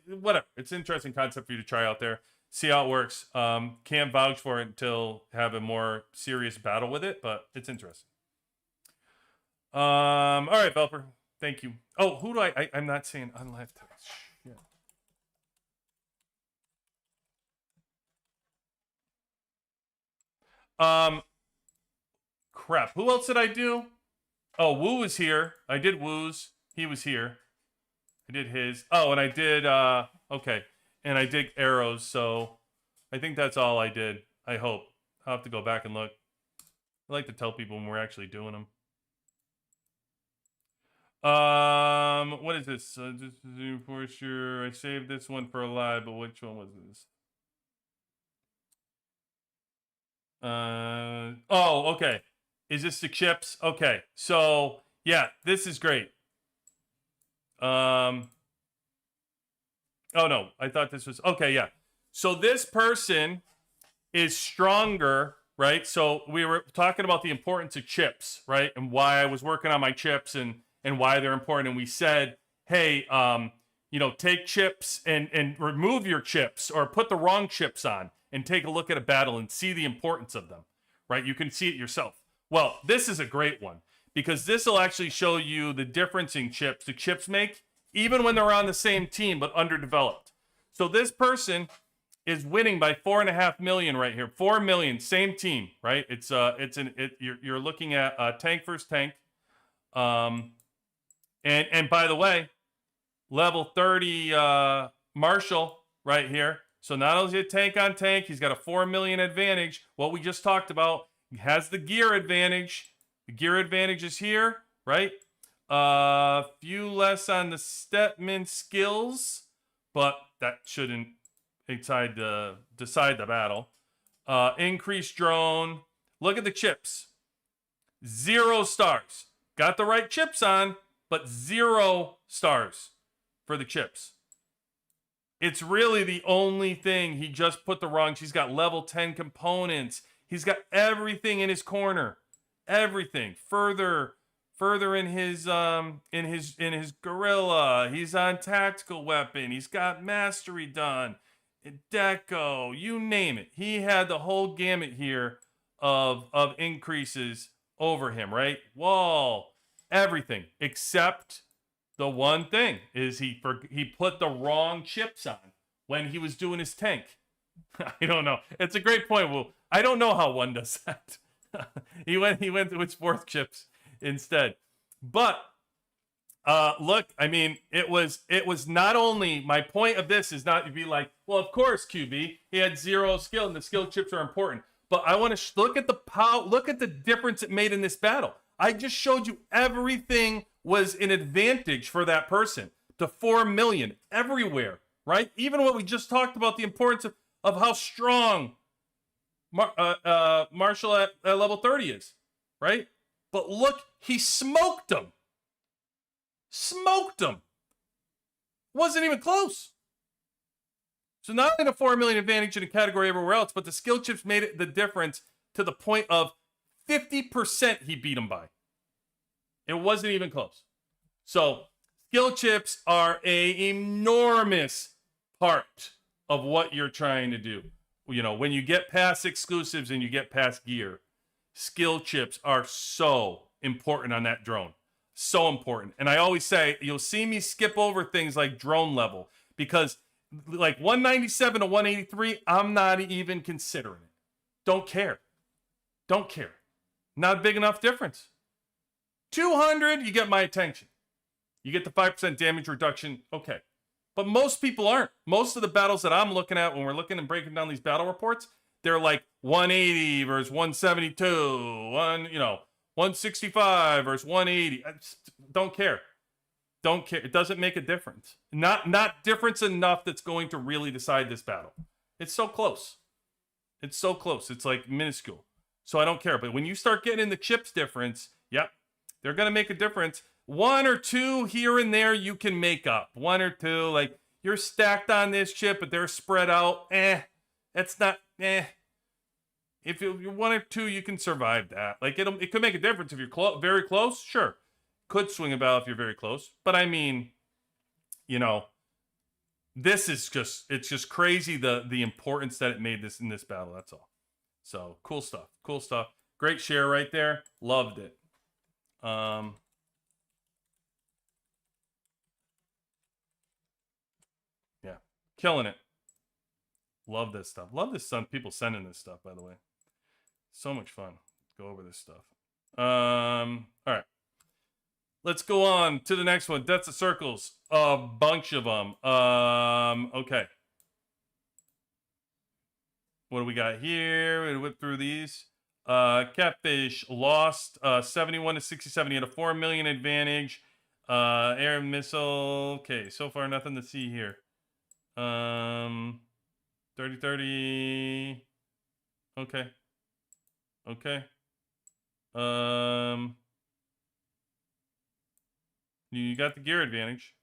Speaker 2: whatever. It's an interesting concept for you to try out there. See how it works. Can't vouch for it until have a more serious battle with it, but it's interesting. All right, Velper. Thank you. Oh, who do I'm not saying on live text. Shit. Crap. Who else did I do? Oh, Woo was here. I did Woo's. He was here. I did his. Oh, and I did, okay. And I did arrows, so I think that's all I did. I hope. I'll have to go back and look. I like to tell people when we're actually doing them. What is this? Just for sure. I saved this one for a live, but which one was this? Oh, okay. Is this the chips? Okay. So, yeah, this is great. Oh no, I thought this was okay. Yeah, so this person is stronger, right? So we were talking about the importance of chips, right, and why I was working on my chips and why they're important. And we said, hey, take chips and remove your chips or put the wrong chips on and take a look at a battle and see the importance of them, right? You can see it yourself. Well, this is a great one because this will actually show you the difference in chips the chips make, even when they're on the same team but underdeveloped. So this person is winning by 4.5 million right here. 4 million, same team, right? You're looking at tank versus tank. And by the way, level 30 Marshall right here. So not only is it tank on tank, he's got a 4 million advantage. What we just talked about, he has the gear advantage. The gear advantage is here, right? Few less on the Stepman skills, but that shouldn't decide the battle. Increased drone. Look at the chips. 0 stars. Got the right chips on, but 0 stars for the chips. It's really the only thing he just put the wrong. He's got level 10 components. He's got everything in his corner. Everything. Further in his gorilla. He's on tactical weapon. He's got mastery done. Deco, you name it. He had the whole gamut here of increases over him, right? Wall, everything except the one thing is he put the wrong chips on when he was doing his tank. I don't know. It's a great point. Well, I don't know how one does that. he went to his 4th chips instead. But look, I mean, it was not only, my point of this is not to be like, well, of course, QB, he had 0 skill and the skill chips are important. But I want to look at the difference it made in this battle. I just showed you everything was an advantage for that person. To 4 million everywhere, right? Even what we just talked about, the importance of how strong Marshall at level 30 is, right? But look, he smoked him. Wasn't even close. So not only a 4 million advantage in a category everywhere else, but the skill chips made it the difference to the point of 50% he beat him by. It wasn't even close. So skill chips are an enormous part of what you're trying to do. You know, when you get past exclusives and you get past gear, skill chips are so important on that drone. So important. And I always say, you'll see me skip over things like drone level because like 197 to 183, I'm not even considering it. Don't care. Not a big enough difference. 200, you get my attention. You get the 5% damage reduction. Okay. But most people aren't. Most of the battles that I'm looking at when we're looking and breaking down these battle reports, they're like 180 versus 172, 165 versus 180. Don't care. It doesn't make a difference. Not difference enough that's going to really decide this battle. It's so close. It's like minuscule. So I don't care. But when you start getting in the chips difference, yep, they're going to make a difference. 1 or 2 here and there you can make up. 1 or 2, like you're stacked on this chip, but they're spread out. That's not. If you're 1 or 2, you can survive that. Like it could make a difference if you're very close. Sure, could swing a battle if you're very close. But I mean, this is just crazy the importance that it made this in this battle. That's all. So cool stuff. Great share right there. Loved it. Yeah, killing it. Love this stuff. Love this people sending this stuff, by the way. So much fun. Go over this stuff. All right. Let's go on to the next one. Deaths of Circles. A bunch of them. Okay. What do we got here? We'll whip through these. Catfish lost 71 to 67. He had a 4 million advantage. Air missile. Okay, so far nothing to see here. 30-30. Okay. You got the gear advantage.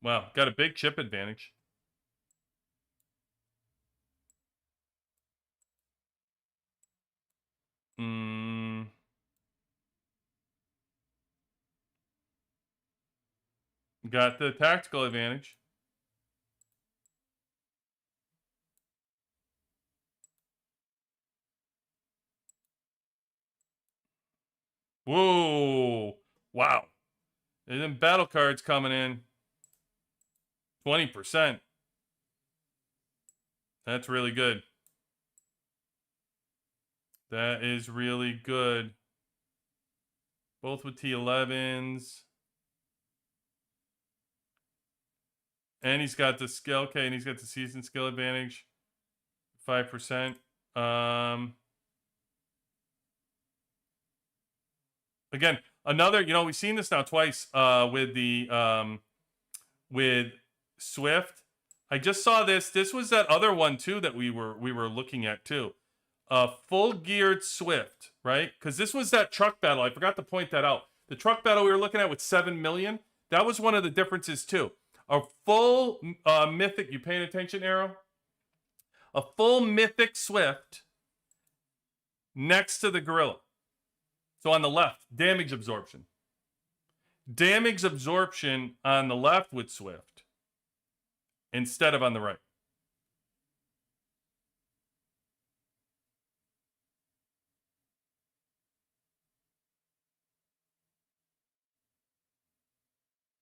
Speaker 2: Wow, got a big chip advantage. Got the tactical advantage. Whoa. Wow. And then battle cards coming in. 20%. That's really good. That is really good. Both with T11s. And he's got the skill. Okay, and he's got the season skill advantage. 5%. Again, another, we've seen this now twice with the with Swift. I just saw this. This was that other one too that we were looking at too. Full geared Swift, right? Because this was that truck battle. I forgot to point that out. The truck battle we were looking at with 7 million. That was one of the differences too. A full mythic. You paying attention, Arrow? A full mythic Swift next to the gorilla. So on the left, damage absorption. Damage absorption on the left with Swift instead of on the right.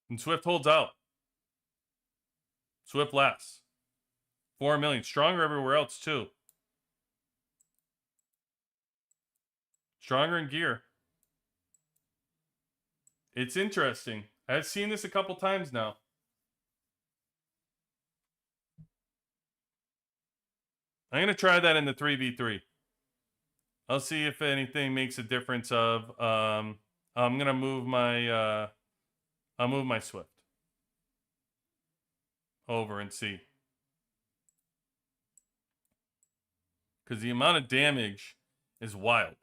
Speaker 2: And Swift holds out. Swift lasts. 4 million. Stronger everywhere else, too. Stronger in gear. It's interesting. I've seen this a couple times now. I'm going to try that in the 3v3. I'll see if anything makes a difference of... I'm going to move my... I'll move my Swift over and see. Because the amount of damage is wild.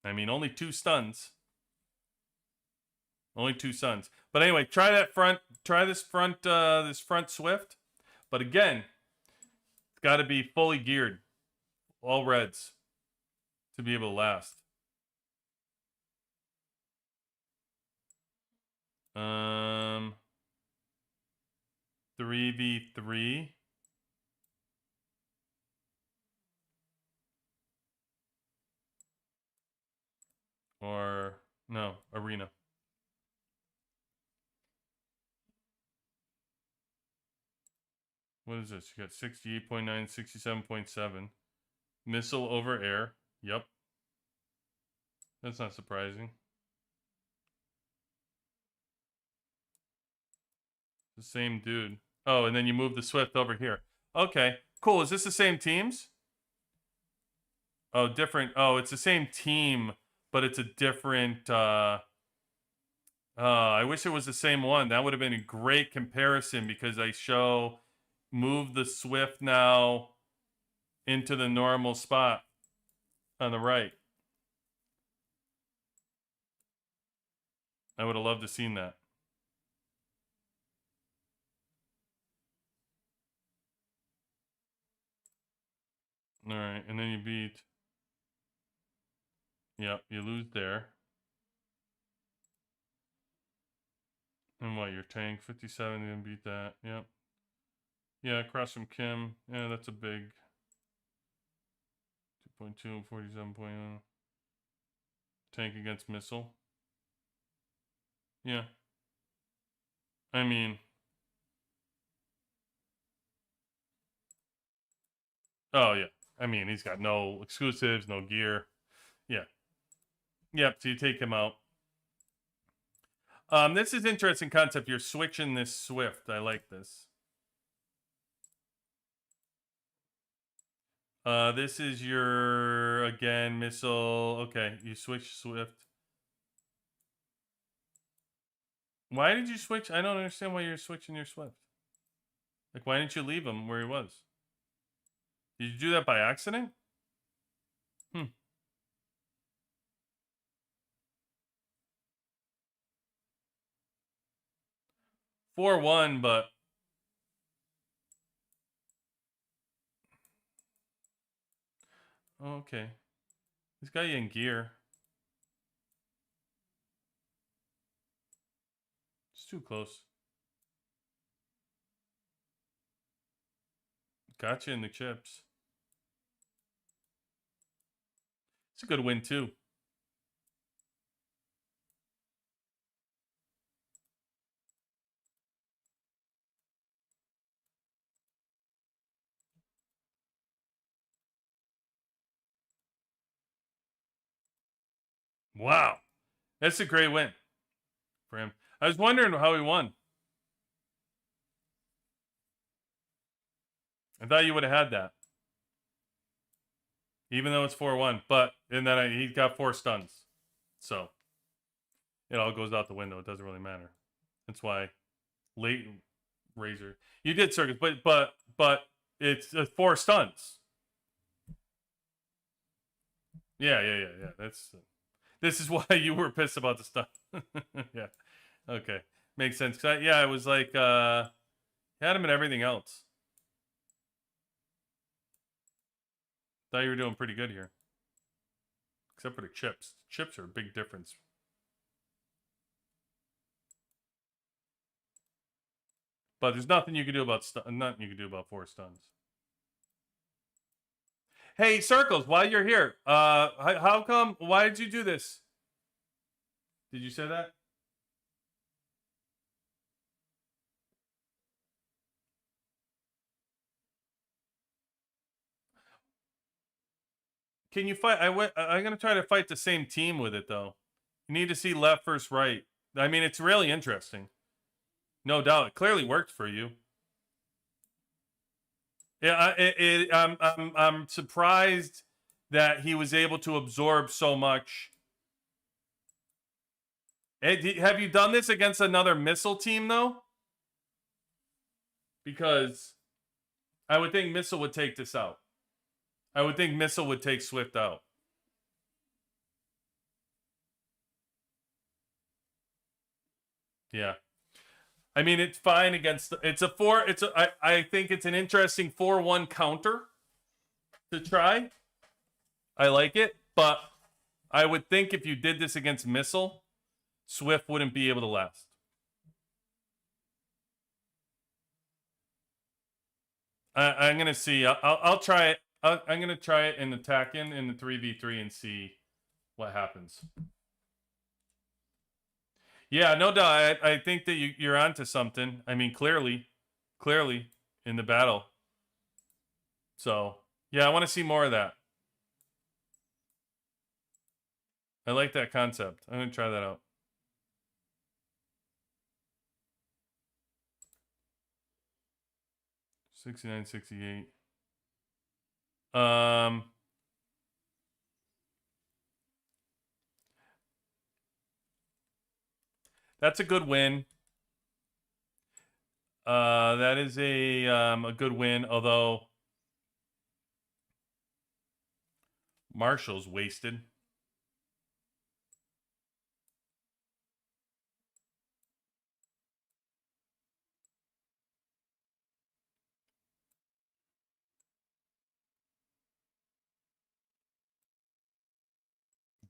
Speaker 2: I mean, only 2 stuns. Only 2 stuns. But anyway, try that front. Try this front Swift. But again, it's got to be fully geared. All reds to be able to last. 3v3. Or no, arena. What is this? You got 68.9, 67.7. Missile over air. Yep. That's not surprising. The same dude. Oh, and then you move the Swift over here. Okay, cool. Is this the same teams? Oh, different. Oh, it's the same team, but it's a different... I wish it was the same one. That would have been a great comparison because I show move the Swift now into the normal spot on the right. I would have loved to have seen that. All right, and then you beat... Yep, you lose there. And what, your tank? 57, you didn't beat that. Yep. Yeah, across from Kim. Yeah, that's a big... 2.2, 47.0. Tank against missile. Yeah. I mean... Oh, yeah. I mean, he's got no exclusives, no gear. Yeah. Yep, so you take him out. This is interesting concept. You're switching this Swift. I like this. This is your, again, missile. Okay, you switch Swift. Why did you switch? I don't understand why you're switching your Swift. Like, why didn't you leave him where he was? Did you do that by accident? 4-1, but... Oh, okay. He's got you in gear. It's too close. Got you in the chips. It's a good win, too. Wow. That's a great win. for him. I was wondering how he won. I thought you would have had that. Even though it's 4-1. But, and then he got 4 stuns. So, it all goes out the window. It doesn't really matter. That's why late Razor. You did circus, but it's 4 stuns. Yeah. This is why you were pissed about the stun. Yeah. Okay. Makes sense. Yeah, it was like, had him in everything else. Thought you were doing pretty good here. Except for the chips. Chips are a big difference. But there's nothing you can do about nothing you can do about 4 stuns. Hey, Circles, while you're here, how come? Why did you do this? Did you say that? Can you fight? I'm gonna try to fight the same team with it though. You need to see left versus right. I mean, it's really interesting. No doubt, it clearly worked for you. Yeah, I'm surprised that he was able to absorb so much. Have you done this against another missile team though? Because I would think Missile would take this out. I would think Missile would take Swift out. Yeah. I mean, it's fine against... I think it's an interesting 4-1 counter to try. I like it, but I would think if you did this against Missile, Swift wouldn't be able to last. I'm going to see. I'll try it. I'm going to try it and attack in the 3v3 and see what happens. Yeah, no doubt. I think that you're onto something. I mean, clearly in the battle. So, yeah, I want to see more of that. I like that concept. I'm going to try that out. $69.68. That's a good win. That is a good win, although Marshall's wasted.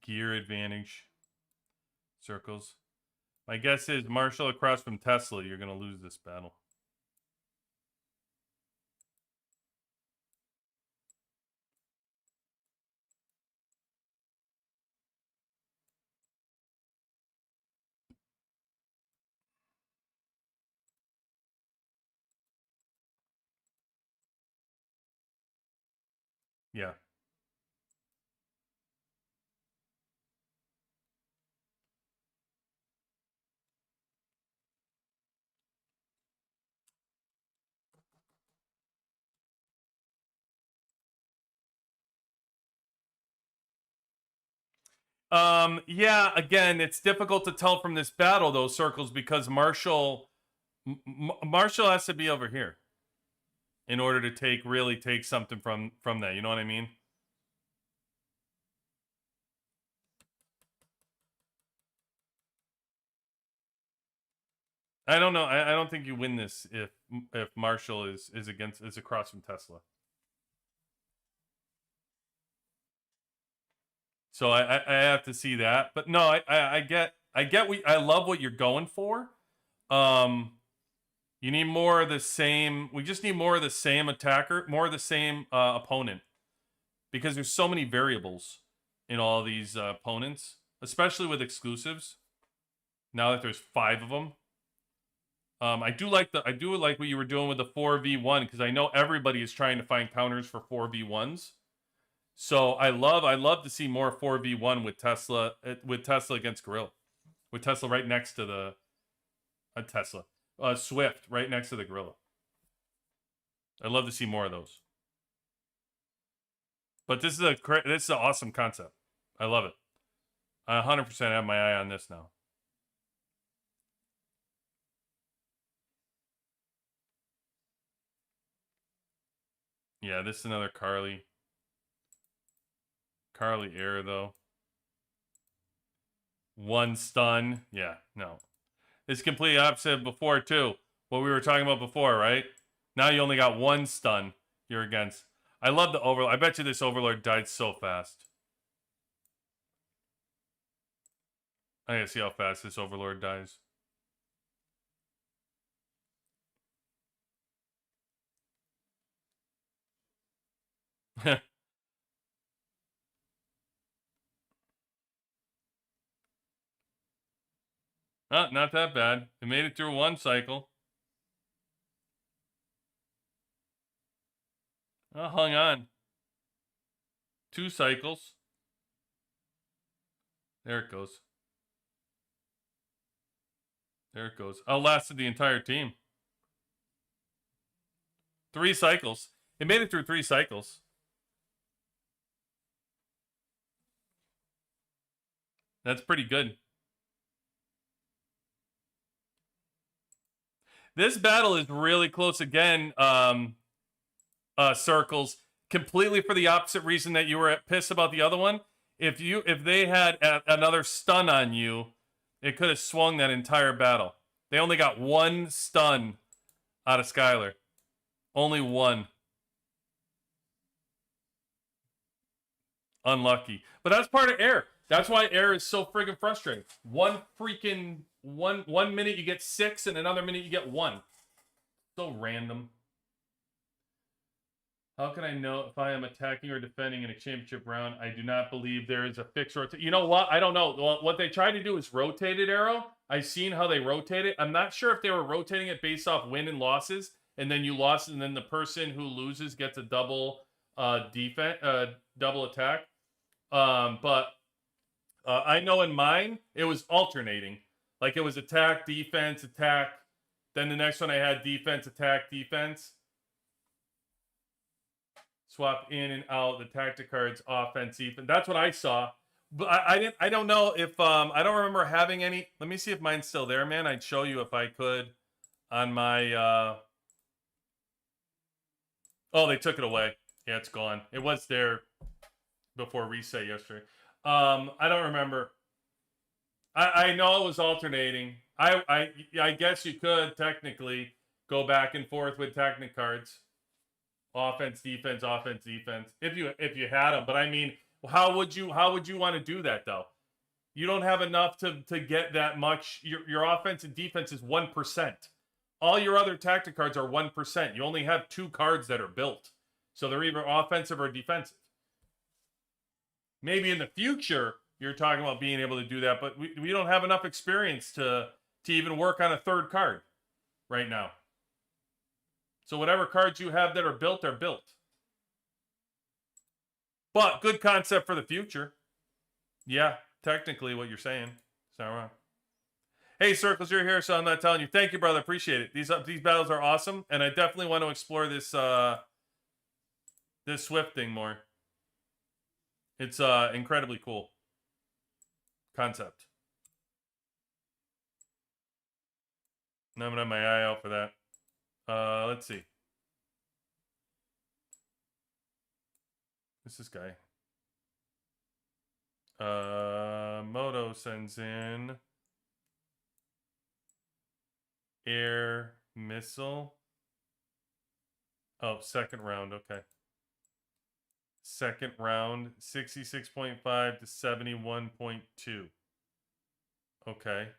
Speaker 2: Gear advantage. Circles. My guess is Marshall across from Tesla, you're going to lose this battle. Yeah. Yeah, again, it's difficult to tell from this battle, those Circles, because Marshall has to be over here in order to really take something from that. You know what I mean? I don't know. I don't think you win this if Marshall is across from Tesla. So I have to see that. But no, I get I love what you're going for. You need more of the same. We just need more of the same attacker, more of the same opponent, because there's so many variables in all these opponents, especially with exclusives. Now that there's 5 of them, I do like what you were doing with the 4v1, because I know everybody is trying to find counters for 4v1s. So I love to see more 4v1 with Tesla against Grill, with Tesla right next to the Swift right next to the Gorilla. I'd love to see more of those. But this is an awesome concept. I love it. I 100% have my eye on this now. Yeah, this is another Carly Air though. One stun. Yeah, no. It's completely opposite of before too. What we were talking about before, right? Now you only got one stun you're against. I love the Overlord. I bet you this Overlord died so fast. I gotta see how fast this Overlord dies. Oh, not that bad. It made it through one cycle. Oh, hung on. 2 cycles. There it goes. There it goes. Outlasted the entire team. 3 cycles. It made it through 3 cycles. That's pretty good. This battle is really close again, Circles. Completely for the opposite reason that you were pissed about the other one. If they had another stun on you, it could have swung that entire battle. They only got 1 stun out of Skylar. Only 1. Unlucky. But that's part of air. That's why air is so friggin' frustrating. One minute you get 6 and another minute you get 1. So random. How can I know if I am attacking or defending in a championship round? I do not believe there is a fixed rotation. You know what? I don't know. What they tried to do is rotate it, Arrow. I've seen how they rotate it. I'm not sure if they were rotating it based off win and losses, and then you lost, and then the person who loses gets a double defense, double attack. But I know in mine it was alternating. Like it was attack, defense, attack. Then the next one I had defense, attack, defense. Swap in and out the tactic cards, offense, defense. That's what I saw. But I don't know if I don't remember having any. Let me see if mine's still there, man. I'd show you if I could on my oh, they took it away. Yeah, it's gone. It was there before reset yesterday. I don't remember. I know it was alternating. I guess you could technically go back and forth with Technic cards. Offense, defense, offense, defense. If you had them, but I mean, how would you want to do that though? You don't have enough to get that much. Your offense and defense is 1%. All your other tactic cards are 1%. You only have 2 cards that are built, so they're either offensive or defensive. Maybe in the future you're talking about being able to do that, but we don't have enough experience to even work on a 3rd card right now. So whatever cards you have that are built are built. But good concept for the future. Yeah, technically what you're saying. It's not wrong. Hey, Circles, you're here, so I'm not telling you. Thank you, brother. Appreciate it. These battles are awesome, and I definitely want to explore this this Swift thing more. It's incredibly cool concept. And I'm gonna have my eye out for that. Let's see. Who's this guy? Moto sends in air missile. Oh, 2nd round. Okay. 2nd round, 66.5 to 71.2. Okay.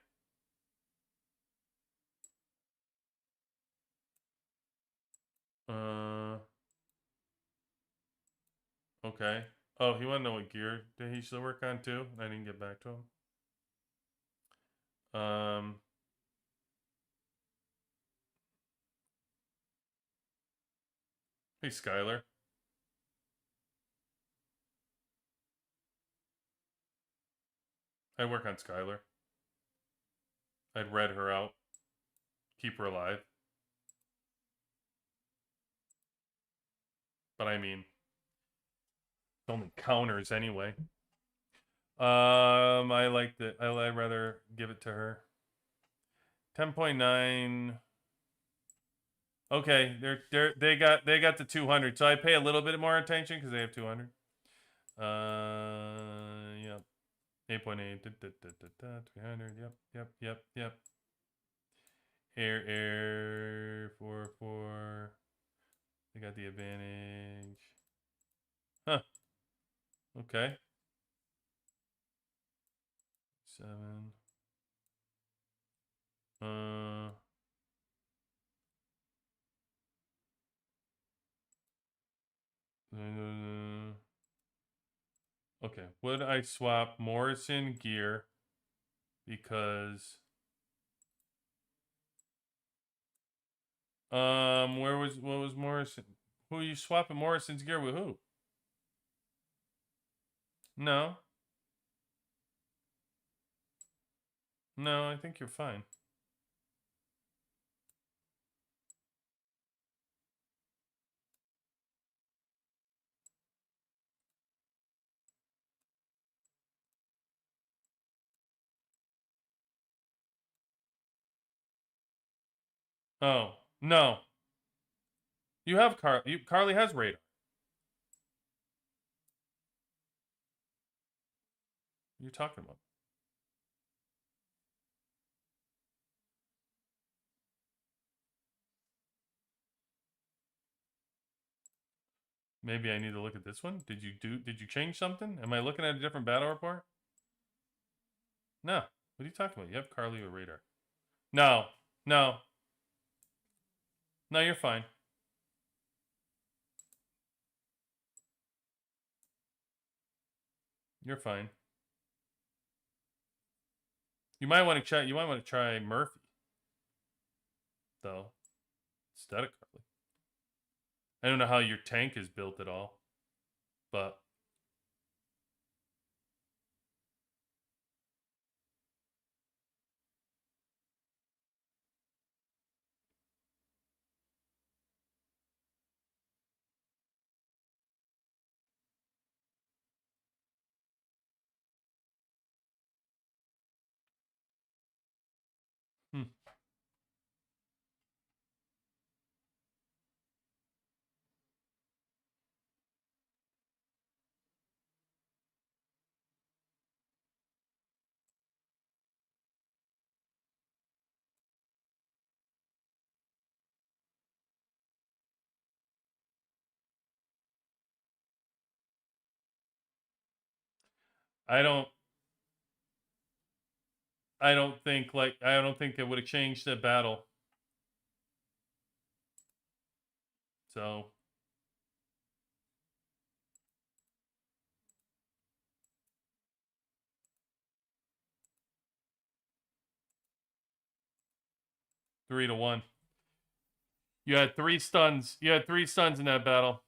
Speaker 2: Okay. Oh, he wanted to know what gear did he still work on too? I didn't get back to him. Hey, Skylar. I work on Skylar. I'd red her out. Keep her alive. But I mean, only counters anyway. I liked it. I'd rather give it to her. 10.9. Okay, they got the 200. So I pay a little bit more attention because they have 200. Yep. 8.8. 300. Yep. Air. 4. They got the advantage. Huh. Okay. 7. Okay. Would I swap Morrison gear because what was Morrison? Who are you swapping Morrison's gear with? Who? No, I think you're fine. Oh no, you have Carly has radar. What are you talking about? Maybe I need to look at this one. Did you change something? Am I looking at a different battle report? No. What are you talking about? You have Carly with radar. No, you're fine. You're fine. You might want to try. You might want to try Murphy, though, instead of Carly. I don't know how your tank is built at all, but I don't think it would have changed the battle. So three to one. You had 3 stuns. You had 3 stuns in that battle,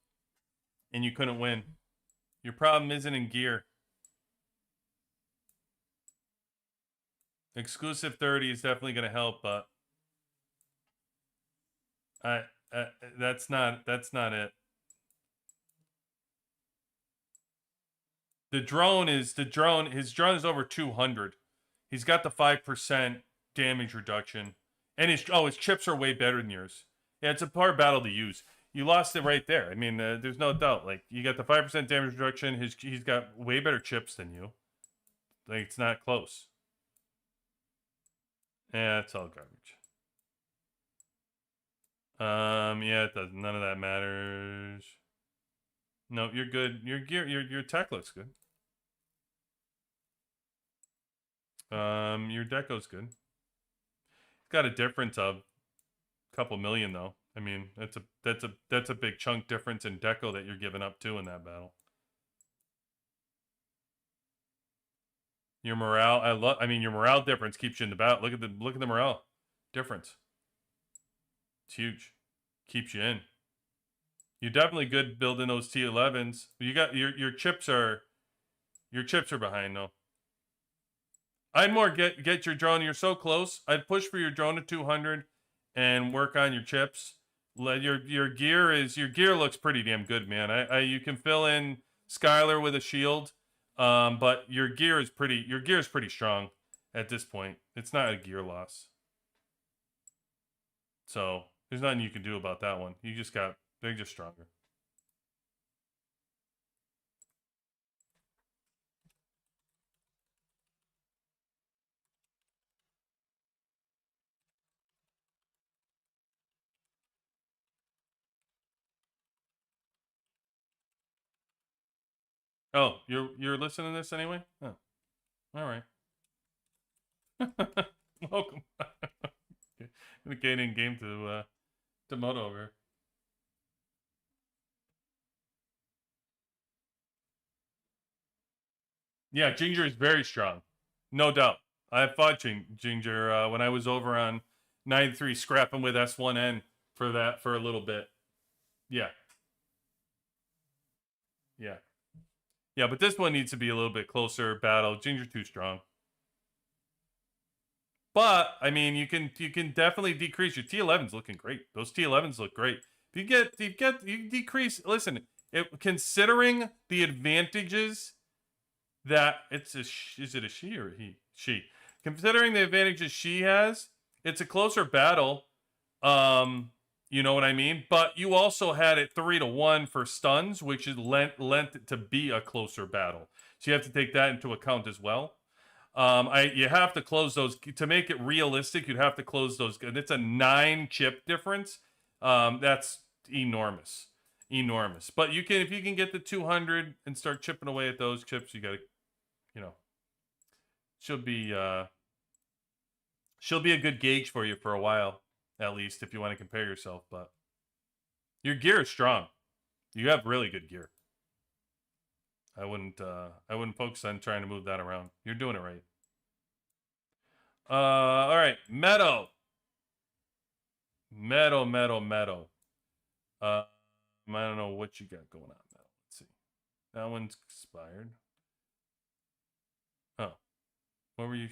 Speaker 2: and you couldn't win. Your problem isn't in gear. Exclusive 30 is definitely going to help, but that's not it. His drone is over 200. He's got the 5% damage reduction. And his chips are way better than yours. Yeah, it's a hard battle to use. You lost it right there. I mean, there's no doubt. Like, you got the 5% damage reduction. He's got way better chips than you. Like, it's not close. Yeah, it's all garbage. Yeah, it does. None of that matters. No, you're good. Your gear, your tech looks good. Your deco's good. It's got a difference of a couple million though. I mean, that's a big chunk difference in deco that you're giving up too in that battle. Your morale, your morale difference keeps you in the battle. Look at the morale difference. It's huge. Keeps you in. You're definitely good building those T11s. You got your chips are behind though. I'd more get your drone. You're so close. I'd push for your drone to 200 and work on your chips. Let your gear looks pretty damn good, man. You can fill in Skylar with a shield, but your gear is pretty strong at this point. It's not a gear loss, so there's nothing you can do about that one. They're just stronger. Oh, you're listening to this anyway? Oh, all right. Welcome. Indicating game to Moto over. Yeah, Ginger is very strong, no doubt. I fought Ginger when I was over on 93 scrapping with S1N for a little bit. Yeah, yeah, yeah. But this one needs to be a little bit closer battle. Ginger too strong. But I mean, you can definitely decrease your T11's looking great. Those T11's look great. If you decrease. Listen, considering the advantages that is it a she or a he? She. Considering the advantages she has, it's a closer battle. You know what I mean? But you also had it 3-1 for stuns, which is lent it to be a closer battle. So you have to take that into account as well. You have to close those to make it realistic. You'd have to close those. It's a 9 chip difference. That's enormous, enormous. But if you can get the 200 and start chipping away at those chips, you got to, you know, she'll be a good gauge for you for a while, at least if you want to compare yourself. But your gear is strong. You have really good gear. I wouldn't focus on trying to move that around. You're doing it right. All right, Meadow. I don't know what you got going on, Meadow. Let's see. That one's expired. Oh, what were you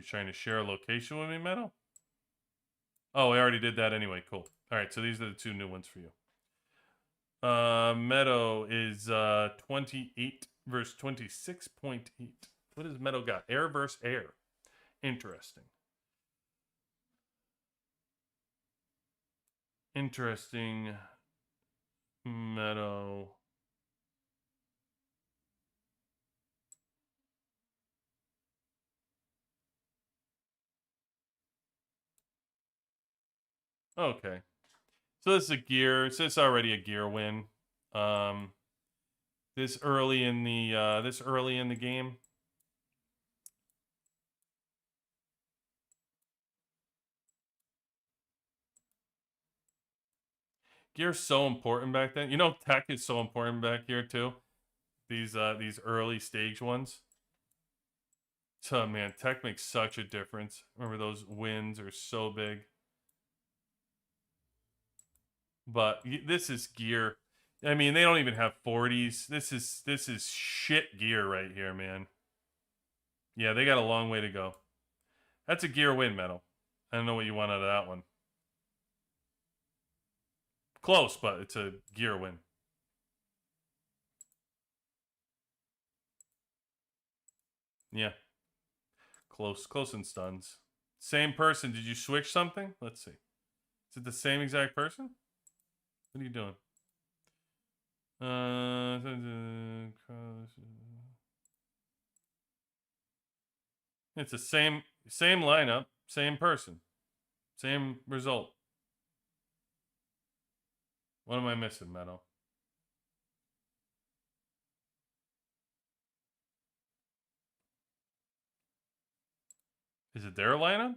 Speaker 2: trying to share a location with me, Meadow? Oh, I already did that anyway. Cool. All right, so these are the 2 new ones for you. Meadow is 28 versus 26.8. What does Meadow got? Air versus air. Interesting. Meadow. Okay. So this is a gear. So it's already a gear win. This early in the game. Gear's so important back then. You know, tech is so important back here too. These early stage ones. So man, tech makes such a difference. Remember those wins are so big. But this is gear. I mean, they don't even have 40s. This is shit gear right here, man. Yeah, they got a long way to go. That's a gear win, Metal. I don't know what you want out of that one. Close, but it's a gear win. Yeah. Close and stuns. Same person. Did you switch something? Let's see. Is it the same exact person? What are you doing? It's the same lineup, same person, same result. What am I missing, Meadow? Is it their lineup?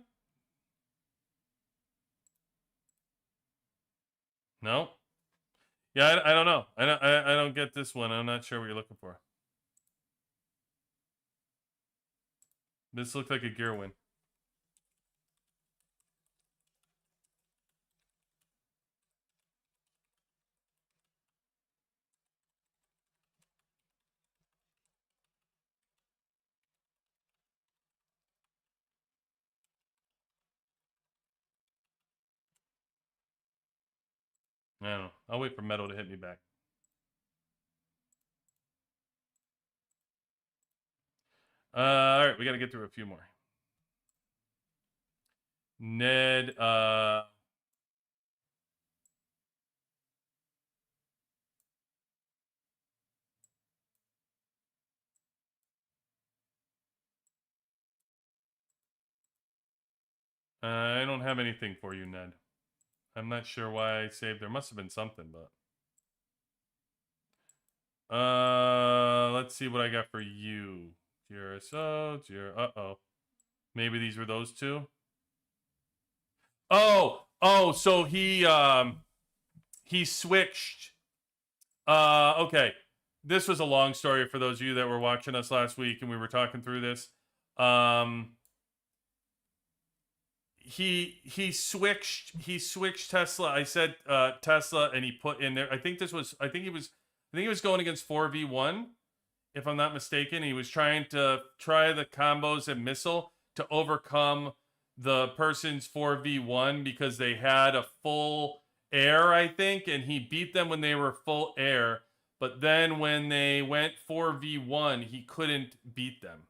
Speaker 2: No. Yeah, I don't know. I don't get this one. I'm not sure what you're looking for. This looked like a gear win. I don't know. I'll wait for Meadow to hit me back. All right, we got to get through a few more. Ned, I don't have anything for you, Ned. I'm not sure why I saved. There must have been something, but let's see what I got for you. GRSO, uh-oh. Maybe these were those two. Oh, so he switched. Okay. This was a long story for those of you that were watching us last week and we were talking through this. He switched Tesla. I said Tesla, and he put in there. I think he was going against 4v1, if I'm not mistaken. He was trying the combos and missile to overcome the person's 4v1 because they had a full air, I think, and he beat them when they were full air. But then when they went 4v1, he couldn't beat them.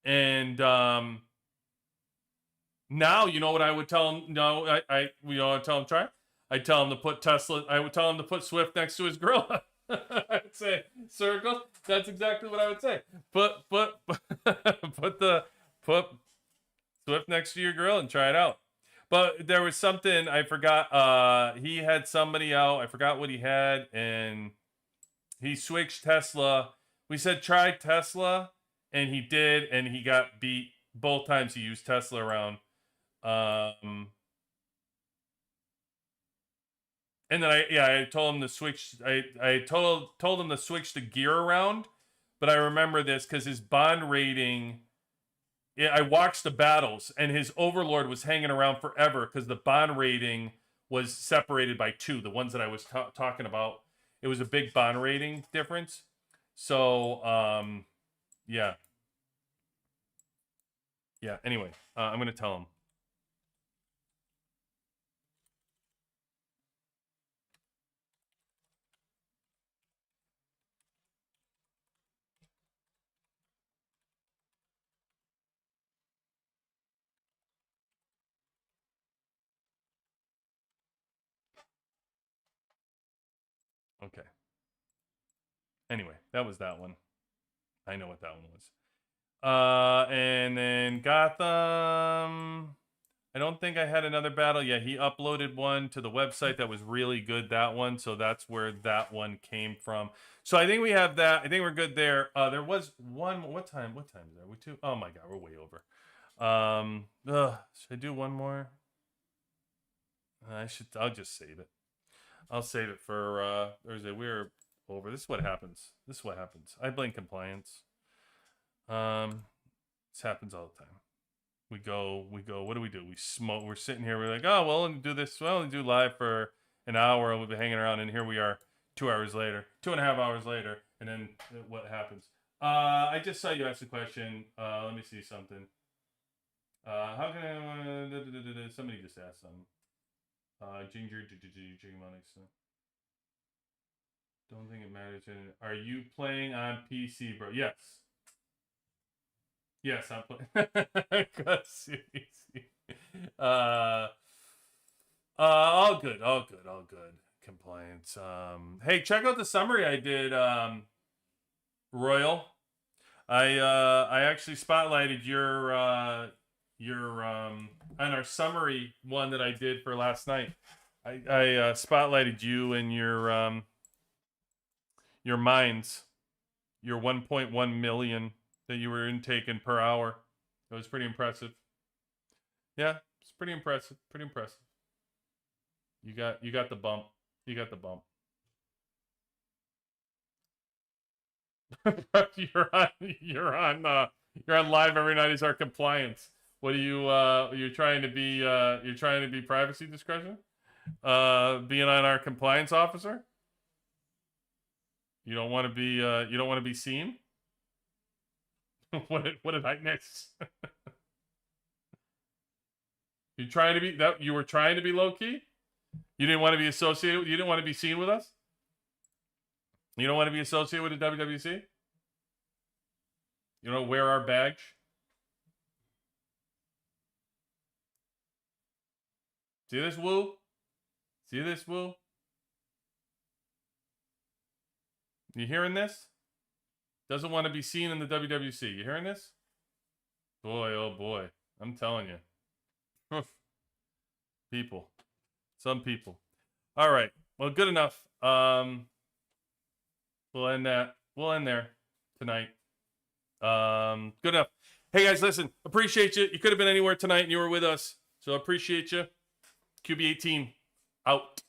Speaker 2: And now, you know what I would tell him? No, I tell him try. I tell him to put Tesla. I would tell him to put Swift next to his gorilla. I'd say circles. That's exactly what I would say. Put Swift next to your gorilla and try it out. But there was something I forgot. He had somebody out. I forgot what he had, and he switched Tesla. We said try Tesla, and he did, and he got beat both times he used Tesla around. And then I told him to switch. I told him to switch the gear around, but I remember this because his bond rating. Yeah, I watched the battles, and his Overlord was hanging around forever because the bond rating was separated by 2. The ones that I was talking about, it was a big bond rating difference. So, yeah. Anyway, I'm gonna tell him. Okay. Anyway, that was that one. I know what that one was. And then Gotham. I don't think I had another battle. Yeah, he uploaded one to the website that was really good, that one. So that's where that one came from. So I think we have that. I think we're good there. There was one. What time is there? We two? Oh my God, we're way over. Should I do one more? I'll just save it. I'll save it for Thursday. We're over. This is what happens. I blame compliance. This happens all the time. We go. What do? We smoke. We're sitting here. We're like, oh, well, we'll do this. Well, we'll do live for an hour, and we'll be hanging around. And here we are, 2 hours later, 2.5 hours later, and then what happens? I just saw you ask a question. Let me see something. How can I? Somebody just asked something. Ginger money. So don't think it matters. Are you playing on PC, bro? Yes. Yes, I'm playing. All good. Compliance. Hey, check out the summary I did, Royal. I actually spotlighted your on our summary one that I did for last night. I spotlighted you and your mines, your 1.1 million that you were intaking per hour. It was pretty impressive. Yeah, it's pretty impressive. You got the bump. You're on live every night as our compliance. What are you're trying to be privacy discretion? Being on our compliance officer? You don't want to be seen? What did I miss? You trying to be that? You were trying to be low key. You didn't want to be associated. You didn't want to be seen with us. You don't want to be associated with the WWC. You don't wear our badge. See this, Woo? See this, Woo? You hearing this? Doesn't want to be seen in the WWC. You hearing this? Boy, oh boy. I'm telling you. People. Some people. All right. Well, good enough. We'll end that. We'll end there tonight. Good enough. Hey, guys, listen. Appreciate you. You could have been anywhere tonight and you were with us. So appreciate you. QB18 out.